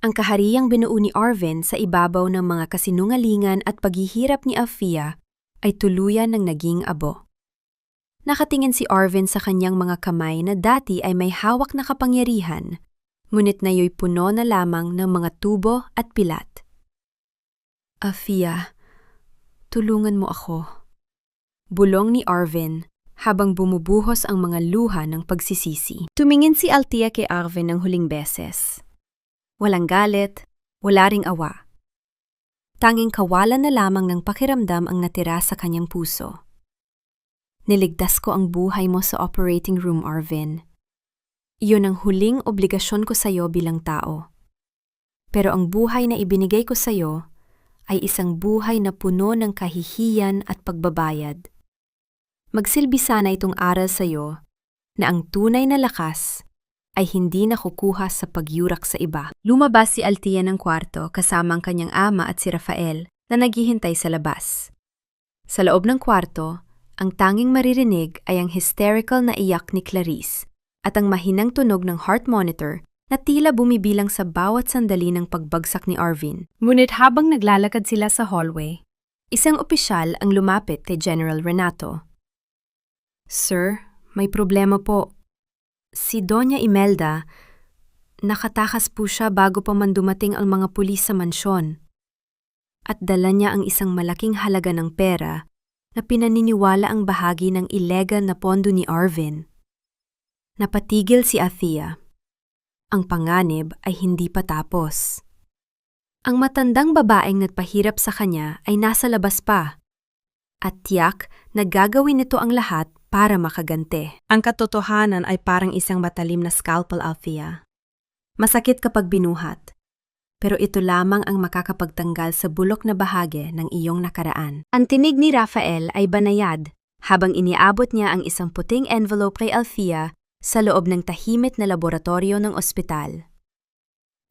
Ang kahariang binuo ni Arvin sa ibabaw ng mga kasinungalingan at paghihirap ni Althea ay tuluyan ng naging abo. Nakatingin si Arvin sa kanyang mga kamay na dati ay may hawak na kapangyarihan, ngunit nayo'y puno na lamang ng mga tubo at pilat. Althea, tulungan mo ako. Bulong ni Arvin habang bumubuhos ang mga luha ng pagsisisi. Tumingin si Althea kay Arvin ng huling beses. Walang galit, wala ring awa. Tanging kawalan na lamang ng pakiramdam ang natira sa kanyang puso. Niligtas ko ang buhay mo sa operating room, Arvin. Iyon ang huling obligasyon ko sa iyo bilang tao. Pero ang buhay na ibinigay ko sa iyo ay isang buhay na puno ng kahihiyan at pagbabayad. Magsilbi sana itong aral sa iyo na ang tunay na lakas ay hindi nakukuha sa pagyurak sa iba. Lumabas si Althea ng kwarto kasama ang kanyang ama at si Rafael na naghihintay sa labas. Sa loob ng kwarto, ang tanging maririnig ay ang hysterical na iyak ni Clarice at ang mahinang tunog ng heart monitor na tila bumibilang sa bawat sandali ng pagbagsak ni Arvin. Ngunit habang naglalakad sila sa hallway, isang opisyal ang lumapit kay General Renato. Sir, may problema po. Si Doña Imelda, nakatakas po siya bago pa man dumating ang mga pulis sa mansyon. At dala niya ang isang malaking halaga ng pera na pinaniniwala ang bahagi ng illegal na pondo ni Arvin. Napatigil si Althea. Ang panganib ay hindi pa tapos. Ang matandang babaeng nagpahirap sa kanya ay nasa labas pa. At tiyak na gagawin nito ang lahat para makagante. Ang katotohanan ay parang isang matalim na scalpel, Althea. Masakit kapag binuhat. pero ito lamang ang makakapagtanggal sa bulok na bahagi ng iyong nakaraan. Ang tinig ni Rafael ay banayad habang iniabot niya ang isang puting envelope kay Althea sa loob ng tahimik na laboratorio ng ospital.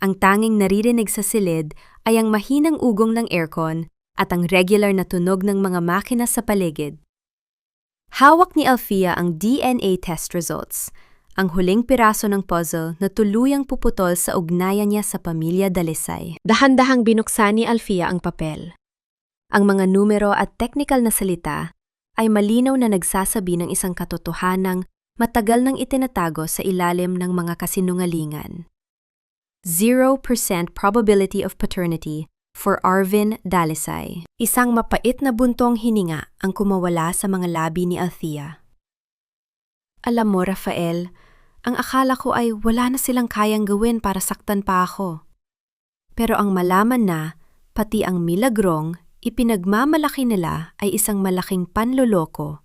Ang tanging naririnig sa silid ay ang mahinang ugong ng aircon at ang regular na tunog ng mga makina sa paligid. Hawak ni Althea ang DNA test results, ang huling piraso ng puzzle na tuluyang puputol sa ugnayan niya sa pamilya Dalisay. Dahan-dahang binuksan ni Althea ang papel. Ang mga numero at technical na salita ay malinaw na nagsasabi ng isang katotohanang matagal nang itinatago sa ilalim ng mga kasinungalingan. 0% probability of paternity for Arvin Dalisay. Isang mapait na buntong hininga ang kumawala sa mga labi ni Althea. Alam mo, Rafael, ang akala ko ay wala na silang kayang gawin para saktan pa ako. Pero ang malaman na, pati ang milagrong, ipinagmamalaki nila ay isang malaking panloloko.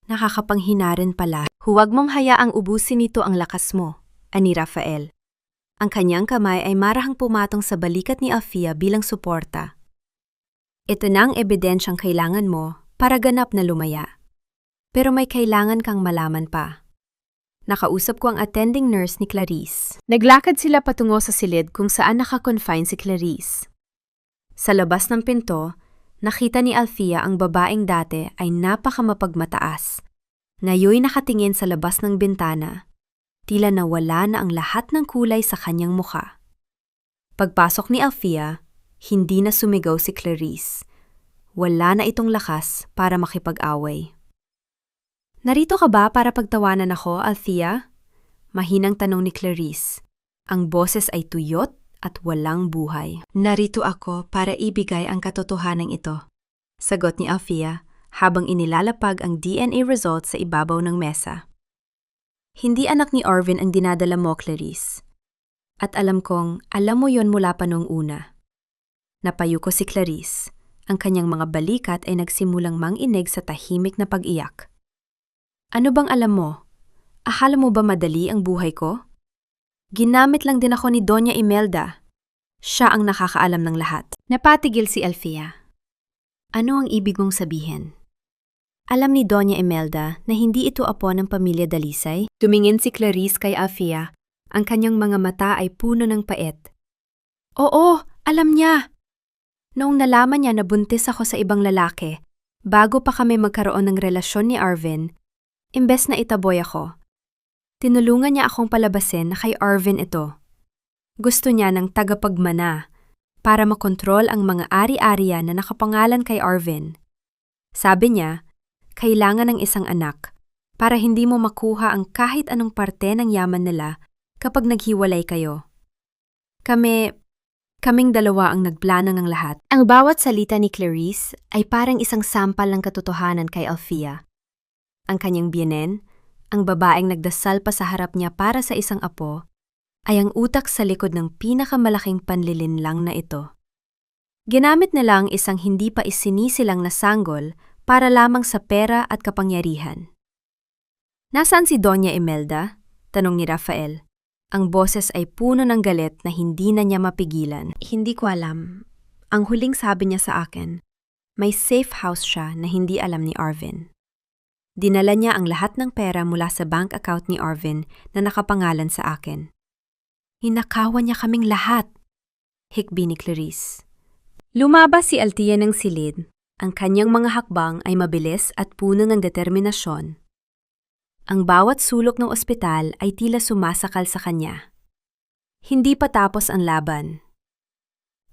Nakakapanghinaren pala. Huwag mong hayaang ubusin nito ang lakas mo, ani Rafael. Ang kanyang kamay ay marahang pumatong sa balikat ni Althea bilang suporta. Ito na ang ebidensyang kailangan mo para ganap na lumaya. Pero may kailangan kang malaman pa. Nakausap ko ang attending nurse ni Clarice. Naglakad sila patungo sa silid kung saan naka-confine si Clarice. Sa labas ng pinto, nakita ni Althea ang babaeng dati ay napakamapagmataas. Ngayoy nakatingin sa labas ng bintana. Tila nawala na ang lahat ng kulay sa kanyang mukha. Pagpasok ni Althea, hindi na sumigaw si Clarice. Wala na itong lakas para makipag-away. Narito ka ba para pagtawanan ako, Althea? Mahinang tanong ni Clarice. Ang boses ay tuyot at walang buhay. Narito ako para ibigay ang katotohanan ito, sagot ni Althea habang inilalapag ang DNA results sa ibabaw ng mesa. Hindi anak ni Arvin ang dinadala mo, Clarice. At alam kong alam mo yon mula pa noong una. Napayuko si Clarice. Ang kanyang mga balikat ay nagsimulang manginig sa tahimik na pag-iyak. Ano bang alam mo? Akala mo ba madali ang buhay ko? Ginamit lang din ako ni Doña Imelda. Siya ang nakakaalam ng lahat. Napatigil si Althea. Ano ang ibig mong sabihin? Alam ni Doña Imelda na hindi ito apo ng pamilya Dalisay? Tumingin si Clarice kay Althea. Ang kanyang mga mata ay puno ng pait. Oo, alam niya. Noong nalaman niya na buntis ako sa ibang lalaki, bago pa kami magkaroon ng relasyon ni Arvin, imbes na itaboy ako, tinulungan niya akong palabasin na kay Arvin ito. Gusto niya ng tagapagmana para makontrol ang mga ari-arian na nakapangalan kay Arvin. Sabi niya, kailangan ng isang anak para hindi mo makuha ang kahit anong parte ng yaman nila kapag naghiwalay kayo. Kaming dalawa ang nagplano ng lahat. Ang bawat salita ni Clarice ay parang isang sampal ng katotohanan kay Althea. Ang kanyang biyenin, ang babaeng nagdasal pa sa harap niya para sa isang apo, ay ang utak sa likod ng pinakamalaking panlilinlang na ito. Ginamit nila ang isang hindi pa isinisilang na sanggol para lamang sa pera at kapangyarihan. Nasaan si Doña Imelda? Tanong ni Rafael. Ang boses ay puno ng galit na hindi na niya mapigilan. Hindi ko alam. Ang huling sabi niya sa akin, may safe house siya na hindi alam ni Arvin. Dinala niya ang lahat ng pera mula sa bank account ni Arvin na nakapangalan sa akin. Hinakawan niya kaming lahat, hikbi ni Clarice. Lumabas si Althea ng silid. Ang kanyang mga hakbang ay mabilis at puno ng determinasyon. Ang bawat sulok ng ospital ay tila sumasakal sa kanya. Hindi pa tapos ang laban.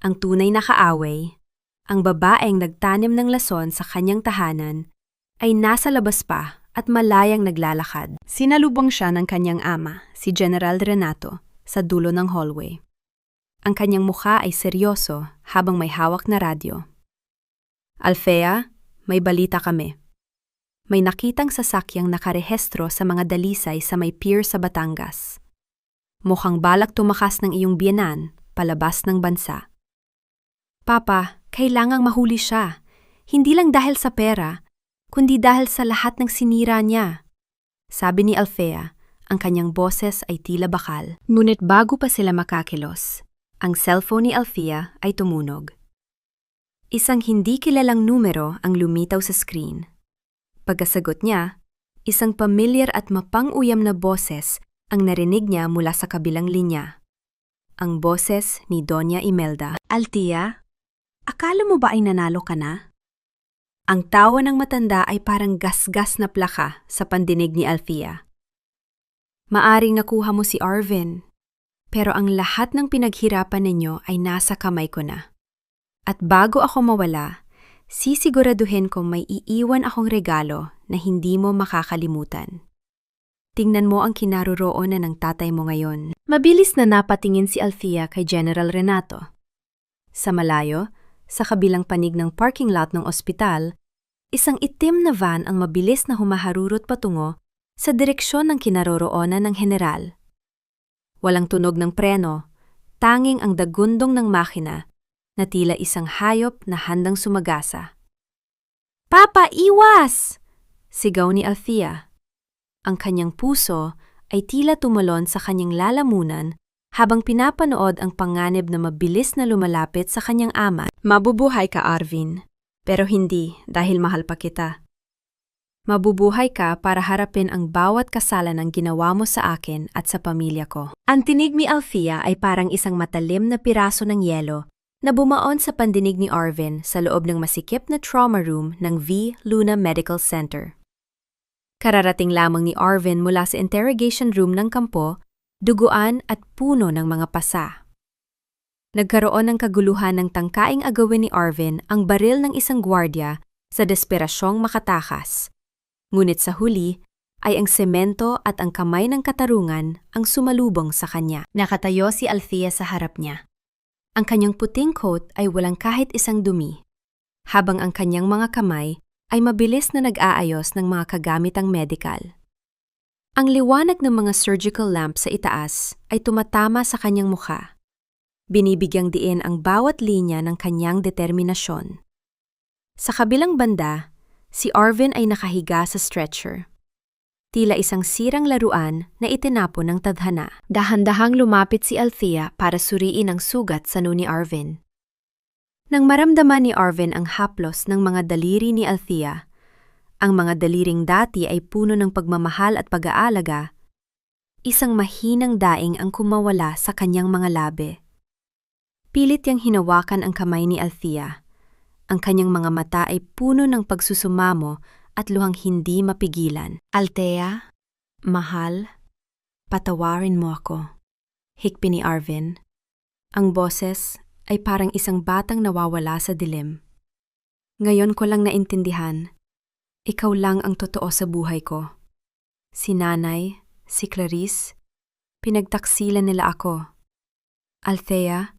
Ang tunay na kaaway, ang babaeng nagtanim ng lason sa kanyang tahanan, ay nasa labas pa at malayang naglalakad. Sinalubong siya ng kanyang ama, si General Renato, sa dulo ng hallway. Ang kanyang mukha ay seryoso habang may hawak na radyo. Althea, may balita kami. May nakitang sasakyang nakarehestro sa mga Dalisay sa may pier sa Batangas. Mukhang balak tumakas ng iyong biyenan, palabas ng bansa. Papa, kailangang mahuli siya. Hindi lang dahil sa pera, kundi dahil sa lahat ng sinira niya. Sabi ni Althea, ang kanyang boses ay tila bakal. Ngunit bago pa sila makakilos, Ang cellphone ni Althea ay tumunog. Isang hindi kilalang numero ang lumitaw sa screen. Pagkasagot niya, isang pamilyar at mapang-uyam na boses ang narinig niya mula sa kabilang linya. Ang boses ni Doña Imelda. Althea, akala mo ba ay nanalo ka na? Ang tawa ng matanda ay parang gasgas na plaka sa pandinig ni Althea. Maaring nakuha mo si Arvin, pero ang lahat ng pinaghirapan ninyo ay nasa kamay ko na. At bago ako mawala, sisiguraduhin kong may iiwan akong regalo na hindi mo makakalimutan. Tingnan mo ang kinaroroonan ng tatay mo ngayon. Mabilis na napatingin si Althea kay General Renato. Sa malayo, sa kabilang panig ng parking lot ng ospital, isang itim na van ang mabilis na humaharurot patungo sa direksyon ng kinaroroonan ng general. Walang tunog ng preno, tanging ang dagundong ng makina na tila isang hayop na handang sumagasa. "Papa, iwas!" sigaw ni Althea. Ang kanyang puso ay tila tumalon sa kanyang lalamunan habang pinapanood ang panganib na mabilis na lumalapit sa kanyang ama. "Mabubuhay ka, Arvin, pero hindi dahil mahal pa kita. Mabubuhay ka para harapin ang bawat kasalanan ginawa mo sa akin at sa pamilya ko." Ang tinig ni Althea ay parang isang matalim na piraso ng yelo na bumaon sa pandinig ni Arvin sa loob ng masikip na trauma room ng V. Luna Medical Center. Kararating lamang ni Arvin mula sa interrogation room ng kampo, duguan at puno ng mga pasa. Nagkaroon ng kaguluhan ng tangkaing agawin ni Arvin ang baril ng isang gwardiya sa desperasyong makatakas. Ngunit sa huli ay ang semento at ang kamay ng katarungan ang sumalubong sa kanya. Nakatayo si Althea sa harap niya. Ang kanyang puting coat ay walang kahit isang dumi, habang ang kanyang mga kamay ay mabilis na nag-aayos ng mga kagamitang medikal. Ang liwanag ng mga surgical lamp sa itaas ay tumatama sa kanyang mukha. Binibigyang diin ang bawat linya ng kanyang determinasyon. Sa kabilang banda, si Arvin ay nakahiga sa stretcher. Tila isang sirang laruan na itinapon ng tadhana. Dahan-dahang lumapit si Althea para suriin ang sugat sa noo ni Arvin. Nang maramdaman ni Arvin ang haplos ng mga daliri ni Althea, ang mga daliring dati ay puno ng pagmamahal at pag-aalaga, isang mahinang daing ang kumawala sa kanyang mga labi. Pilit niyang hinawakan ang kamay ni Althea. Ang kanyang mga mata ay puno ng pagsusumamo at luhang hindi mapigilan. "Althea, mahal, patawarin mo ako," hikbi ni Arvin. Ang boses ay parang isang batang nawawala sa dilim. "Ngayon ko lang naintindihan, ikaw lang ang totoo sa buhay ko. Si nanay, si Clarice, pinagtaksilan nila ako. Althea,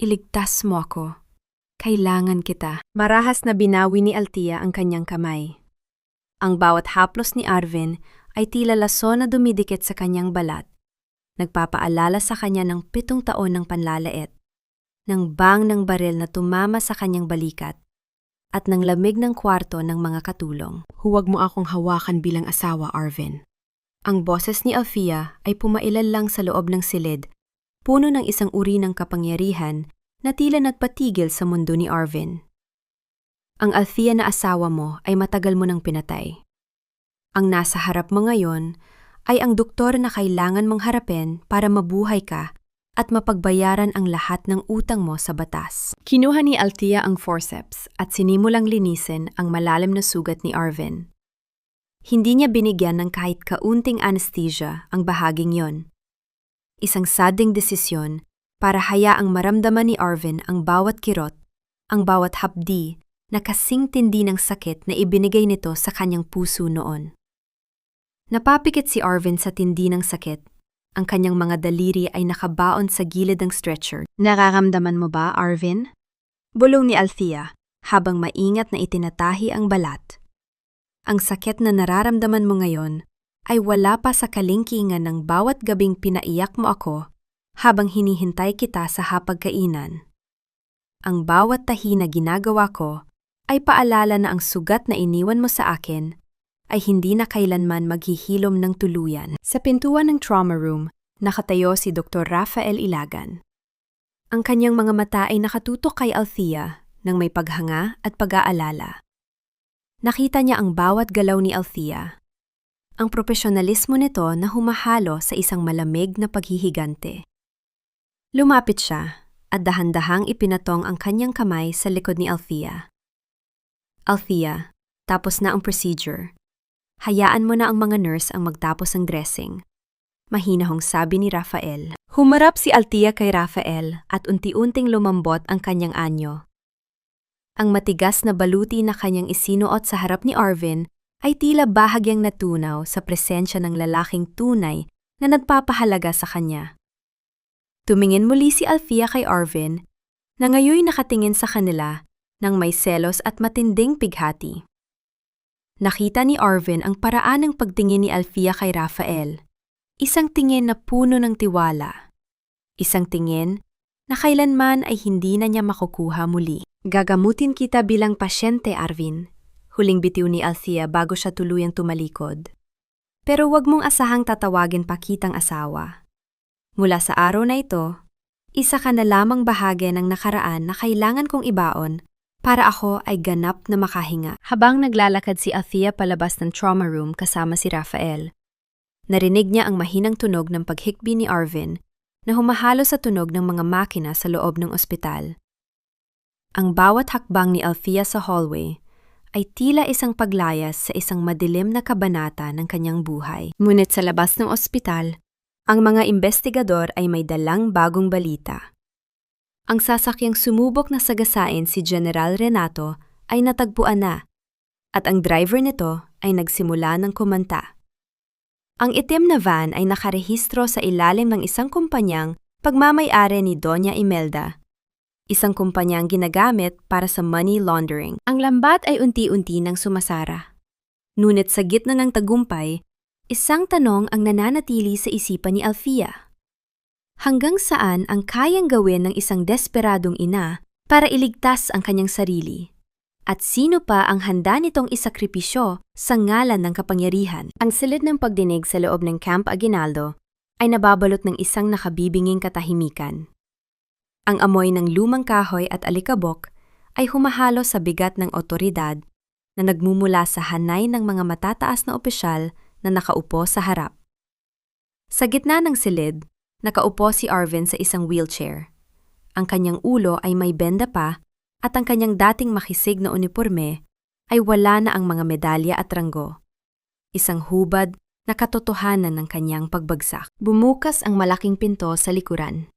iligtas mo ako. Kailangan kita." Marahas na binawi ni Althea ang kanyang kamay. Ang bawat haplos ni Arvin ay tila laso na dumidikit sa kanyang balat. Nagpapaalala sa kanya ng 7 taon ng panlalait, ng bang ng baril na tumama sa kanyang balikat, at ng lamig ng kwarto ng mga katulong. "Huwag mo akong hawakan bilang asawa, Arvin." Ang boses ni Althea ay pumailan lang sa loob ng silid, puno ng isang uri ng kapangyarihan na tila nagpatigil sa mundo ni Arvin. Ang Althea na asawa mo ay matagal mo nang pinatay. Ang nasa harap mo ngayon ay ang doktor na kailangan mong harapin para mabuhay ka at mapagbayaran ang lahat ng utang mo sa batas. Kinuha ni Althea ang forceps at sinimulang linisin ang malalim na sugat ni Arvin. Hindi niya binigyan ng kahit kaunting anesthesia ang bahaging yon. Isang sading desisyon para hayaang maramdaman ni Arvin ang bawat kirot, ang bawat hapdi na kasing tindi ng sakit na ibinigay nito sa kanyang puso noon. Napapikit si Arvin sa tindi ng sakit. Ang kanyang mga daliri ay nakabaon sa gilid ng stretcher. "Nararamdaman mo ba, Arvin?" bulong ni Althea habang maingat na itinatahi ang balat. "Ang sakit na nararamdaman mo ngayon ay wala pa sa kalingkingan ng bawat gabing pinaiyak mo ako habang hinihintay kita sa hapagkainan. Ang bawat tahi na ginagawa ko ay paalala na ang sugat na iniwan mo sa akin ay hindi na kailanman maghihilom ng tuluyan." Sa pintuan ng trauma room, nakatayo si Dr. Rafael Ilagan. Ang kanyang mga mata ay nakatutok kay Althea nang may paghanga at pag-aalala. Nakita niya ang bawat galaw ni Althea. Ang profesionalismo nito na humahalo sa isang malamig na paghihigante. Lumapit siya at dahan-dahang ipinatong ang kanyang kamay sa likod ni Althea. Althea, tapos na ang procedure. Hayaan mo na ang mga nurse ang magtapos ng dressing. Mahinahong sabi ni Rafael. Humarap si Althea kay Rafael at unti-unting lumambot ang kanyang anyo. Ang matigas na baluti na kanyang isinuot sa harap ni Arvin ay tila bahagyang natunaw sa presensya ng lalaking tunay na nagpapahalaga sa kanya. Tumingin muli si Althea kay Arvin na ngayoy nakatingin sa kanila nang may selos at matinding pighati. Nakita ni Arvin ang paraan ng pagtingin ni Althea kay Rafael. Isang tingin na puno ng tiwala. Isang tingin na kailanman ay hindi na niya makukuha muli. Gagamutin kita bilang pasyente, Arvin. Huling bitiw ni Althea bago siya tuluyang tumalikod. Pero wag mong asahang tatawagin pa kitang asawa. Mula sa araw na ito, isa ka na lamang bahagi ng nakaraan na kailangan kong ibaon para ako ay ganap na makahinga. Habang naglalakad si Althea palabas ng trauma room kasama si Rafael, narinig niya ang mahinang tunog ng paghikbi ni Arvin na humahalo sa tunog ng mga makina sa loob ng ospital. Ang bawat hakbang ni Althea sa hallway ay tila isang paglayas sa isang madilim na kabanata ng kanyang buhay. Ngunit sa labas ng ospital, ang mga investigador ay may dalang bagong balita. Ang sasakyang sumubok na sagasain si General Renato ay natagpuan na, at ang driver nito ay nagsimula ng kumanta. Ang itim na van ay nakarehistro sa ilalim ng isang kumpanyang pagmamay-ari ni Doña Imelda, isang kumpanyang ginagamit para sa money laundering. Ang lambat ay unti-unti nang sumasara. Ngunit sa gitna ng tagumpay, isang tanong ang nananatili sa isipan ni Althea. Hanggang saan ang kayang gawin ng isang desperadong ina para iligtas ang kanyang sarili? At sino pa ang handa nitong isakripisyo sa ngalan ng kapangyarihan? Ang silid ng pagdinig sa loob ng Camp Aguinaldo ay nababalot ng isang nakabibinging katahimikan. Ang amoy ng lumang kahoy at alikabok ay humahalo sa bigat ng otoridad na nagmumula sa hanay ng mga matataas na opisyal na nakaupo sa harap. Sa gitna ng silid, nakaupo si Arvin sa isang wheelchair. Ang kanyang ulo ay may benda pa at ang kanyang dating makisig na uniporme ay wala na ang mga medalya at ranggo. Isang hubad na katotohanan ng kanyang pagbagsak. Bumukas ang malaking pinto sa likuran.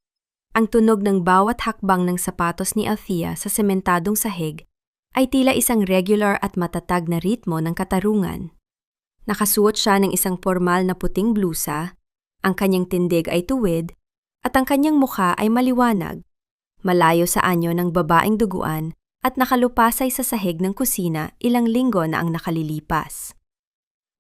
Ang tunog ng bawat hakbang ng sapatos ni Althea sa sementadong sahig ay tila isang regular at matatag na ritmo ng katarungan. Nakasuot siya ng isang formal na puting blusa, ang kanyang tindig ay tuwid, at ang kanyang mukha ay maliwanag, malayo sa anyo ng babaeng duguan at nakalupasay sa sahig ng kusina ilang linggo na ang nakalilipas.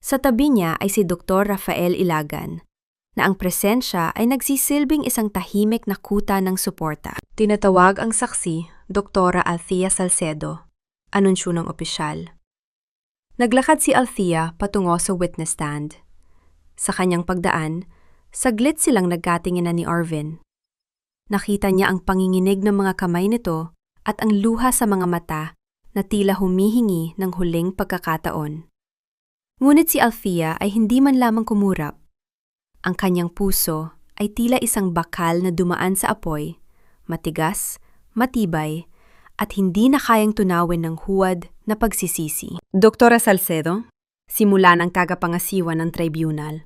Sa tabi niya ay si Dr. Rafael Ilagan, na ang presensya ay nagsisilbing isang tahimik na kuta ng suporta. Tinatawag ang saksi, Dr. Althea Salcedo, anunsyo ng opisyal. Naglakad si Althea patungo sa witness stand. Sa kanyang pagdaan, saglit silang nagkatinginan ni Arvin. Nakita niya ang panginginig ng mga kamay nito at ang luha sa mga mata na tila humihingi ng huling pagkakataon. Ngunit si Althea ay hindi man lamang kumurap. Ang kanyang puso ay tila isang bakal na dumaan sa apoy, matigas, matibay, at hindi na kayang tunawin ng huwad na pagsisisi. Dr. Salcedo, simulan ang tagapangasiwa ng tribunal.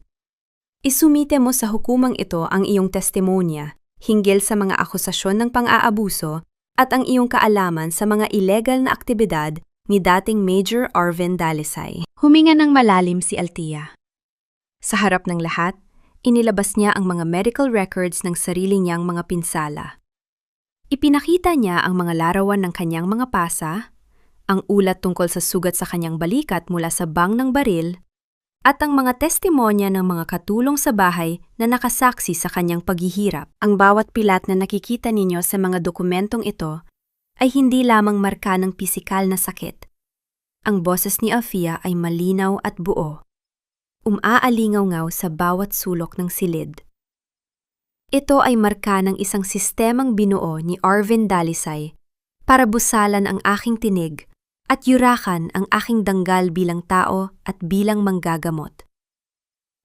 Isumite mo sa hukumang ito ang iyong testimonya hinggil sa mga akusasyon ng pang-aabuso at ang iyong kaalaman sa mga illegal na aktibidad ni dating Major Arvin Dalisay. Huminga ng malalim si Althea. Sa harap ng lahat, inilabas niya ang mga medical records ng sarili niyang mga pinsala. Ipinakita niya ang mga larawan ng kanyang mga pasa, ang ulat tungkol sa sugat sa kanyang balikat mula sa bang ng baril, at ang mga testimonya ng mga katulong sa bahay na nakasaksi sa kanyang paghihirap. Ang bawat pilat na nakikita ninyo sa mga dokumentong ito ay hindi lamang marka ng pisikal na sakit. Ang boses ni Althea ay malinaw at buo. Umaalingaw-ngaw sa bawat sulok ng silid. Ito ay marka ng isang sistemang binuo ni Arvin Dalisay para busalan ang aking tinig at yurakan ang aking danggal bilang tao at bilang manggagamot.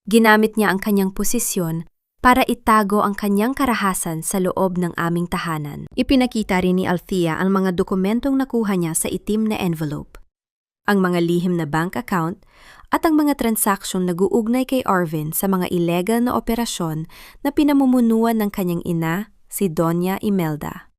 Ginamit niya ang kanyang posisyon para itago ang kanyang karahasan sa loob ng aming tahanan. Ipinakita rin ni Althea ang mga dokumentong nakuha niya sa itim na envelope, ang mga lihim na bank account at ang mga transaksyong nag-uugnay kay Arvin sa mga illegal na operasyon na pinamumunuan ng kanyang ina, si Doña Imelda.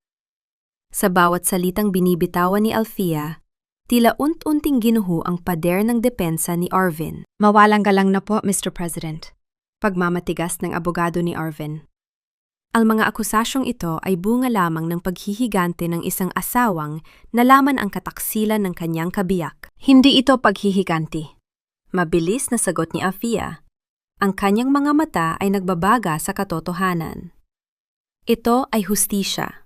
Sa bawat salitang binibitawan ni Althea, tila unt-unting ginuho ang pader ng depensa ni Arvin. Mawalang galang na po, Mr. President. Pagmamatigas ng abogado ni Arvin. Ang mga akusasyong ito ay bunga lamang ng paghihigante ng isang asawang nalaman ang kataksilan ng kanyang kabiyak. Hindi ito paghihiganti. Mabilis na sagot ni Althea. Ang kanyang mga mata ay nagbabaga sa katotohanan. Ito ay hustisya.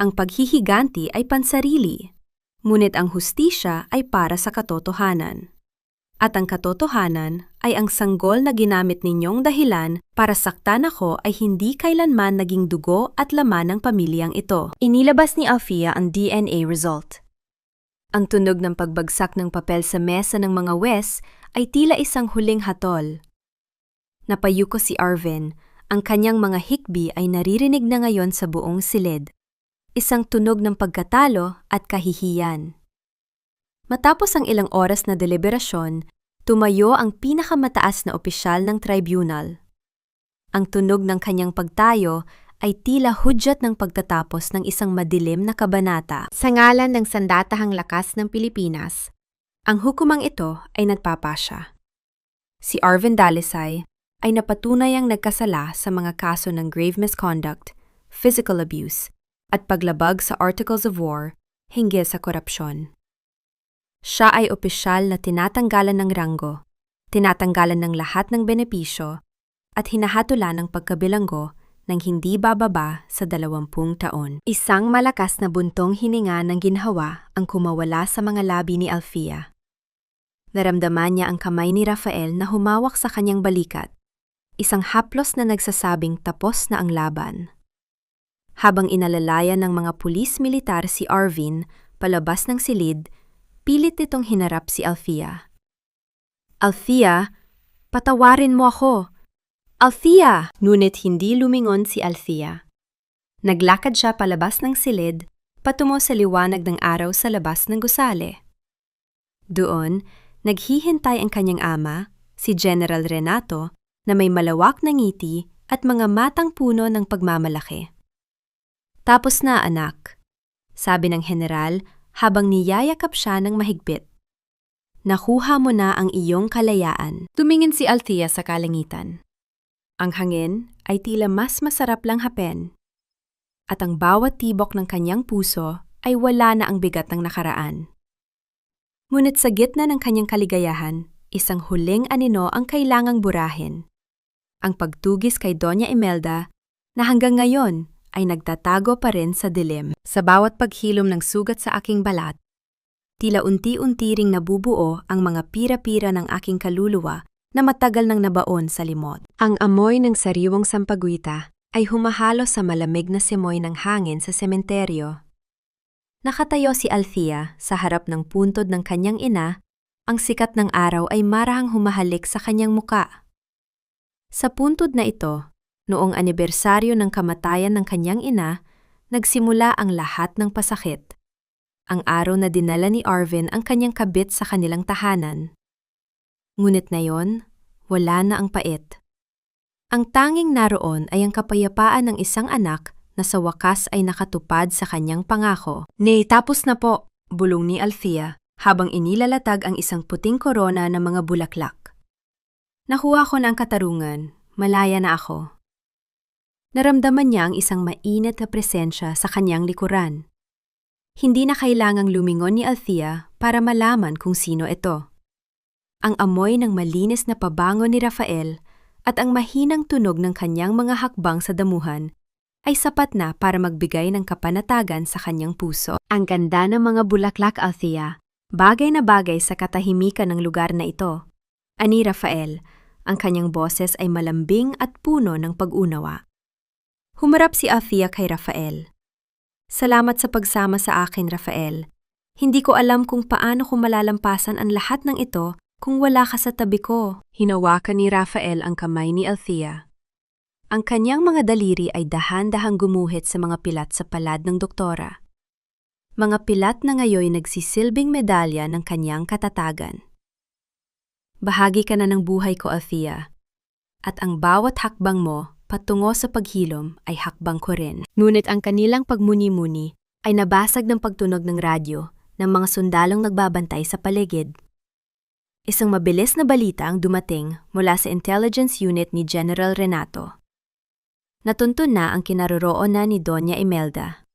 Ang paghihiganti ay pansarili, ngunit ang hustisya ay para sa katotohanan. At ang katotohanan ay ang sanggol na ginamit ninyong dahilan para saktan ako ay hindi kailanman naging dugo at laman ng pamilyang ito. Inilabas ni Althea ang DNA result. Ang tunog ng pagbagsak ng papel sa mesa ng mga wes ay tila isang huling hatol. Napayuko si Arvin, ang kanyang mga hikbi ay naririnig na ngayon sa buong silid. Isang tunog ng pagkatalo at kahihiyan. Matapos ang ilang oras na deliberasyon, tumayo ang pinakamataas na opisyal ng tribunal. Ang tunog ng kanyang pagtayo ay tila hudyat ng pagtatapos ng isang madilim na kabanata. Sa ngalan ng sandatahang lakas ng Pilipinas, ang hukumang ito ay nagpapasya. Si Arvin Dalisay ay napatunayang nagkasala sa mga kaso ng grave misconduct, physical abuse, at paglabag sa Articles of War hinggil sa korupsyon. Siya ay opisyal na tinatanggalan ng ranggo, tinatanggalan ng lahat ng benepisyo, at hinahatulan ng pagkabilanggo ng hindi bababa sa 20 taon. Isang malakas na buntong hininga ng ginhawa ang kumawala sa mga labi ni Althea. Naramdaman niya ang kamay ni Rafael na humawak sa kanyang balikat, isang haplos na nagsasabing tapos na ang laban. Habang inalalayan ng mga pulis-militar si Arvin palabas ng silid, pilit nitong hinarap si Althea. Althea, patawarin mo ako! Althea! Ngunit hindi lumingon si Althea. Naglakad siya palabas ng silid, patungo sa liwanag ng araw sa labas ng gusali. Doon, naghihintay ang kanyang ama, si General Renato, na may malawak na ngiti at mga matang puno ng pagmamalaki. Tapos na, anak, sabi ng general habang niyayakap siya ng mahigpit. Nakuha mo na ang iyong kalayaan. Tumingin si Althea sa kalangitan. Ang hangin ay tila mas masarap lang hapen. At ang bawat tibok ng kanyang puso ay wala na ang bigat ng nakaraan. Ngunit sa gitna ng kanyang kaligayahan, isang huling anino ang kailangang burahin. Ang pagtugis kay Doña Imelda na hanggang ngayon ay nagtatago pa rin sa dilim. Sa bawat paghilom ng sugat sa aking balat, tila unti-unti ring nabubuo ang mga pira-pira ng aking kaluluwa na matagal nang nabaon sa limot. Ang amoy ng sariwang sampaguita ay humahalo sa malamig na simoy ng hangin sa sementeryo. Nakatayo si Althea sa harap ng puntod ng kanyang ina, ang sikat ng araw ay marahang humahalik sa kanyang muka. Sa puntod na ito, noong anibersaryo ng kamatayan ng kanyang ina, nagsimula ang lahat ng pasakit. Ang araw na dinala ni Arvin ang kanyang kabit sa kanilang tahanan. Ngunit ngayon, wala na ang pait. Ang tanging naroon ay ang kapayapaan ng isang anak na sa wakas ay nakatupad sa kanyang pangako. Nay, tapos na po, bulong ni Althea habang inilalatag ang isang puting korona ng mga bulaklak. Nakuha ko na ang katarungan, malaya na ako. Naramdaman niya ang isang mainit na presensya sa kanyang likuran. Hindi na kailangang lumingon ni Althea para malaman kung sino ito. Ang amoy ng malinis na pabango ni Rafael at ang mahinang tunog ng kanyang mga hakbang sa damuhan ay sapat na para magbigay ng kapanatagan sa kanyang puso. Ang ganda ng mga bulaklak, Althea, bagay na bagay sa katahimikan ng lugar na ito. Ani Rafael, ang kanyang boses ay malambing at puno ng pag-unawa. Humarap si Althea kay Rafael. Salamat sa pagsama sa akin, Rafael. Hindi ko alam kung paano ko malalampasan ang lahat ng ito kung wala ka sa tabi ko. Hinawakan ni Rafael ang kamay ni Althea. Ang kanyang mga daliri ay dahan-dahang gumuhit sa mga pilat sa palad ng doktora. Mga pilat na ngayon nagsisilbing medalya ng kanyang katatagan. Bahagi ka na ng buhay ko, Althea. At ang bawat hakbang mo patungo sa paghilom ay hakbang ko rin. Ngunit ang kanilang pagmuni-muni ay nabasag ng pagtunog ng radyo ng mga sundalong nagbabantay sa paligid. Isang mabilis na balita ang dumating mula sa intelligence unit ni General Renato. Natuntun na ang kinaroroonan ni Doña Imelda.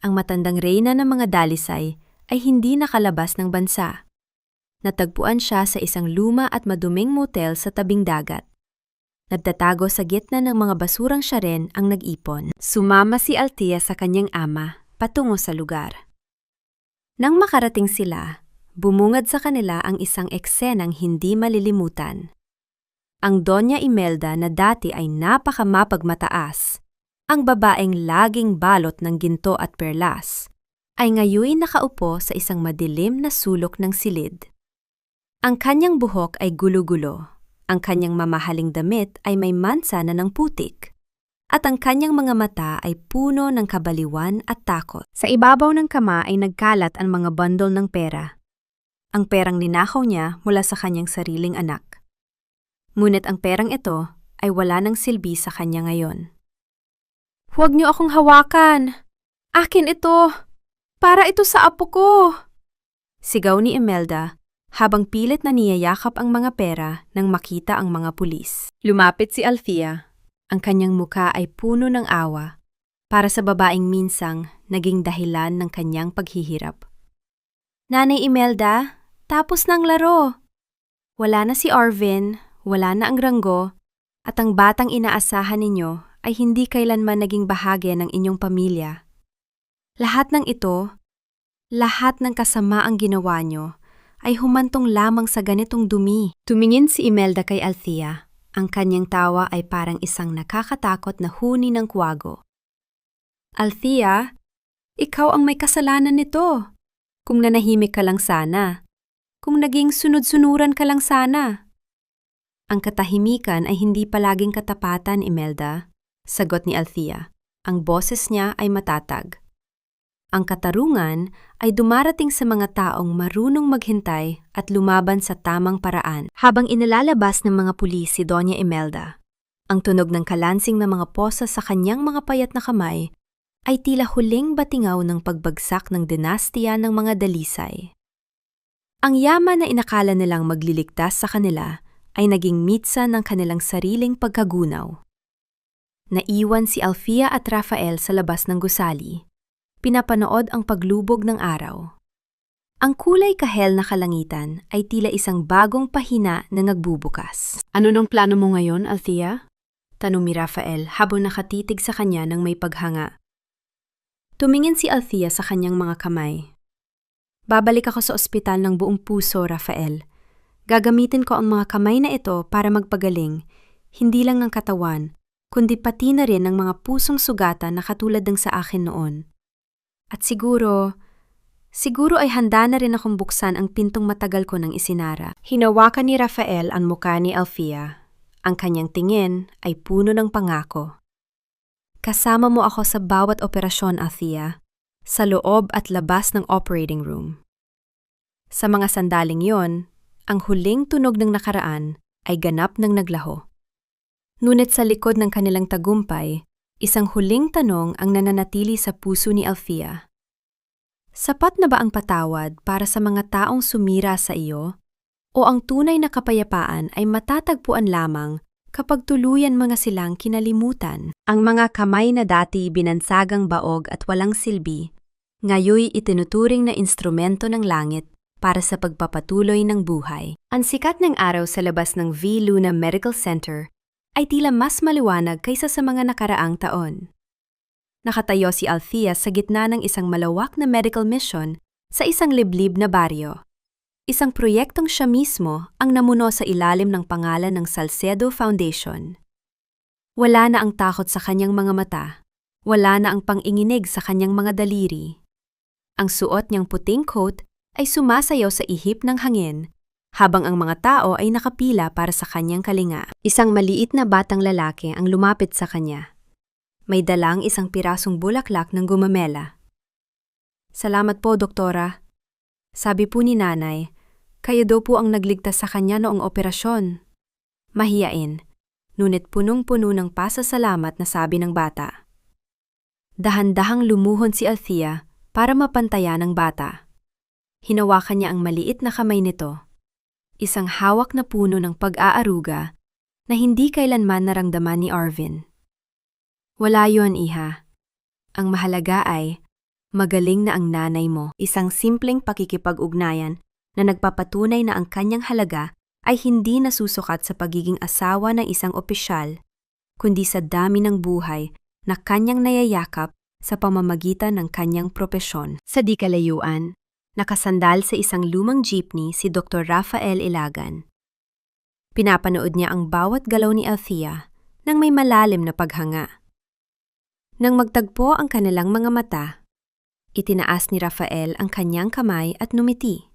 Ang matandang reyna ng mga dalisay ay hindi nakalabas ng bansa. Natagpuan siya sa isang luma at maduming motel sa tabing dagat. Nagtatago sa gitna ng mga basurang siya rin ang nag-ipon. Sumama si Althea sa kanyang ama patungo sa lugar. Nang makarating sila, bumungad sa kanila ang isang eksenang hindi malilimutan. Ang Doña Imelda na dati ay napakamapagmataas, ang babaeng laging balot ng ginto at perlas, ay ngayon nakaupo sa isang madilim na sulok ng silid. Ang kanyang buhok ay gulo-gulo. Ang kanyang mamahaling damit ay may mansa na ng putik, at ang kanyang mga mata ay puno ng kabaliwan at takot. Sa ibabaw ng kama ay nagkalat ang mga bundle ng pera. Ang perang ninakaw niya mula sa kanyang sariling anak. Ngunit ang perang ito ay wala ng silbi sa kanya ngayon. "Huwag niyo akong hawakan! Akin ito! Para ito sa apo ko!" Sigaw ni Imelda habang pilit na niyayakap ang mga pera nang makita ang mga pulis. Lumapit si Althea. Ang kanyang muka ay puno ng awa para sa babaeng minsang naging dahilan ng kanyang paghihirap. "Nanay Imelda, tapos na ang laro. Wala na si Arvin, wala na ang ranggo, at ang batang inaasahan ninyo ay hindi kailanman naging bahagi ng inyong pamilya. Lahat ng ito, lahat ng kasamaang ginawa nyo, ay humantong lamang sa ganitong dumi." Tumingin si Imelda kay Althea. Ang kanyang tawa ay parang isang nakakatakot na huni ng kwago. "Althea, ikaw ang may kasalanan nito. Kung nanahimik ka lang sana. Kung naging sunod-sunuran ka lang sana." "Ang katahimikan ay hindi palaging katapatan, Imelda," sagot ni Althea. Ang boses niya ay matatag. "Ang katarungan ay dumarating sa mga taong marunong maghintay at lumaban sa tamang paraan." Habang inilalabas ng mga pulis si Doña Imelda, ang tunog ng kalansing ng mga posa sa kanyang mga payat na kamay ay tila huling batingaw ng pagbagsak ng dinastiya ng mga dalisay. Ang yaman na inakala nilang magliligtas sa kanila ay naging mitsa ng kanilang sariling pagkagunaw. Naiwan si Althea at Rafael sa labas ng gusali. Pinapanood ang paglubog ng araw. Ang kulay kahel na kalangitan ay tila isang bagong pahina na nagbubukas. "Ano nang plano mo ngayon, Althea?" tanong ni Rafael habang nakatitig sa kanya ng may paghanga. Tumingin si Althea sa kanyang mga kamay. "Babalik ako sa ospital ng buong puso, Rafael. Gagamitin ko ang mga kamay na ito para magpagaling, hindi lang ng katawan, kundi pati na rin ng mga pusong sugatan na katulad ng sa akin noon. At siguro ay handa na rin akong buksan ang pintong matagal ko nang isinara." Hinawakan ni Rafael ang mukha ni Althea. Ang kanyang tingin ay puno ng pangako. "Kasama mo ako sa bawat operasyon, Althea, sa loob at labas ng operating room." Sa mga sandaling yon, ang huling tunog ng nakaraan ay ganap ng naglaho. Ngunit sa likod ng kanilang tagumpay, isang huling tanong ang nananatili sa puso ni Althea. Sapat na ba ang patawad para sa mga taong sumira sa iyo? O ang tunay na kapayapaan ay matatagpuan lamang kapag tuluyan mga silang kinalimutan? Ang mga kamay na dati binansagang baog at walang silbi, ngayoy itinuturing na instrumento ng langit para sa pagpapatuloy ng buhay. Ang sikat ng araw sa labas ng V. Luna Medical Center ay tila mas maliwanag kaysa sa mga nakaraang taon. Nakatayo si Althea sa gitna ng isang malawak na medical mission sa isang liblib na baryo. Isang proyektong siya mismo ang namuno sa ilalim ng pangalan ng Salcedo Foundation. Wala na ang takot sa kanyang mga mata. Wala na ang panginginig sa kanyang mga daliri. Ang suot niyang puting coat ay sumasayaw sa ihip ng hangin, habang ang mga tao ay nakapila para sa kanyang kalinga. Isang maliit na batang lalaki ang lumapit sa kanya. May dalang isang pirasong bulaklak ng gumamela. Salamat po, doktora. Sabi po ni nanay, kayo daw po ang nagligtas sa kanya noong operasyon. Mahiyain, ngunit punong-puno ng pasasalamat na sabi ng bata. Dahan-dahang lumuhon si Althea para mapantayan ng bata. Hinawakan niya ang maliit na kamay nito. Isang hawak na puno ng pag-aaruga na hindi kailanman naramdaman ni Arvin. Wala yon, iha. Ang mahalaga ay magaling na ang nanay mo. Isang simpleng pakikipag-ugnayan na nagpapatunay na ang kanyang halaga ay hindi nasusukat sa pagiging asawa ng isang opisyal, kundi sa dami ng buhay na kanyang nayayakap sa pamamagitan ng kanyang propesyon. Sa di kalayuan, nakasandal sa isang lumang jeepney si Dr. Rafael Ilagan. Pinapanood niya ang bawat galaw ni Althea nang may malalim na paghanga. Nang magtagpo ang kanilang mga mata, itinaas ni Rafael ang kanyang kamay at numiti.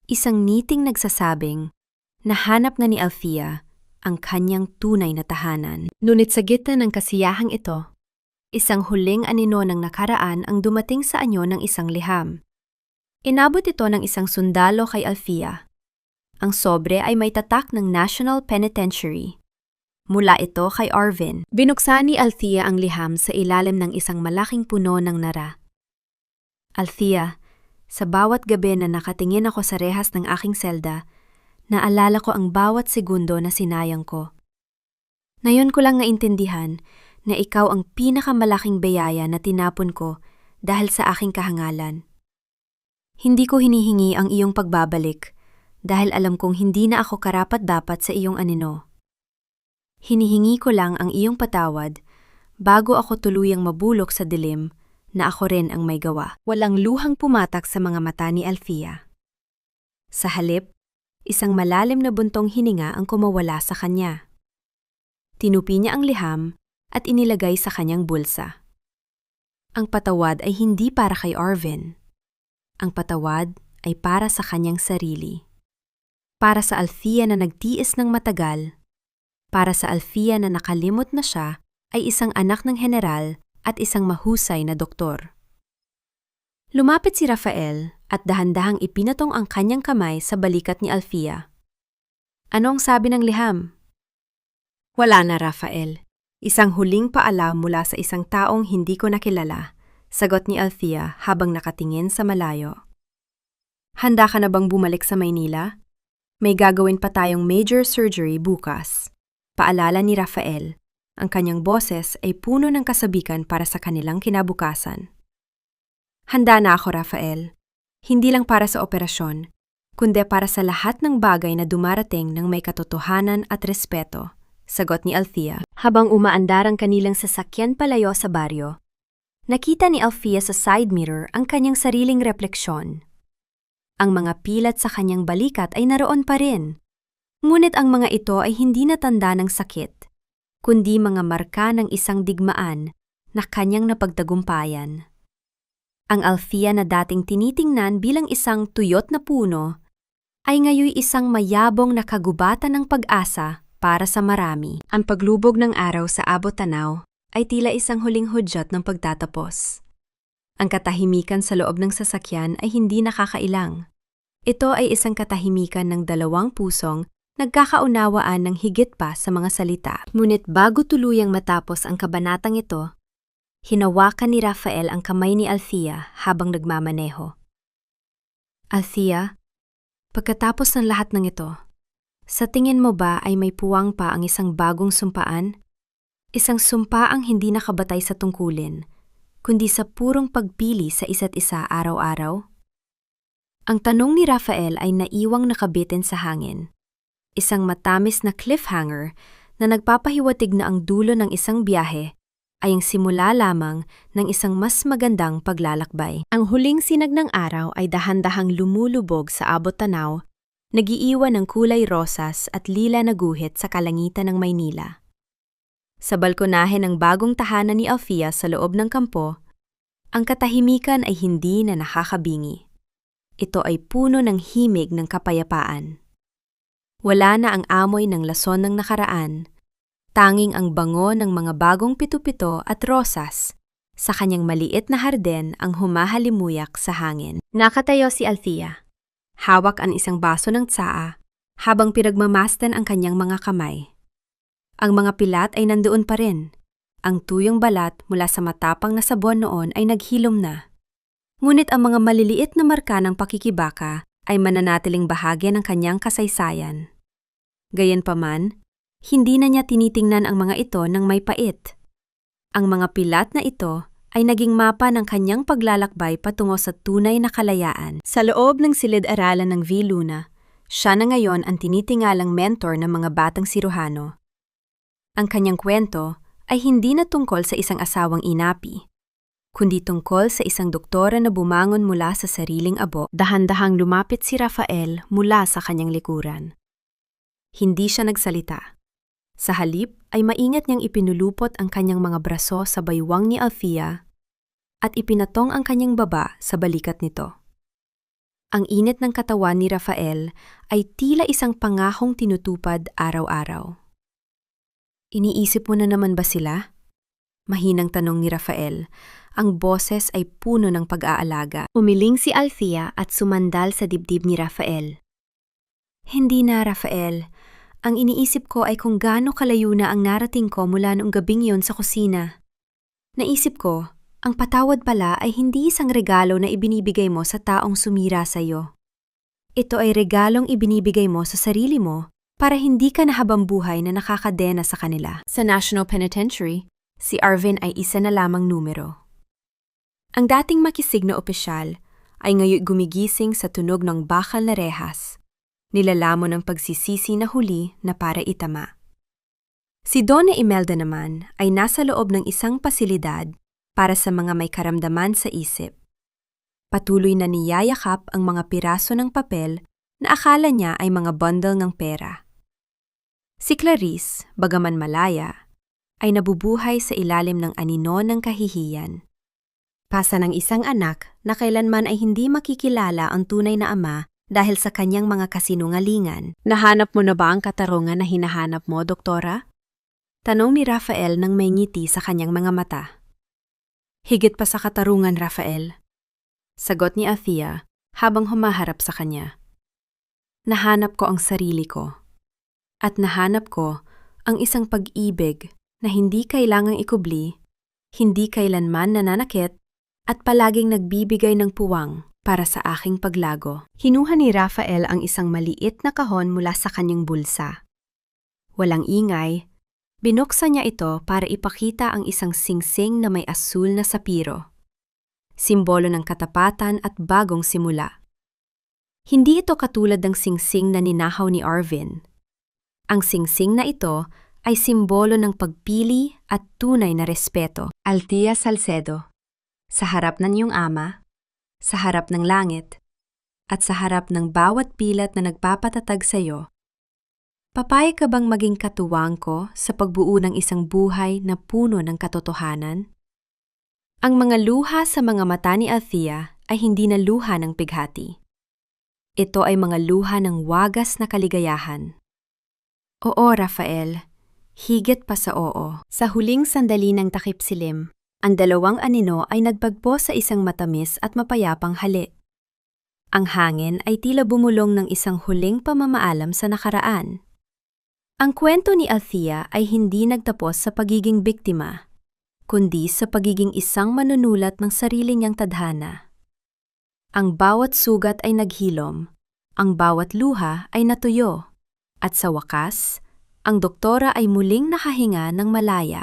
Isang ngiting nagsasabing, nahanap na ni Althea ang kanyang tunay na tahanan. Ngunit sa gitna ng kasiyahang ito, isang huling anino ng nakaraan ang dumating sa anyo ng isang liham. Inabot ito ng isang sundalo kay Althea. Ang sobre ay may tatak ng National Penitentiary. Mula ito kay Arvin. Binuksan ni Althea ang liham sa ilalim ng isang malaking puno ng nara. Althea, sa bawat gabi na nakatingin ako sa rehas ng aking selda, naalala ko ang bawat segundo na sinayang ko. Ngayon ko lang naintindihan na ikaw ang pinakamalaking biyaya na tinapon ko dahil sa aking kahangalan. Hindi ko hinihingi ang iyong pagbabalik dahil alam kong hindi na ako karapat-dapat sa iyong anino. Hinihingi ko lang ang iyong patawad bago ako tuluyang mabulok sa dilim na ako rin ang may gawa. Walang luhang pumatak sa mga mata ni Althea. Sa halip, isang malalim na buntong hininga ang kumawala sa kanya. Tinupi niya ang liham at inilagay sa kanyang bulsa. Ang patawad ay hindi para kay Arvin. Ang patawad ay para sa kanyang sarili. Para sa Althea na nagtiis ng matagal. Para sa Althea na nakalimot na siya ay isang anak ng general at isang mahusay na doktor. Lumapit si Rafael at dahan-dahang ipinatong ang kanyang kamay sa balikat ni Althea. Ano ang sabi ng liham? Wala na, Rafael. Isang huling paalam mula sa isang taong hindi ko nakilala, sagot ni Althea habang nakatingin sa malayo. Handa ka na bang bumalik sa Maynila? May gagawin pa tayong major surgery bukas. Paalala ni Rafael. Ang kanyang boses ay puno ng kasabikan para sa kanilang kinabukasan. Handa na ako, Rafael. Hindi lang para sa operasyon, kundi para sa lahat ng bagay na dumarating ng may katotohanan at respeto, sagot ni Althea. Habang umaandar ang kanilang sasakyan palayo sa baryo, nakita ni Althea sa side mirror ang kanyang sariling refleksyon. Ang mga pilat sa kanyang balikat ay naroon pa rin. Ngunit ang mga ito ay hindi natanda ng sakit, kundi mga marka ng isang digmaan na kanyang napagtagumpayan. Ang Althea na dating tinitingnan bilang isang tuyot na puno ay ngayon isang mayabong na kagubatan ng pag-asa para sa marami. Ang paglubog ng araw sa abot tanaw ay tila isang huling hudyat ng pagtatapos. Ang katahimikan sa loob ng sasakyan ay hindi nakakailang. Ito ay isang katahimikan ng dalawang pusong nagkakaunawaan ng higit pa sa mga salita. Ngunit bago tuluyang matapos ang kabanatang ito, hinawakan ni Rafael ang kamay ni Althea habang nagmamaneho. Althea, pagkatapos ng lahat ng ito, sa tingin mo ba ay may puwang pa ang isang bagong sumpaan? Isang sumpaang hindi nakabatay sa tungkulin, kundi sa purong pagpili sa isa't isa araw-araw? Ang tanong ni Rafael ay naiwang nakabitin sa hangin. Isang matamis na cliffhanger na nagpapahiwatig na ang dulo ng isang biyahe ay ang simula lamang ng isang mas magandang paglalakbay. Ang huling sinag ng araw ay dahan-dahang lumulubog sa abot tanaw, nagiiwan ng kulay rosas at lila na guhit sa kalangitan ng Maynila. Sa balkonahe ng bagong tahanan ni Althea sa loob ng kampo, ang katahimikan ay hindi na nakakabingi. Ito ay puno ng himig ng kapayapaan. Wala na ang amoy ng lason ng nakaraan, tanging ang bango ng mga bagong pitu-pito at rosas sa kanyang maliit na harden ang humahalimuyak sa hangin. Nakatayo si Althea. Hawak ang isang baso ng tsaa habang pinagmamasdan ang kanyang mga kamay. Ang mga pilat ay nandoon pa rin. Ang tuyong balat mula sa matapang na sabon noon ay naghilom na. Ngunit ang mga maliliit na marka ng pakikibaka ay mananatiling bahagi ng kanyang kasaysayan. Gayunpaman, hindi na niya tinitingnan ang mga ito ng may pait. Ang mga pilat na ito ay naging mapa ng kanyang paglalakbay patungo sa tunay na kalayaan. Sa loob ng silid-aralan ng V. Luna, siya na ngayon ang tinitingalang mentor ng mga batang siruhano. Ang kanyang kwento ay hindi na tungkol sa isang asawang inapi, kundi tungkol sa isang doktora na bumangon mula sa sariling abo. Dahan-dahang lumapit si Rafael mula sa kanyang likuran. Hindi siya nagsalita. Sa halip ay maingat niyang ipinulupot ang kanyang mga braso sa baywang ni Althea at ipinatong ang kanyang baba sa balikat nito. Ang init ng katawan ni Rafael ay tila isang pangahong tinutupad araw-araw. Iniisip mo na naman ba sila? Mahinang tanong ni Rafael. Ang boses ay puno ng pag-aalaga. Umiling si Althea at sumandal sa dibdib ni Rafael. Hindi na, Rafael. Ang iniisip ko ay kung gaano kalayo na ang narating ko mula noong gabing yon sa kusina. Naisip ko, ang patawad pala ay hindi isang regalo na ibinibigay mo sa taong sumira sa iyo. Ito ay regalong ibinibigay mo sa sarili mo para hindi ka nahabang buhay na nakakadena sa kanila. Sa National Penitentiary, si Arvin ay isa na lamang numero. Ang dating makisig na opisyal ay ngayon gumigising sa tunog ng bakal na rehas, nilalamon ng pagsisisi na huli na para itama. Si Donna Imelda naman ay nasa loob ng isang pasilidad para sa mga may karamdaman sa isip. Patuloy na niyayakap ang mga piraso ng papel na akala niya ay mga bundle ng pera. Si Clarice, bagaman malaya, ay nabubuhay sa ilalim ng anino ng kahihiyan. Pasa ng isang anak na kailanman ay hindi makikilala ang tunay na ama dahil sa kanyang mga kasinungalingan. Nahanap mo na ba ang katarungan na hinahanap mo, Doktora? Tanong ni Rafael nang may ngiti sa kanyang mga mata. Higit pa sa katarungan, Rafael. Sagot ni Althea habang humaharap sa kanya. Nahanap ko ang sarili ko. At nahanap ko ang isang pag-ibig na hindi kailangang ikubli, hindi kailanman nananakit, at palaging nagbibigay ng puwang para sa aking paglago. Kinuha ni Rafael ang isang maliit na kahon mula sa kanyang bulsa. Walang ingay, binuksan niya ito para ipakita ang isang singsing na may asul na sapiro. Simbolo ng katapatan at bagong simula. Hindi ito katulad ng singsing na ninahaw ni Arvin. Ang singsing na ito ay simbolo ng pagpili at tunay na respeto. Althea Salcedo, sa harap ng iyong ama, sa harap ng langit, at sa harap ng bawat pilat na nagpapatatag sa iyo, papayag ka bang maging katuwang ko sa pagbuo ng isang buhay na puno ng katotohanan? Ang mga luha sa mga mata ni Althea ay hindi na luha ng pighati. Ito ay mga luha ng wagas na kaligayahan. Oo, Rafael. Higit pa sa oo. Sa huling sandali ng takip silim, ang dalawang anino ay nagpagpo sa isang matamis at mapayapang halik. Ang hangin ay tila bumulong ng isang huling pamamaalam sa nakaraan. Ang kwento ni Althea ay hindi nagtapos sa pagiging biktima, kundi sa pagiging isang manunulat ng sarili niyang tadhana. Ang bawat sugat ay naghilom, ang bawat luha ay natuyo, at sa wakas, ang doktora ay muling nakahinga ng malaya.